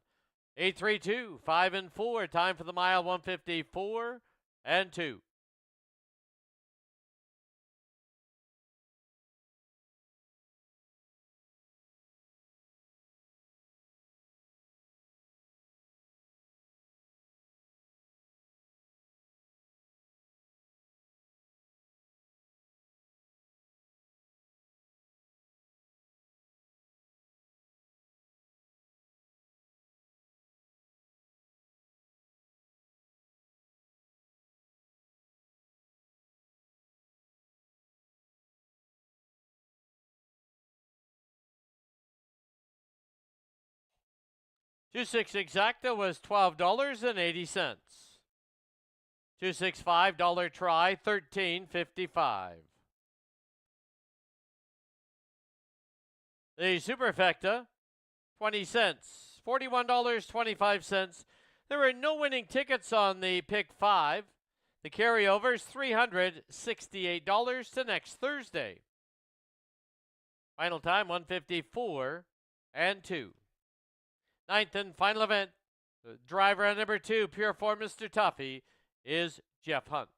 832, 5 and 4. Time for the mile, 154 and 2. $2.6 exacta was $12.80. $2.6 $5 try, $13.55. The superfecta, 20 cents, $41.25. There were no winning tickets on the pick 5. The carryovers, $368 to next Thursday. Final time, 154 and 2. Ninth and final event, the driver on number 2, Pure Form Mr. Tuffy, is Jeff Hunt.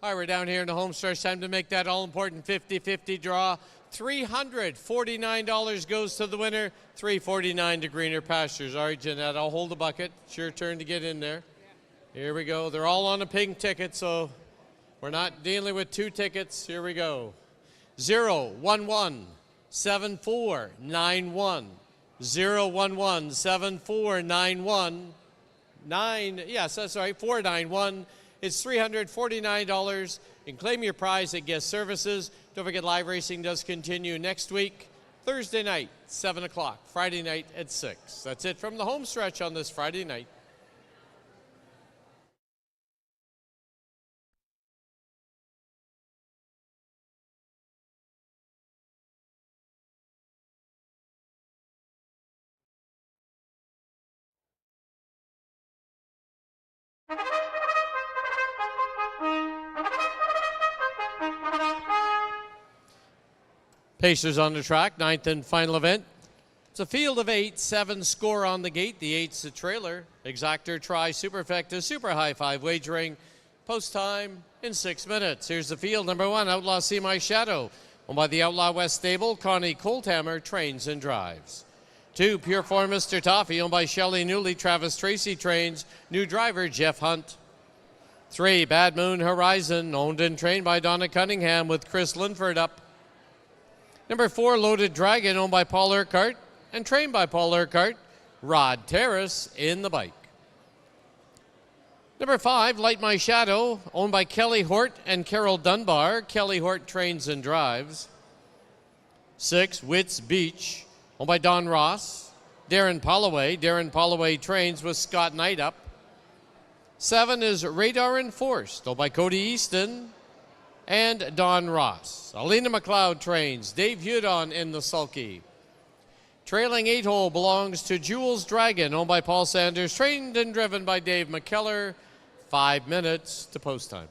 All right, we're down here in the home stretch. Time to make that all-important 50-50 draw. $349 goes to the winner. $349 to Greener Pastures. All right, Jeanette, I'll hold the bucket. It's your turn to get in there. Here we go. They're all on a pink ticket, so we're not dealing with two tickets. Here we go. 011-7491. 011-7491. Yes, that's right, 491. It's $349. And claim your prize at Guest Services. Don't forget, live racing does continue next week, Thursday night, 7 o'clock, Friday night at 6. That's it from the home stretch on this Friday night. Pacers on the track, ninth and final event. It's a field of 8, 7 score on the gate. The 8's the trailer. Exactor, Tri, Superfecta, Super High Five wagering. Post time in 6 minutes. Here's the field. Number 1, Outlaw See My Shadow. Owned by the Outlaw West Stable, Connie Colthammer trains and drives. 2, Pure Form Mr. Toffee, owned by Shelley Newley, Travis Tracy trains. New driver, Jeff Hunt. 3, Bad Moon Horizon, owned and trained by Donna Cunningham with Chris Linford up. Number 4, Loaded Dragon, owned by Paul Urquhart and trained by Paul Urquhart. Rod Terrace in the bike. Number 5, Light My Shadow, owned by Kelly Hort and Carol Dunbar. Kelly Hort trains and drives. 6, Wits Beach, owned by Don Ross. Darren Polloway. Darren Polloway trains with Scott Knight up. 7 is Radar Enforced, owned by Cody Easton and Don Ross. Alina McLeod trains. Dave Hudon in the sulky. Trailing 8-hole belongs to Jules Dragon, owned by Paul Sanders, trained and driven by Dave McKellar. 5 minutes to post time.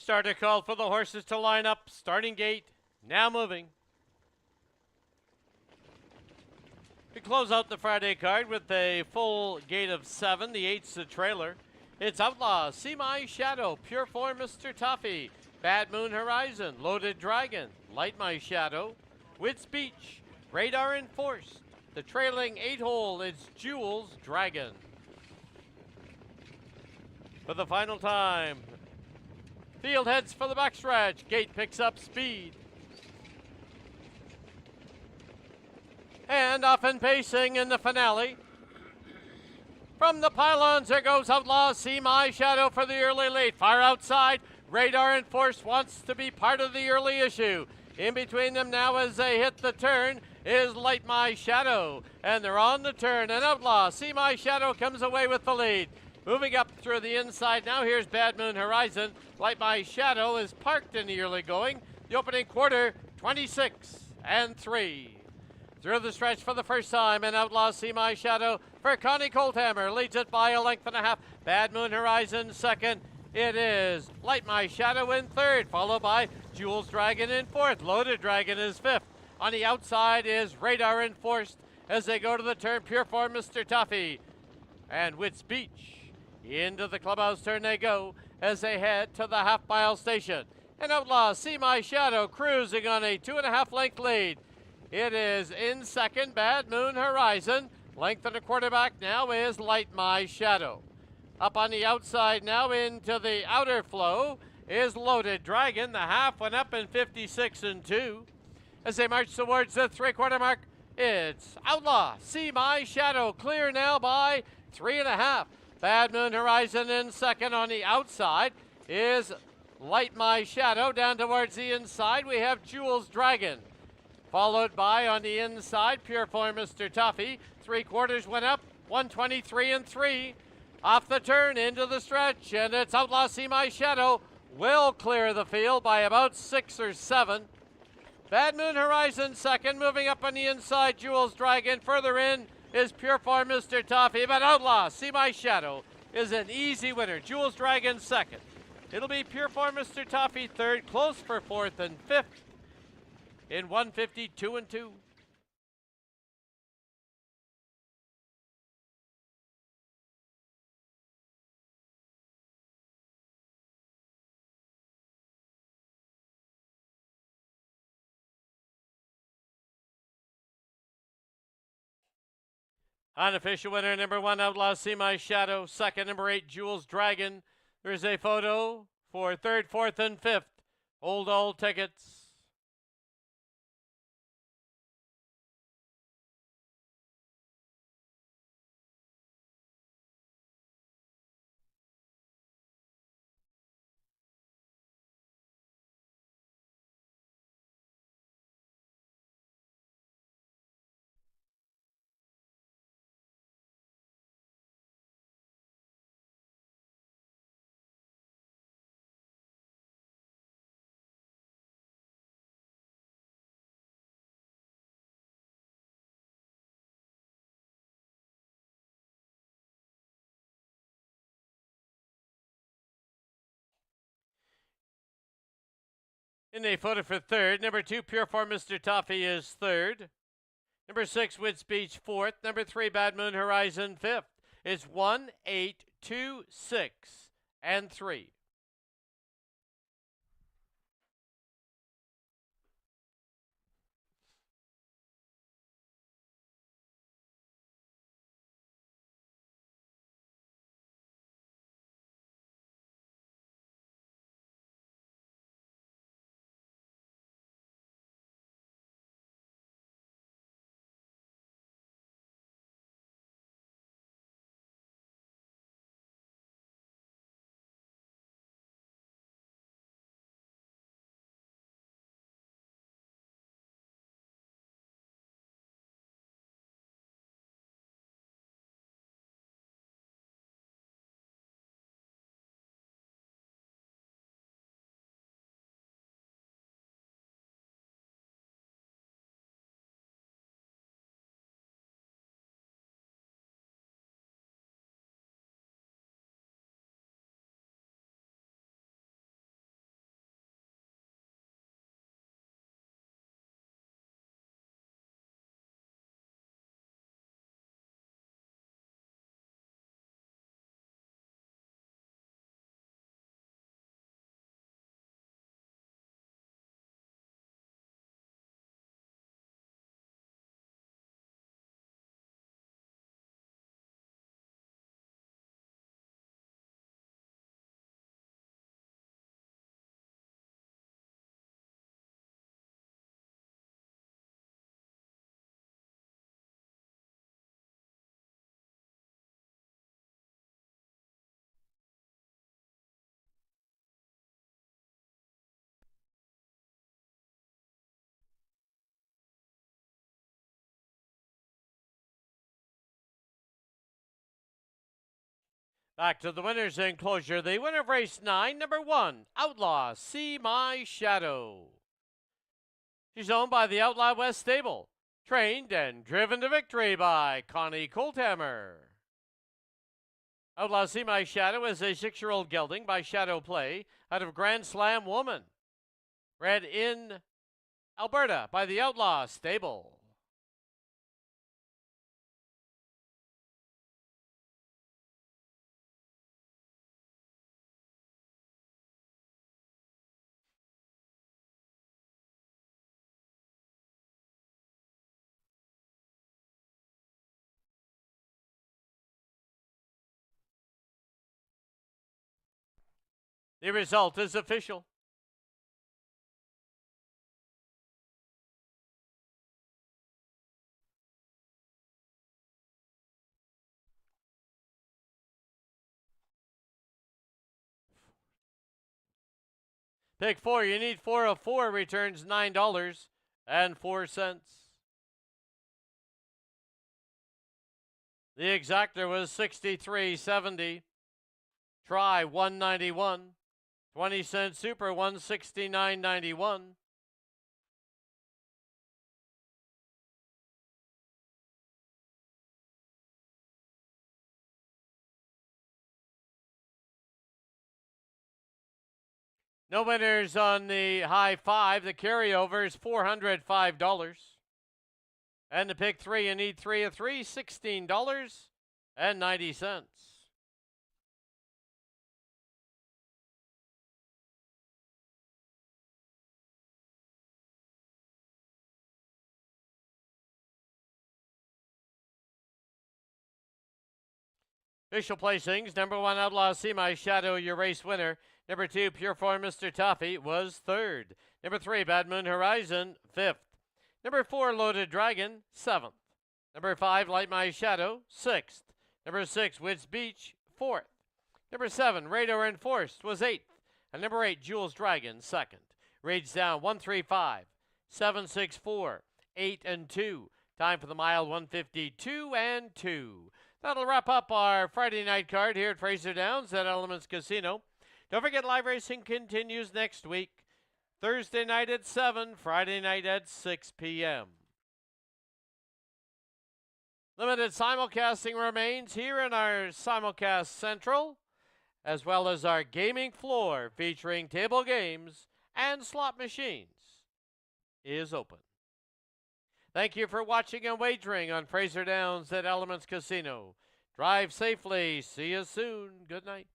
Starter called for the horses to line up. Starting gate now moving. We close out the Friday card with a full gate of 7. The 8's the trailer. It's Outlaw, See My Shadow, Pure Form, Mr. Toffee, Bad Moon Horizon, Loaded Dragon, Light My Shadow, Wits Beach, Radar Enforced. The trailing 8-hole is Jules Dragon. For the final time, field heads for the backstretch. Gate picks up speed. And off and pacing in the finale. From the pylons, there goes Outlaw, See My Shadow for the early lead. Far outside, Radar Enforced wants to be part of the early issue. In between them now as they hit the turn is Light My Shadow. And they're on the turn, and Outlaw, See My Shadow comes away with the lead. Moving up through the inside now, here's Bad Moon Horizon. Light My Shadow is parked in the early going. The opening quarter, 26-3. Through the stretch for the first time, and Outlaw, See My Shadow for Connie Colthammer. Leads it by a length and a half. Bad Moon Horizon second. It is Light My Shadow in third, followed by Jules Dragon in fourth. Loaded Dragon is fifth. On the outside is Radar Enforced as they go to the turn. Pure Form, Mr. Toffee, and Wits Beach. Into the clubhouse turn they go as they head to the half-mile station. And Outlaw, See My Shadow cruising on a 2.5 length lead. It is in second, Bad Moon Horizon. Length and a quarterback now is Light My Shadow. Up on the outside now into the outer flow is Loaded Dragon. The half went up in 56-2. As they march towards the 3/4 mark, it's Outlaw, See My Shadow, clear now by 3.5. Bad Moon Horizon in second. On the outside is Light My Shadow. Down towards the inside, we have Jules Dragon. Followed by, on the inside, Pure Form, Mr. Toffee. 3/4 went up, 123-3. Off the turn, into the stretch, and it's Outlaw, See My Shadow. Will clear the field by about 6 or 7. Bad Moon Horizon second. Moving up on the inside, Jules Dragon. Further in is Pure Form, Mr. Toffee. But Outlaw, See My Shadow is an easy winner. Jules Dragon second. It'll be Pure Form, Mr. Toffee third. Close for fourth and fifth in 152-2. Unofficial winner, number 1, Outlaw, See My Shadow. Second, number 8, Jules Dragon. There's a photo for third, fourth, and fifth. Hold all tickets. In a photo for third, number 2, Pure Form, Mr. Toffee is third. Number 6, Wits Beach fourth. Number 3, Bad Moon Horizon fifth. It's 1, 8, 2, 6, and 3. Back to the winner's enclosure. The winner of race 9, number 1, Outlaw, See My Shadow. She's owned by the Outlaw West Stable. Trained and driven to victory by Connie Colthammer. Outlaw See My Shadow is a 6-year-old gelding by Shadow Play out of Grand Slam Woman. Bred in Alberta by the Outlaw Stable. The result is official. Pick 4, you need 4 of 4, returns $9.04. The exactor was $63.70. Try $191. 20-cent super $169.91. No winners on the high 5. The carryover is $405. And to pick 3, you need 3 of 3, $16.90. Official placings. Number 1, Outlaw See My Shadow, your race winner. Number 2, Pure Form Mr. Toffee was 3rd. Number 3, Bad Moon Horizon, 5th. Number 4, Loaded Dragon, 7th. Number 5, Light My Shadow, 6th. Number 6, Woods Beach, 4th. Number 7, Radar Enforced was 8th. And number 8, Jules Dragon, 2nd. Rage down 135, 764, 8 and 2. Time for the mile 152 and 2. That'll wrap up our Friday night card here at Fraser Downs at Elements Casino. Don't forget, live racing continues next week. Thursday night at 7, Friday night at 6 p.m. Limited simulcasting remains here in our Simulcast Central, as well as our gaming floor featuring table games and slot machines is open. Thank you for watching and wagering on Fraser Downs at Elements Casino. Drive safely. See you soon. Good night.